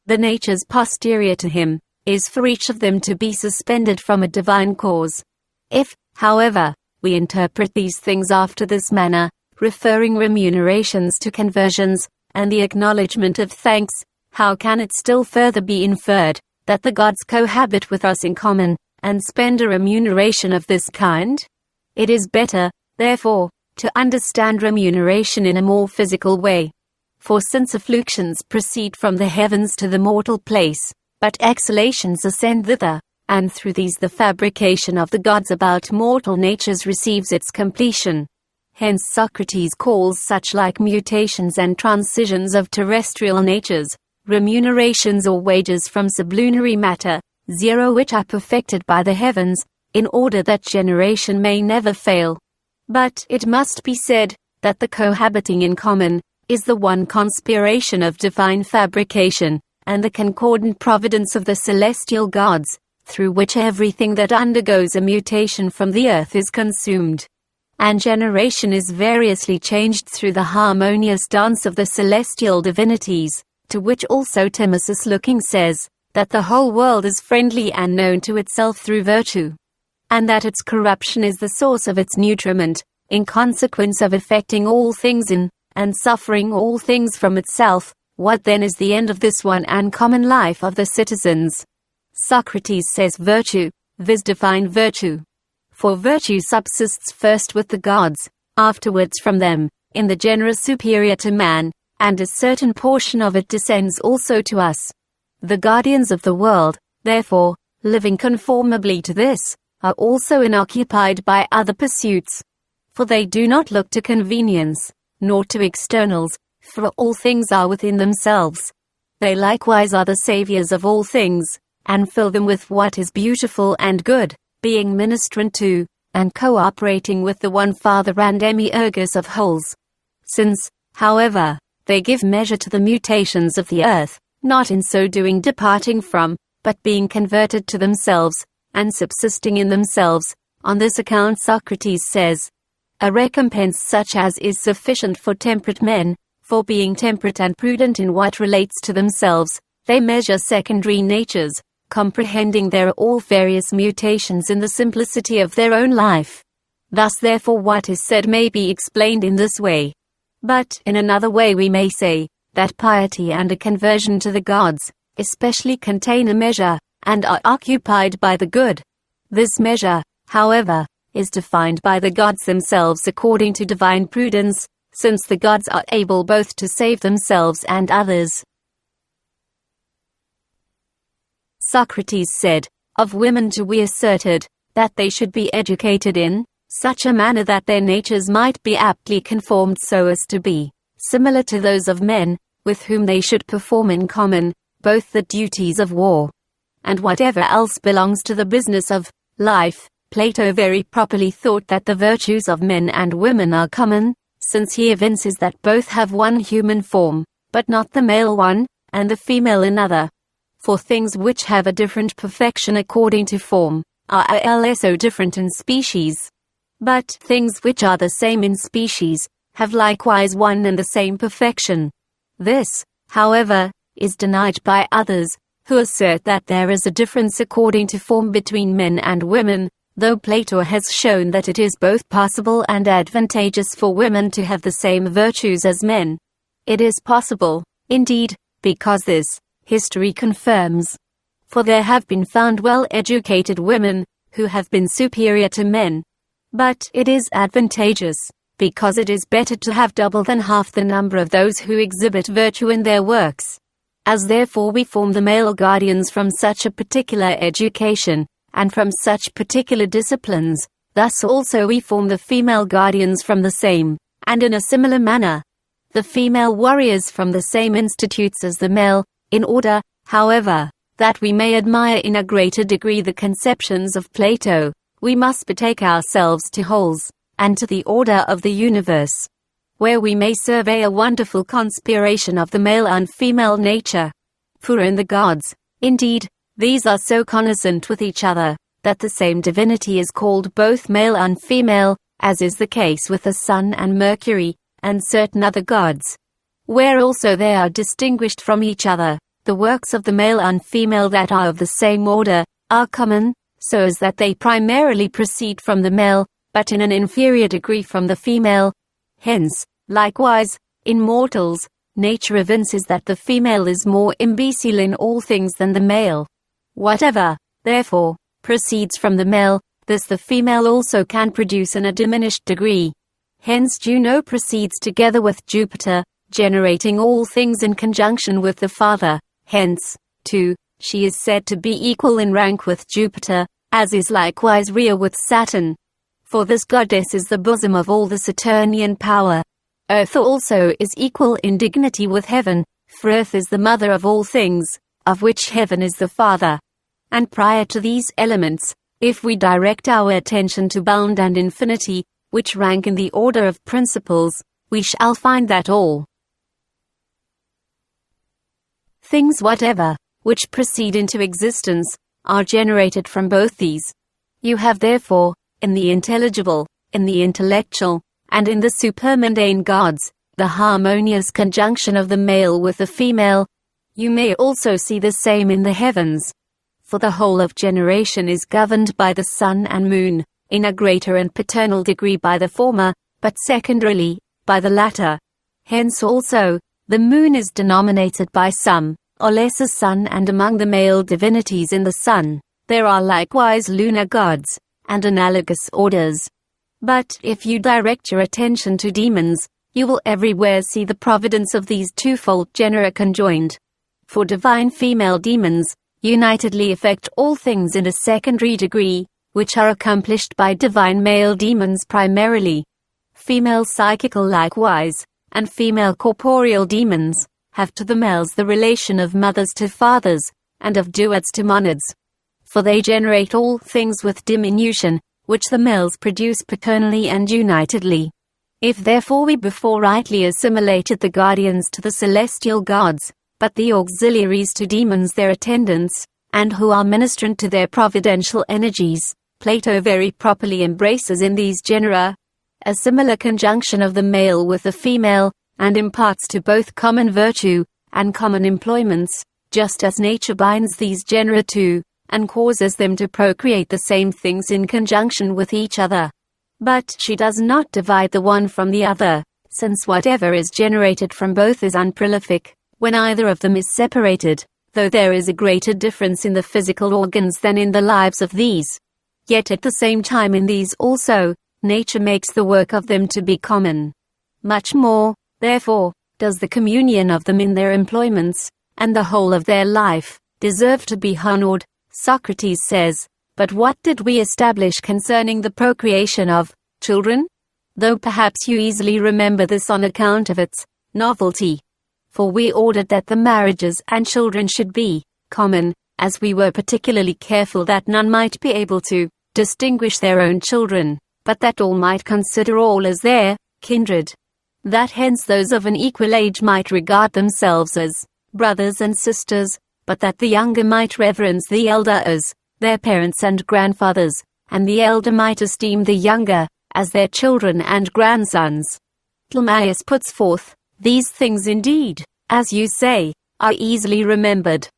the natures posterior to him, is for each of them to be suspended from a divine cause. If, however, we interpret these things after this manner, referring remunerations to conversions, and the acknowledgement of thanks, how can it still further be inferred, that the gods cohabit with us in common, and spend a remuneration of this kind? It is better, therefore, to understand remuneration in a more physical way. For since afflictions proceed from the heavens to the mortal place, but exhalations ascend thither, and through these the fabrication of the gods about mortal natures receives its completion. Hence Socrates calls such like mutations and transitions of terrestrial natures, remunerations or wages from sublunary matter, zero, which are perfected by the heavens, in order that generation may never fail. But it must be said, that the cohabiting in common, is the one conspiration of divine fabrication, and the concordant providence of the celestial gods, through which everything that undergoes a mutation from the earth is consumed. And generation is variously changed through the harmonious dance of the celestial divinities, to which also Timaeus looking says, that the whole world is friendly and known to itself through virtue, and that its corruption is the source of its nutriment, in consequence of affecting all things in, and suffering all things from itself. What then is the end of this one and common life of the citizens? Socrates says virtue, viz. Divine virtue. For virtue subsists first with the gods, afterwards from them, in the genera superior to man, and a certain portion of it descends also to us. The guardians of the world, therefore, living conformably to this, are also unoccupied by other pursuits. For they do not look to convenience, nor to externals, for all things are within themselves. They likewise are the saviors of all things, and fill them with what is beautiful and good, being ministrant to, and co-operating with the one Father and Demiurgus of wholes. Since, however, they give measure to the mutations of the earth, not in so doing departing from, but being converted to themselves, and subsisting in themselves, on this account Socrates says, a recompense such as is sufficient for temperate men, for being temperate and prudent in what relates to themselves, they measure secondary natures, comprehending their all various mutations in the simplicity of their own life. Thus therefore what is said may be explained in this way. But in another way we may say, that piety and a conversion to the gods, especially contain a measure, and are occupied by the good. This measure, however, is defined by the gods themselves according to divine prudence, since the gods are able both to save themselves and others. Socrates said, of women too we asserted, that they should be educated in such a manner that their natures might be aptly conformed so as to be similar to those of men, with whom they should perform in common, both the duties of war, and whatever else belongs to the business of life. Plato very properly thought that the virtues of men and women are common, since he evinces that both have one human form, but not the male one, and the female another. For things which have a different perfection according to form, are also different in species. But things which are the same in species, have likewise one and the same perfection. This, however, is denied by others, who assert that there is a difference according to form between men and women, though Plato has shown that it is both possible and advantageous for women to have the same virtues as men. It is possible, indeed, because this, history confirms. For there have been found well-educated women, who have been superior to men. But it is advantageous, because it is better to have double than half the number of those who exhibit virtue in their works. As therefore we form the male guardians from such a particular education, and from such particular disciplines, thus also we form the female guardians from the same, and in a similar manner, the female warriors from the same institutes as the male, in order, however, that we may admire in a greater degree the conceptions of Plato, we must betake ourselves to wholes, and to the order of the universe, where we may survey a wonderful conspiration of the male and female nature. For in the gods, indeed, these are so connivant with each other, that the same divinity is called both male and female, as is the case with the sun and Mercury, and certain other gods, where also they are distinguished from each other. The works of the male and female that are of the same order, are common, so as that they primarily proceed from the male, but in an inferior degree from the female. Hence, likewise, in mortals, nature evinces that the female is more imbecile in all things than the male. Whatever, therefore, proceeds from the male, this the female also can produce in a diminished degree. Hence Juno proceeds together with Jupiter, generating all things in conjunction with the Father. Hence, too, she is said to be equal in rank with Jupiter, as is likewise Rhea with Saturn. For this goddess is the bosom of all the Saturnian power. Earth also is equal in dignity with heaven, for earth is the mother of all things, of which heaven is the father. And prior to these elements, if we direct our attention to bound and infinity, which rank in the order of principles, we shall find that all things whatever, which proceed into existence, are generated from both these. You have therefore, in the intelligible, in the intellectual, and in the supermundane gods, the harmonious conjunction of the male with the female. You may also see the same in the heavens. For the whole of generation is governed by the sun and moon, in a greater and paternal degree by the former, but secondarily, by the latter. Hence also, the moon is denominated by some, or less a sun, and among the male divinities in the sun, there are likewise lunar gods, and analogous orders. But if you direct your attention to demons, you will everywhere see the providence of these twofold genera conjoined. For divine female demons, unitedly affect all things in a secondary degree, which are accomplished by divine male demons primarily. Female psychical likewise, and female corporeal demons, have to the males the relation of mothers to fathers, and of duads to monads. For they generate all things with diminution, which the males produce paternally and unitedly. If therefore we before rightly assimilated the guardians to the celestial gods, but the auxiliaries to demons their attendants, and who are ministrant to their providential energies, Plato very properly embraces in these genera a similar conjunction of the male with the female, and imparts to both common virtue, and common employments, just as nature binds these genera to, and causes them to procreate the same things in conjunction with each other. But she does not divide the one from the other, since whatever is generated from both is unprolific, when either of them is separated, though there is a greater difference in the physical organs than in the lives of these. Yet at the same time in these also, nature makes the work of them to be common. Much more, therefore, does the communion of them in their employments, and the whole of their life, deserve to be honored. Socrates says, "But what did we establish concerning the procreation of children?" Though perhaps you easily remember this on account of its novelty. For we ordered that the marriages and children should be common, as we were particularly careful that none might be able to distinguish their own children, but that all might consider all as their kindred. That hence those of an equal age might regard themselves as brothers and sisters, but that the younger might reverence the elder as their parents and grandfathers, and the elder might esteem the younger as their children and grandsons. Timaeus puts forth, these things indeed, as you say, are easily remembered.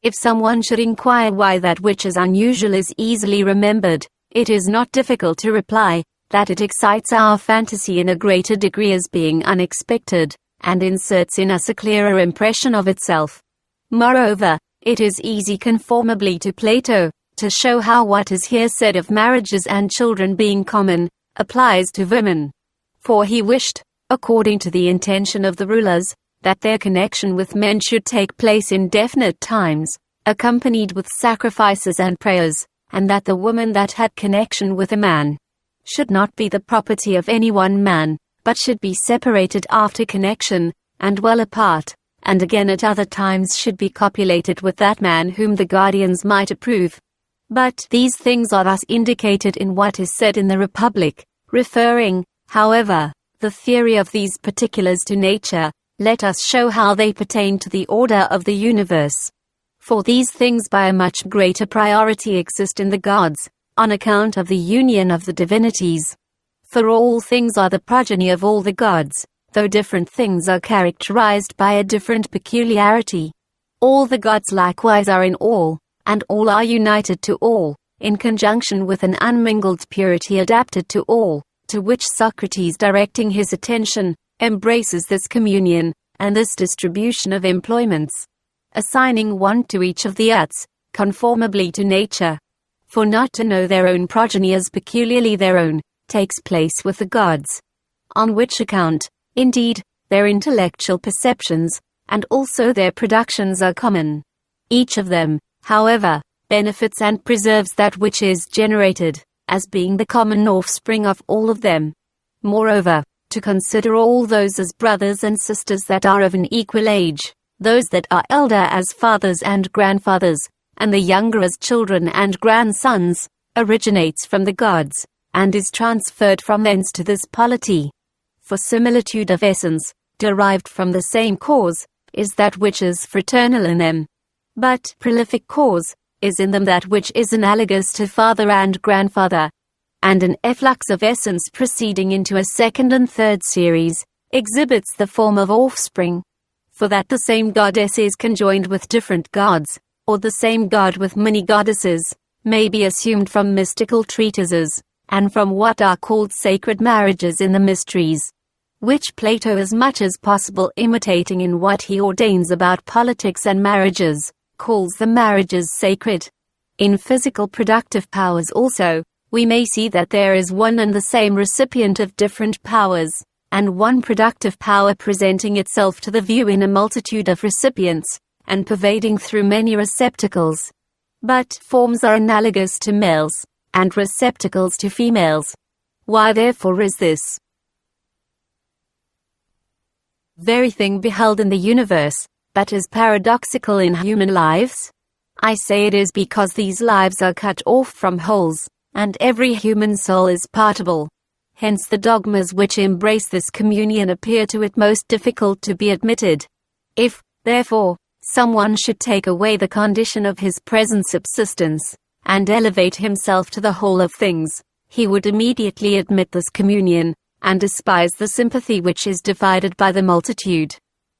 If someone should inquire why that which is unusual is easily remembered, it is not difficult to reply, that it excites our fantasy in a greater degree as being unexpected, and inserts in us a clearer impression of itself. Moreover, it is easy conformably to Plato, to show how what is here said of marriages and children being common, applies to women. For he wished, according to the intention of the rulers, that their connection with men should take place in definite times, accompanied with sacrifices and prayers, and that the woman that had connection with a man should not be the property of any one man, but should be separated after connection, and well apart, and again at other times should be copulated with that man whom the guardians might approve. But these things are thus indicated in what is said in the Republic, referring, however, the theory of these particulars to nature. Let us show how they pertain to the order of the universe. For these things by a much greater priority exist in the gods, on account of the union of the divinities. For all things are the progeny of all the gods, though different things are characterized by a different peculiarity. All the gods likewise are in all, and all are united to all, in conjunction with an unmingled purity adapted to all, to which Socrates, directing his attention, embraces this communion, and this distribution of employments, assigning one to each of the arts, conformably to nature. For not to know their own progeny as peculiarly their own, takes place with the gods. On which account, indeed, their intellectual perceptions, and also their productions are common. Each of them, however, benefits and preserves that which is generated, as being the common offspring of all of them. Moreover, to consider all those as brothers and sisters that are of an equal age, those that are elder as fathers and grandfathers, and the younger as children and grandsons, originates from the gods, and is transferred from thence to this polity. For similitude of essence, derived from the same cause, is that which is fraternal in them. But prolific cause is in them that which is analogous to father and grandfather. And an efflux of essence proceeding into a second and third series, exhibits the form of offspring. For that the same goddess is conjoined with different gods, or the same god with many goddesses, may be assumed from mystical treatises, and from what are called sacred marriages in the mysteries, which Plato as much as possible imitating in what he ordains about politics and marriages, calls the marriages sacred. In physical productive powers also, we may see that there is one and the same recipient of different powers, and one productive power presenting itself to the view in a multitude of recipients, and pervading through many receptacles. But forms are analogous to males, and receptacles to females. Why therefore is this very thing beheld in the universe, but is paradoxical in human lives? I say it is because these lives are cut off from wholes, and every human soul is partible. Hence the dogmas which embrace this communion appear to it most difficult to be admitted. If, therefore, someone should take away the condition of his present subsistence, and elevate himself to the whole of things, he would immediately admit this communion, and despise the sympathy which is divided by the multitude.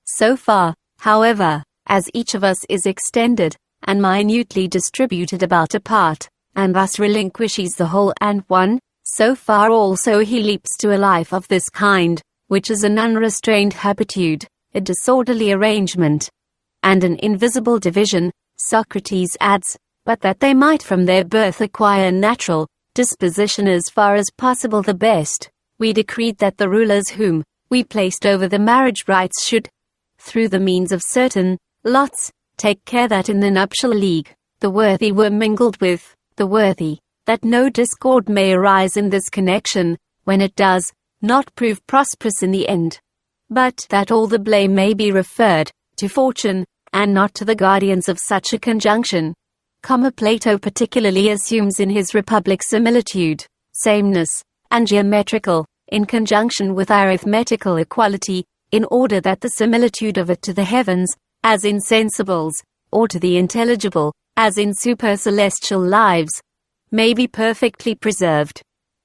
So far, however, as each of us is extended, and minutely distributed about a part, and thus relinquishes the whole and one, so far also he leaps to a life of this kind, which is an unrestrained habitude, a disorderly arrangement, and an invisible division. Socrates adds, but that they might from their birth acquire natural disposition as far as possible the best, we decreed that the rulers whom we placed over the marriage rites should, through the means of certain lots, take care that in the nuptial league, the worthy were mingled with the worthy, that no discord may arise in this connection, when it does not prove prosperous in the end, but that all the blame may be referred to fortune, and not to the guardians of such a conjunction. Plato particularly assumes in his Republic similitude, sameness, and geometrical, in conjunction with arithmetical equality, in order that the similitude of it to the heavens, as in sensibles, or to the intelligible, as in supercelestial lives, may be perfectly preserved.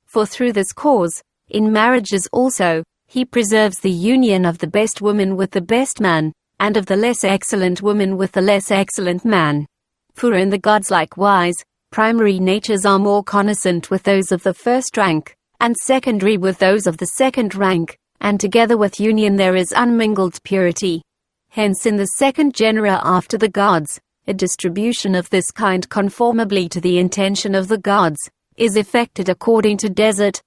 For through this cause, in marriages also, he preserves the union of the best woman with the best man, and of the less excellent woman with the less excellent man. For in the gods likewise, primary natures are more connascent with those of the first rank, and secondary with those of the second rank, and together with union there is unmingled purity. Hence in the second genera after the gods, a distribution of this kind conformably to the intention of the gods, is effected according to desert.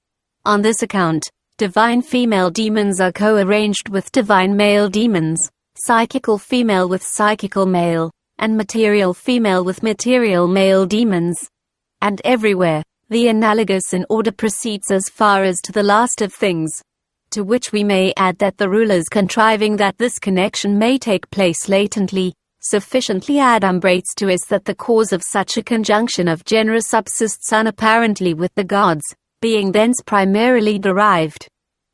On this account, divine female demons are co-arranged with divine male demons, psychical female with psychical male, and material female with material male demons. And everywhere, the analogous in order proceeds as far as to the last of things. To which we may add that the rulers contriving that this connection may take place latently, sufficiently adumbrates to us that the cause of such a conjunction of genera subsists unapparently with the gods, being thence primarily derived,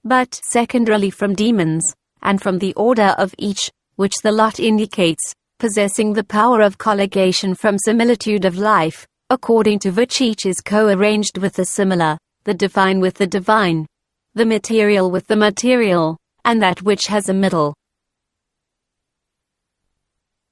but secondarily from demons, and from the order of each, which the lot indicates, possessing the power of colligation from similitude of life, according to which each is co-arranged with the similar, the divine with the divine, the material with the material, and that which has a middle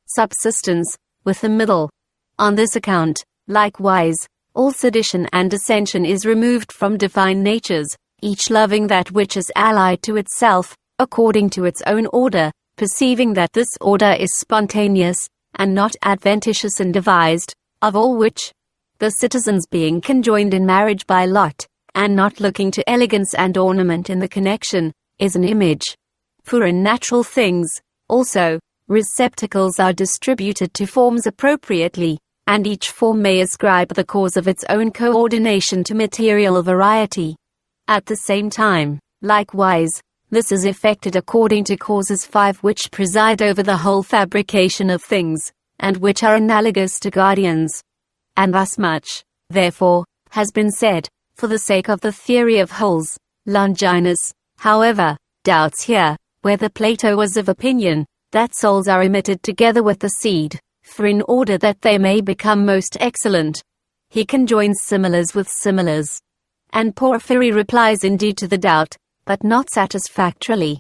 subsistence, with the middle. On this account, likewise, all sedition and dissension is removed from divine natures, each loving that which is allied to itself, according to its own order, perceiving that this order is spontaneous, and not adventitious and devised, of all which, the citizens being conjoined in marriage by lot, and not looking to elegance and ornament in the connection, is an image. For in natural things, also, receptacles are distributed to forms appropriately, and each form may ascribe the cause of its own coordination to material variety. At the same time, likewise, this is effected according to causes 5 which preside over the whole fabrication of things, and which are analogous to guardians. And thus much, therefore, has been said, for the sake of the theory of wholes. Longinus, however, doubts here, whether Plato was of opinion that souls are emitted together with the seed, for in order that they may become most excellent, he conjoins similars with similars. And Porphyry replies indeed to the doubt, but not satisfactorily.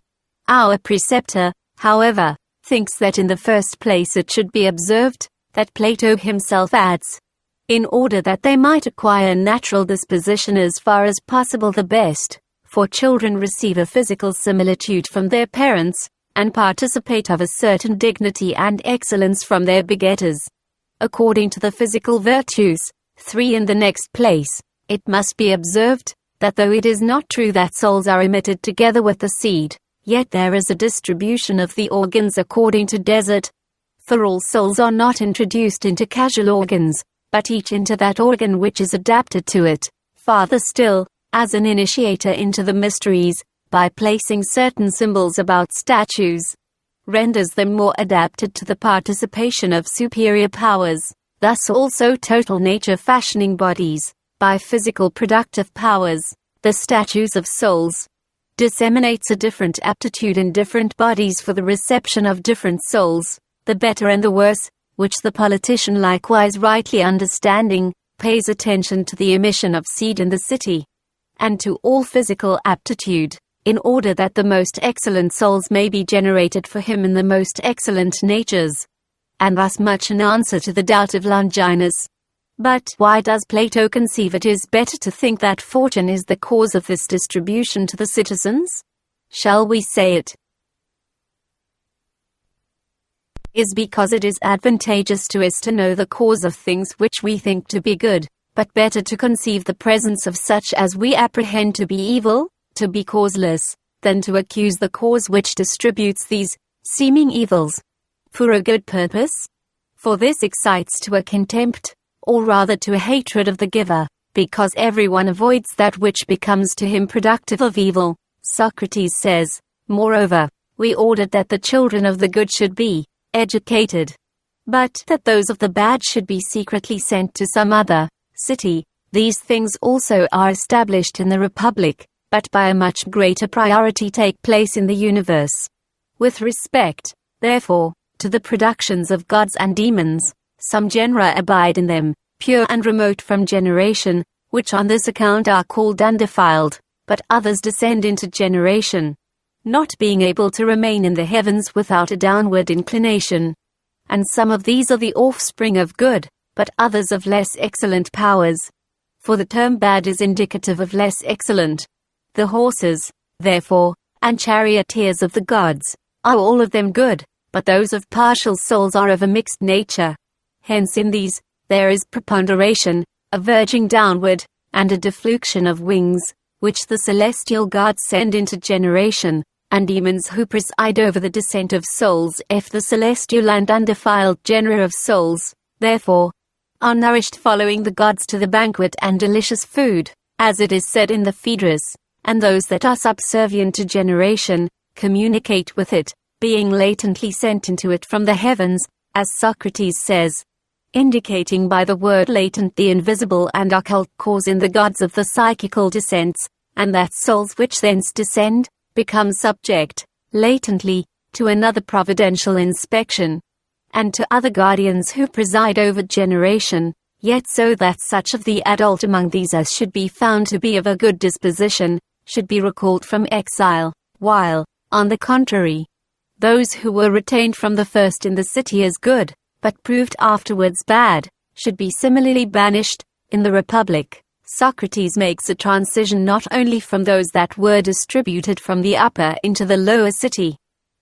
Our preceptor, however, thinks that in the first place it should be observed, that Plato himself adds, in order that they might acquire natural disposition as far as possible the best, for children receive a physical similitude from their parents, and participate of a certain dignity and excellence from their begetters. According to the physical virtues, 3 in the next place, it must be observed, that though it is not true that souls are emitted together with the seed, yet there is a distribution of the organs according to desert. For all souls are not introduced into casual organs, but each into that organ which is adapted to it. Farther still, as an initiator into the mysteries, by placing certain symbols about statues, renders them more adapted to the participation of superior powers. Thus also total nature fashioning bodies, by physical productive powers, the statues of souls, disseminates a different aptitude in different bodies for the reception of different souls, the better and the worse, which the politician likewise rightly understanding, pays attention to the emission of seed in the city, and to all physical aptitude, in order that the most excellent souls may be generated for him in the most excellent natures. And thus much in answer to the doubt of Longinus. But why does Plato conceive it is better to think that fortune is the cause of this distribution to the citizens? Shall we say it is because it is advantageous to us to know the cause of things which we think to be good, but better to conceive the presence of such as we apprehend to be evil, to be causeless, than to accuse the cause which distributes these seeming evils for a good purpose? For this excites to a contempt, or rather to a hatred of the giver, because everyone avoids that which becomes to him productive of evil. Socrates says, moreover, we ordered that the children of the good should be educated, but that those of the bad should be secretly sent to some other city. These things also are established in the Republic, but by a much greater priority take place in the universe. With respect, therefore, to the productions of gods and demons, some genera abide in them, pure and remote from generation, which on this account are called undefiled, but others descend into generation, not being able to remain in the heavens without a downward inclination. And some of these are the offspring of good, but others of less excellent powers. For the term bad is indicative of less excellent. The horses, therefore, and charioteers of the gods, are all of them good, but those of partial souls are of a mixed nature. Hence in these, there is preponderation, a verging downward, and a defluxion of wings, which the celestial gods send into generation, and demons who preside over the descent of souls if the celestial and undefiled genera of souls, therefore, are nourished following the gods to the banquet and delicious food, as it is said in the Phaedrus, and those that are subservient to generation, communicate with it, being latently sent into it from the heavens, as Socrates says, indicating by the word latent the invisible and occult cause in the gods of the psychical descents, and that souls which thence descend, become subject, latently, to another providential inspection, and to other guardians who preside over generation, yet so that such of the adult among these as should be found to be of a good disposition, should be recalled from exile, while, on the contrary, those who were retained from the first in the city as good, but proved afterwards bad, should be similarly banished. In the Republic, Socrates makes a transition not only from those that were distributed from the upper into the lower city,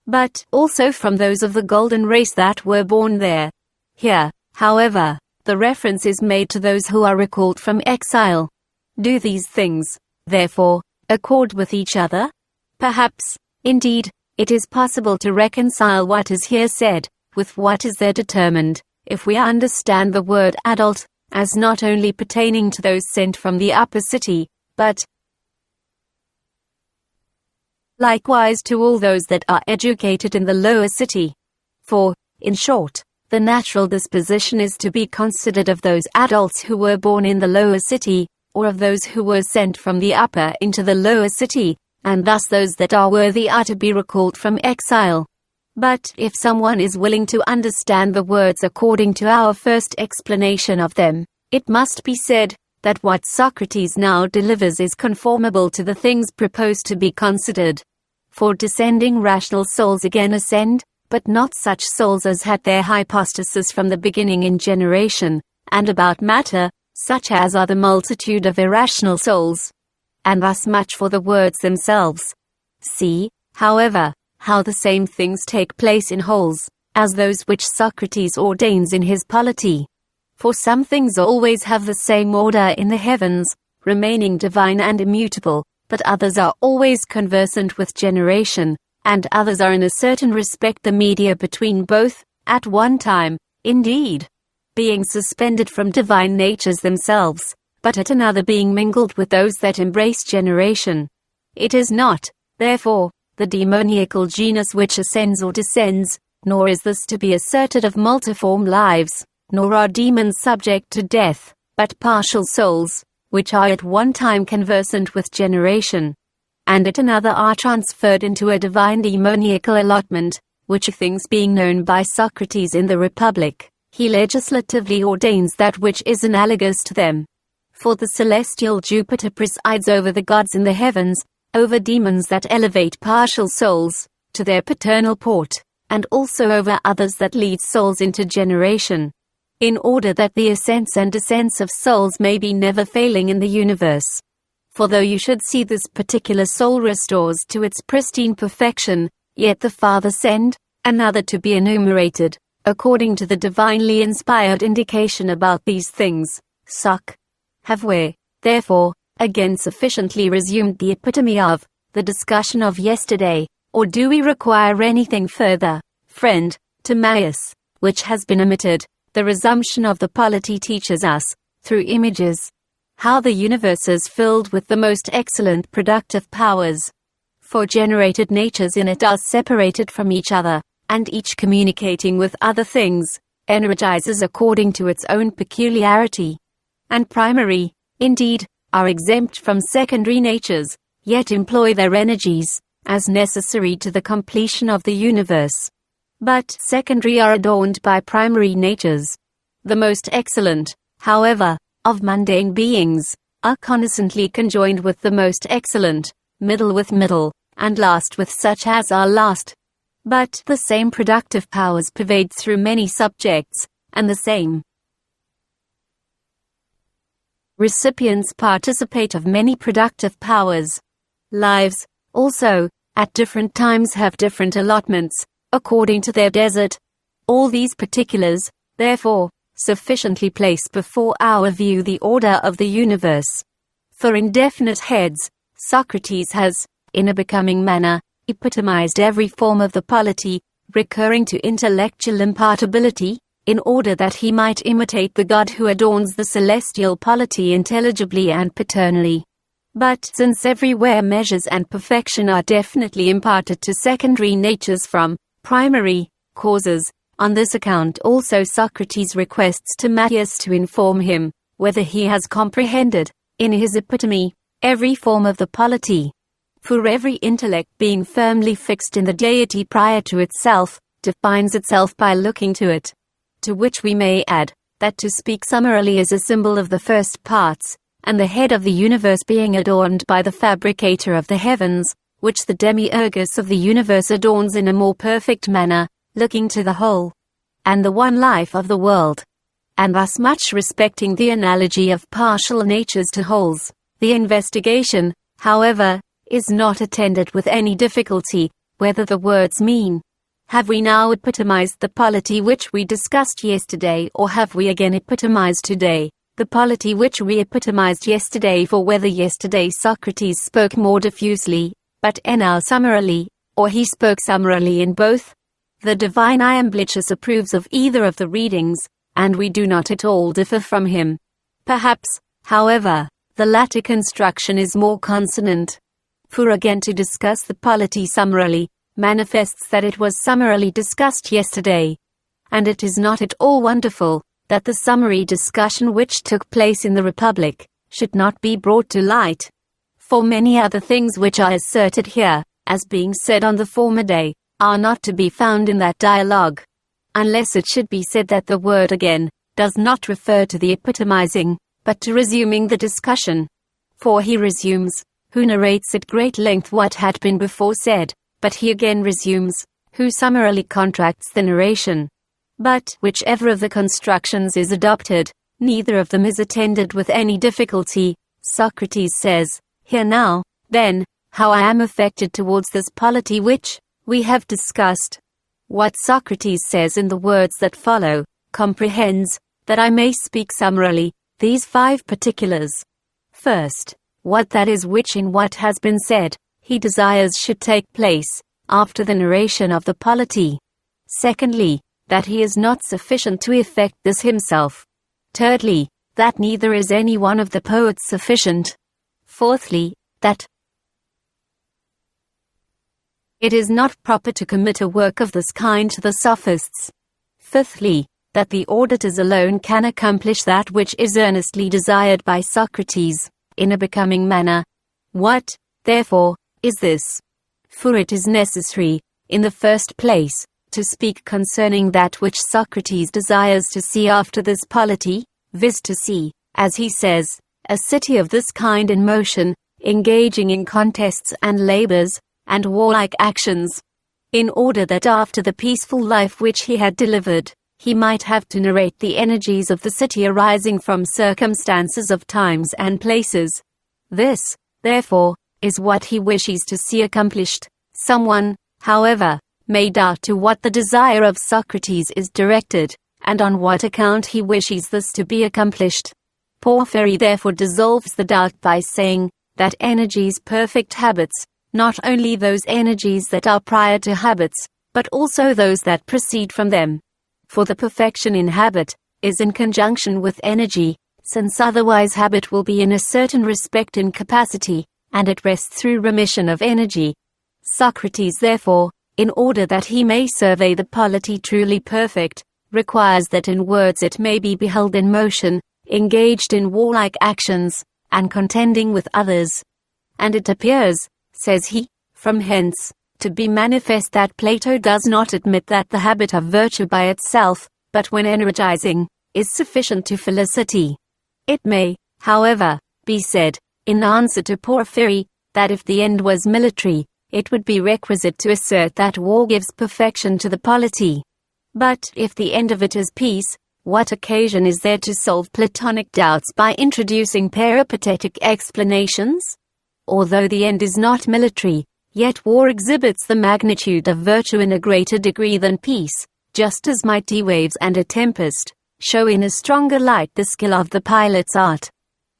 but also from those of the golden race that were born there. Here, however, the reference is made to those who are recalled from exile. Do these things, therefore, accord with each other? Perhaps, indeed, it is possible to reconcile what is here said with what is there determined, if we understand the word adult as not only pertaining to those sent from the upper city, but likewise to all those that are educated in the lower city. For, in short, the natural disposition is to be considered of those adults who were born in the lower city, or of those who were sent from the upper into the lower city, and thus those that are worthy are to be recalled from exile. But if someone is willing to understand the words according to our first explanation of them, it must be said that what Socrates now delivers is conformable to the things proposed to be considered. For descending rational souls again ascend, but not such souls as had their hypostasis from the beginning in generation, and about matter, such as are the multitude of irrational souls. And thus much for the words themselves. See, however, how the same things take place in wholes, as those which Socrates ordains in his polity. For some things always have the same order in the heavens, remaining divine and immutable, but others are always conversant with generation, and others are in a certain respect the media between both, at one time, indeed, being suspended from divine natures themselves, but at another being mingled with those that embrace generation. It is not, therefore, the demoniacal genus which ascends or descends, nor is this to be asserted of multiform lives, nor are demons subject to death, but partial souls, which are at one time conversant with generation, and at another are transferred into a divine demoniacal allotment, which things being known by Socrates in the Republic, he legislatively ordains that which is analogous to them. For the celestial Jupiter presides over the gods in the heavens, over demons that elevate partial souls to their paternal port, and also over others that lead souls into generation, in order that the ascents and descents of souls may be never failing in the universe. For though you should see this particular soul restores to its pristine perfection, yet the farther send, another to be enumerated, according to the divinely inspired indication about these things, have we, therefore, again sufficiently resumed the epitome of the discussion of yesterday, or do we require anything further, friend Timaeus, which has been omitted? The resumption of the polity teaches us, through images, how the universe is filled with the most excellent productive powers. For generated natures in it are separated from each other, and each communicating with other things, energizes according to its own peculiarity. And primary, indeed, are exempt from secondary natures, yet employ their energies, as necessary to the completion of the universe. But secondary are adorned by primary natures. The most excellent, however, of mundane beings, are constantly conjoined with the most excellent, middle with middle, and last with such as are last. But the same productive powers pervade through many subjects, and the same recipients participate of many productive powers. Lives, also, at different times have different allotments, according to their desert. All these particulars, therefore, sufficiently place before our view the order of the universe. For in definite heads, Socrates has, in a becoming manner, epitomized every form of the polity, recurring to intellectual impartibility, in order that he might imitate the God who adorns the celestial polity intelligibly and paternally. But since everywhere measures and perfection are definitely imparted to secondary natures from primary causes, On this account also Socrates requests Timaeus to inform him whether he has comprehended, in his epitome, every form of the polity. For every intellect being firmly fixed in the deity prior to itself, defines itself by looking to it. To which we may add, that to speak summarily is a symbol of the first parts, and the head of the universe being adorned by the fabricator of the heavens, which the Demiurgus of the universe adorns in a more perfect manner, looking to the whole, and the one life of the world. And thus much respecting the analogy of partial natures to wholes, the investigation, however, is not attended with any difficulty, whether the words mean, have we now epitomized the polity which we discussed yesterday, or have we again epitomized today the polity which we epitomized yesterday? For whether yesterday Socrates spoke more diffusely, but now summarily, or he spoke summarily in both, the divine Iamblichus approves of either of the readings, and we do not at all differ from him. Perhaps, however, the latter construction is more consonant. For again to discuss the polity summarily, manifests that it was summarily discussed yesterday. And it is not at all wonderful that the summary discussion which took place in the Republic should not be brought to light. For many other things which are asserted here, as being said on the former day, are not to be found in that dialogue. Unless it should be said that the word again does not refer to the epitomizing, but to resuming the discussion. For he resumes, who narrates at great length what had been before said, but he again resumes, who summarily contracts the narration. But whichever of the constructions is adopted, neither of them is attended with any difficulty. Socrates says, "Hear now, then, how I am affected towards this polity which we have discussed." What Socrates says in the words that follow, comprehends, that I may speak summarily, these 5 particulars. First, what that is which in what has been said, he desires should take place, after the narration of the polity. Secondly, that he is not sufficient to effect this himself. Thirdly, that neither is any one of the poets sufficient. Fourthly, that it is not proper to commit a work of this kind to the sophists. Fifthly, that the auditors alone can accomplish that which is earnestly desired by Socrates, in a becoming manner. What, therefore, is this? For it is necessary, in the first place, to speak concerning that which Socrates desires to see after this polity, viz. To see, as he says, a city of this kind in motion, engaging in contests and labors, and warlike actions, in order that after the peaceful life which he had delivered, he might have to narrate the energies of the city arising from circumstances of times and places. This, therefore, is what he wishes to see accomplished. Someone, however, may doubt to what the desire of Socrates is directed, and on what account he wishes this to be accomplished. Porphyry therefore dissolves the doubt by saying, that energies perfect habits, not only those energies that are prior to habits, but also those that proceed from them. For the perfection in habit is in conjunction with energy, since otherwise habit will be in a certain respect incapacity, and it rests through remission of energy. Socrates therefore, in order that he may survey the polity truly perfect, requires that in words it may be beheld in motion, engaged in warlike actions, and contending with others. And it appears, says he, from hence, to be manifest that Plato does not admit that the habit of virtue by itself, but when energizing, is sufficient to felicity. It may, however, be said, in answer to Porphyry, that if the end was military, it would be requisite to assert that war gives perfection to the polity. But if the end of it is peace, what occasion is there to solve Platonic doubts by introducing peripatetic explanations? Although the end is not military, yet war exhibits the magnitude of virtue in a greater degree than peace, just as mighty waves and a tempest show in a stronger light the skill of the pilot's art.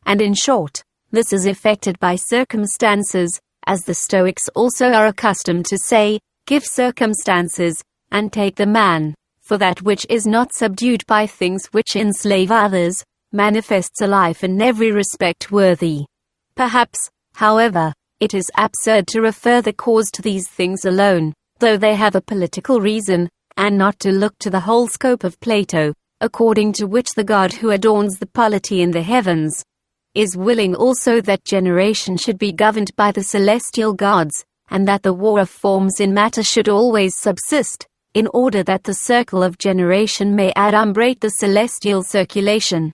And in short, this is effected by circumstances, as the Stoics also are accustomed to say, give circumstances, and take the man, for that which is not subdued by things which enslave others, manifests a life in every respect worthy. Perhaps, however, it is absurd to refer the cause to these things alone, though they have a political reason, and not to look to the whole scope of Plato, according to which the God who adorns the polity in the heavens is willing also that generation should be governed by the celestial gods, and that the war of forms in matter should always subsist, in order that the circle of generation may adumbrate the celestial circulation.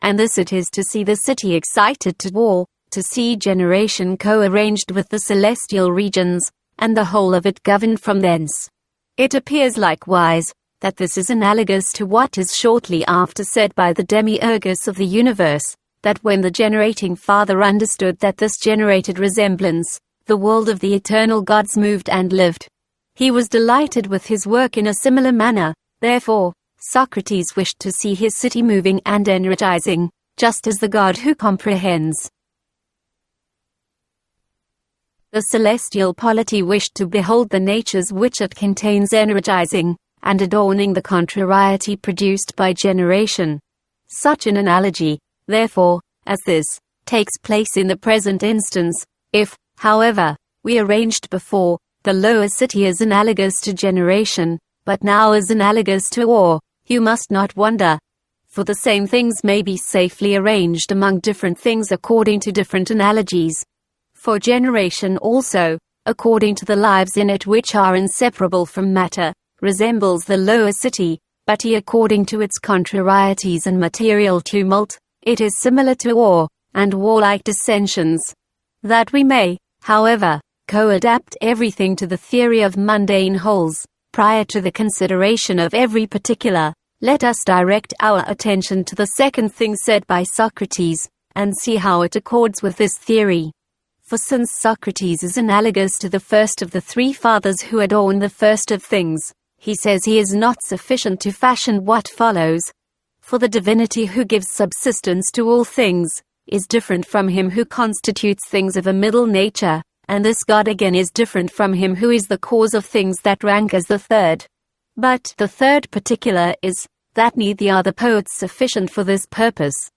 And this it is to see the city excited to war, to see generation co-arranged with the celestial regions, and the whole of it governed from thence. It appears likewise, that this is analogous to what is shortly after said by the Demiurgus of the universe, that when the generating Father understood that this generated resemblance, the world of the eternal gods moved and lived, he was delighted with his work in a similar manner. Therefore, Socrates wished to see his city moving and energizing, just as the God who comprehends the celestial polity wished to behold the natures which it contains energizing and adorning the contrariety produced by generation. Such an analogy, therefore, as this, takes place in the present instance. If, however, we arranged before, the lower city is analogous to generation, but now is analogous to war, you must not wonder. For the same things may be safely arranged among different things according to different analogies. For generation also, according to the lives in it which are inseparable from matter, resembles the lower city, but according to its contrarieties and material tumult, it is similar to war, and warlike dissensions. That we may, however, co-adapt everything to the theory of mundane wholes, prior to the consideration of every particular, let us direct our attention to the second thing said by Socrates, and see how it accords with this theory. For since Socrates is analogous to the first of the three fathers who adorn the first of things, he says he is not sufficient to fashion what follows. For the divinity who gives subsistence to all things is different from him who constitutes things of a middle nature, and this God again is different from him who is the cause of things that rank as the third. But the third particular is, that neither are the poets sufficient for this purpose,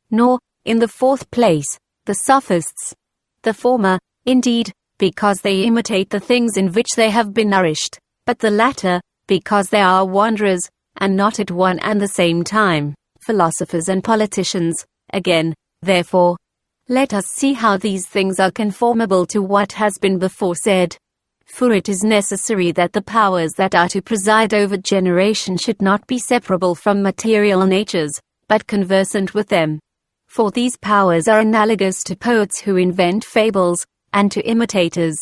nor, in the fourth place, the sophists. The former, indeed, because they imitate the things in which they have been nourished, but the latter, because they are wanderers, and not at one and the same time, philosophers and politicians. Again, therefore, let us see how these things are conformable to what has been before said. For it is necessary that the powers that are to preside over generation should not be separable from material natures, but conversant with them. For these powers are analogous to poets who invent fables, and to imitators.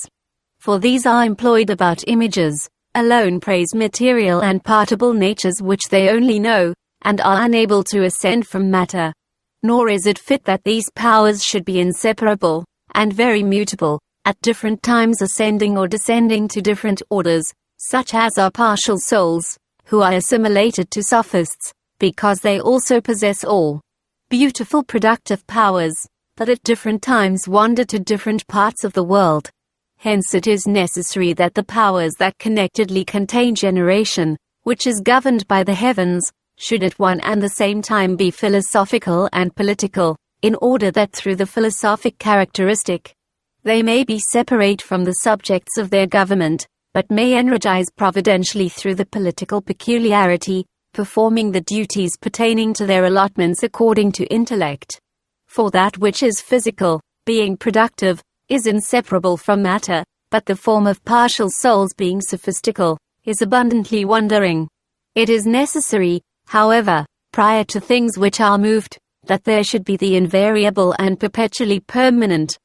For these are employed about images, alone praise material and partible natures which they only know, and are unable to ascend from matter. Nor is it fit that these powers should be inseparable, and very mutable, at different times ascending or descending to different orders, such as are partial souls, who are assimilated to sophists, because they also possess all beautiful productive powers, but at different times wander to different parts of the world. Hence it is necessary that the powers that connectedly contain generation, which is governed by the heavens, should at one and the same time be philosophical and political, in order that through the philosophic characteristic, they may be separate from the subjects of their government, but may energize providentially through the political peculiarity, performing the duties pertaining to their allotments according to intellect. For that which is physical, being productive, is inseparable from matter, but the form of partial souls being sophistical, is abundantly wandering. It is necessary, however, prior to things which are moved, that there should be the invariable and perpetually permanent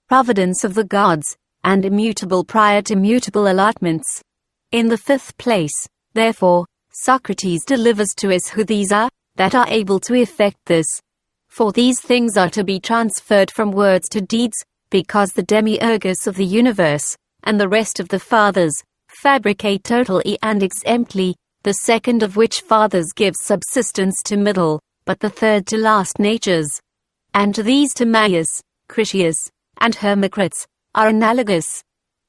providence of the gods, and immutable prior to mutable allotments. In the fifth place, therefore, Socrates delivers to us who these are, that are able to effect this. For these things are to be transferred from words to deeds, because the Demiurgus of the universe, and the rest of the fathers, fabricate totally and exemptly, the second of which fathers gives subsistence to middle, but the third to last natures. And to these Timaeus, Critias, and Hermocrates, are analogous.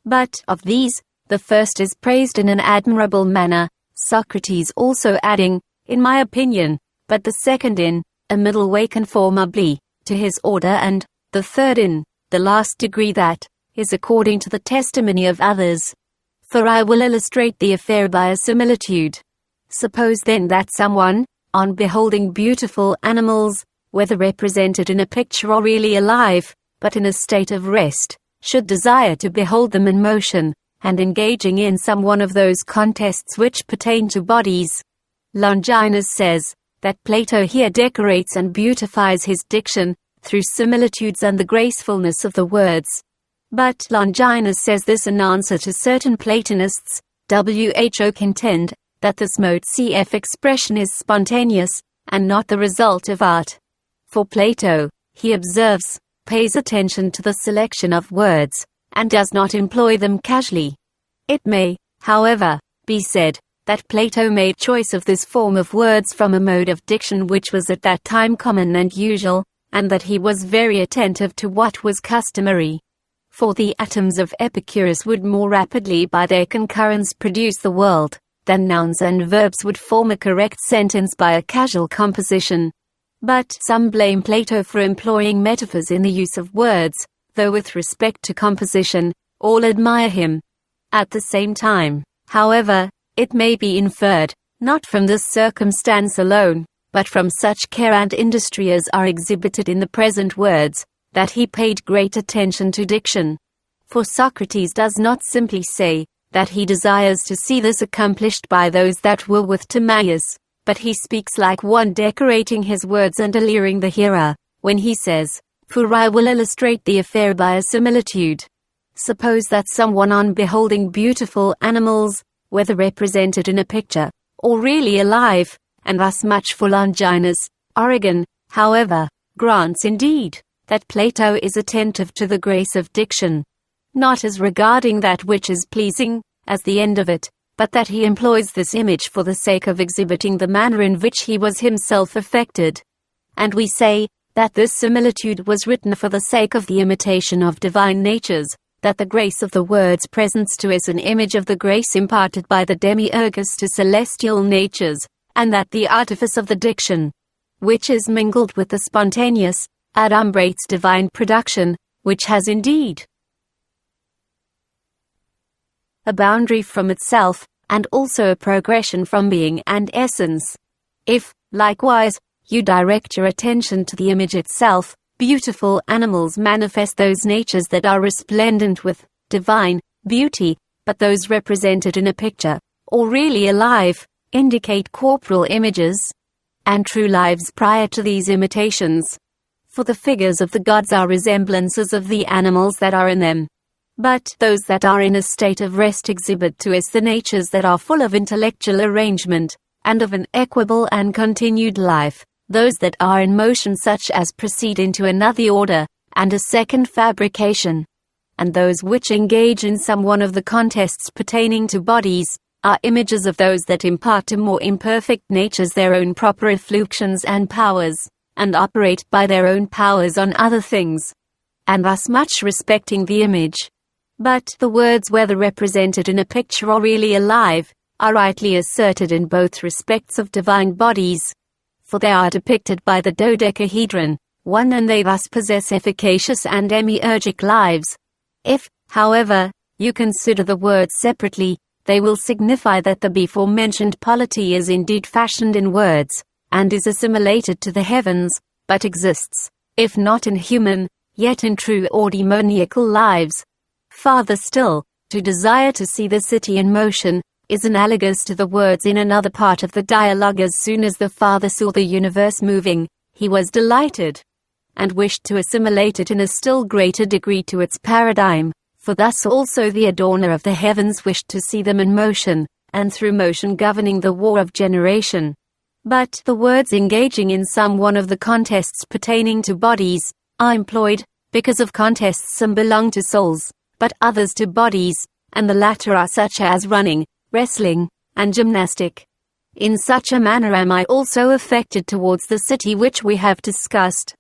But, of these, the first is praised in an admirable manner, Socrates also adding, in my opinion, but the second in a middle way conformably to his order, and the third in the last degree that is according to the testimony of others. For I will illustrate the affair by a similitude. Suppose then that someone, on beholding beautiful animals, whether represented in a picture or really alive, but in a state of rest, should desire to behold them in motion, and engaging in some one of those contests which pertain to bodies. Longinus says that Plato here decorates and beautifies his diction through similitudes and the gracefulness of the words. But Longinus says this in answer to certain Platonists, who contend that this mode cf expression is spontaneous, and not the result of art. For Plato, he observes, pays attention to the selection of words, and does not employ them casually. It may, however, be said that Plato made choice of this form of words from a mode of diction which was at that time common and usual, and that he was very attentive to what was customary. For the atoms of Epicurus would more rapidly by their concurrence produce the world, than nouns and verbs would form a correct sentence by a casual composition. But some blame Plato for employing metaphors in the use of words, though with respect to composition, all admire him. At the same time, however, it may be inferred, not from this circumstance alone, but from such care and industry as are exhibited in the present words, that he paid great attention to diction. For Socrates does not simply say that he desires to see this accomplished by those that will with Timaeus, but he speaks like one decorating his words and alluring the hearer, when he says, "For I will illustrate the affair by a similitude. Suppose that someone on beholding beautiful animals, whether represented in a picture, or really alive, and thus much for Longinus, Origen, however, grants indeed, that Plato is attentive to the grace of diction, not as regarding that which is pleasing, as the end of it, but that he employs this image for the sake of exhibiting the manner in which he was himself affected. And we say, that this similitude was written for the sake of the imitation of divine natures, that the grace of the words presents to us an image of the grace imparted by the Demiurgus to celestial natures, and that the artifice of the diction, which is mingled with the spontaneous, adumbrates divine production, which has indeed a boundary from itself, and also a progression from being and essence. If, likewise, you direct your attention to the image itself, beautiful animals manifest those natures that are resplendent with divine beauty, but those represented in a picture, or really alive, indicate corporal images, and true lives prior to these imitations. For the figures of the gods are resemblances of the animals that are in them. But those that are in a state of rest exhibit to us the natures that are full of intellectual arrangement, and of an equable and continued life, those that are in motion such as proceed into another order, and a second fabrication. And those which engage in some one of the contests pertaining to bodies, are images of those that impart to more imperfect natures their own proper effluxions and powers, and operate by their own powers on other things, and thus much respecting the image. But the words whether represented in a picture or really alive, are rightly asserted in both respects of divine bodies, for they are depicted by the dodecahedron, one, and they thus possess efficacious and demiurgic lives. If, however, you consider the words separately, they will signify that the before-mentioned polity is indeed fashioned in words, and is assimilated to the heavens, but exists, if not in human, yet in true or demoniacal lives. Farther still, to desire to see the city in motion, is analogous to the words in another part of the dialogue. As soon as the Father saw the universe moving, he was delighted, and wished to assimilate it in a still greater degree to its paradigm, for thus also the Adorner of the heavens wished to see them in motion, and through motion governing the war of generation. But the words engaging in some one of the contests pertaining to bodies, are employed, because of contests some belong to souls, but others to bodies, and the latter are such as running, wrestling, and gymnastic. In such a manner am I also affected towards the city which we have discussed.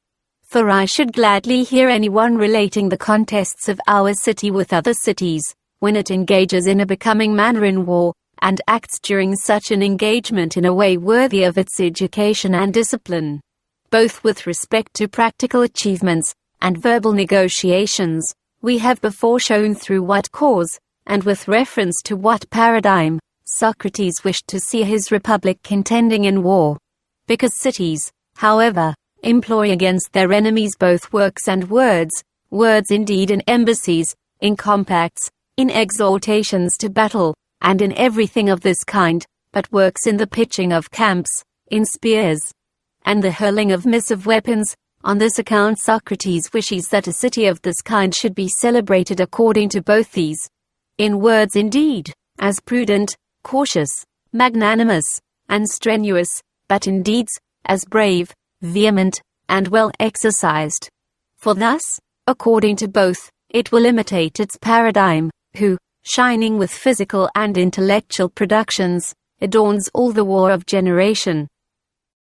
For I should gladly hear anyone relating the contests of our city with other cities, when it engages in a becoming manner in war, and acts during such an engagement in a way worthy of its education and discipline, both with respect to practical achievements, and verbal negotiations. We have before shown through what cause, and with reference to what paradigm Socrates wished to see his republic contending in war. Because cities, however, employ against their enemies both works and words, words indeed in embassies, in compacts, in exhortations to battle, and in everything of this kind, but works in the pitching of camps, in spears, and the hurling of missive weapons. On this account Socrates wishes that a city of this kind should be celebrated according to both these. In words indeed, as prudent, cautious, magnanimous, and strenuous, but in deeds, as brave, vehement, and well exercised. For thus, according to both, it will imitate its paradigm, who, shining with physical and intellectual productions, adorns all the war of generation,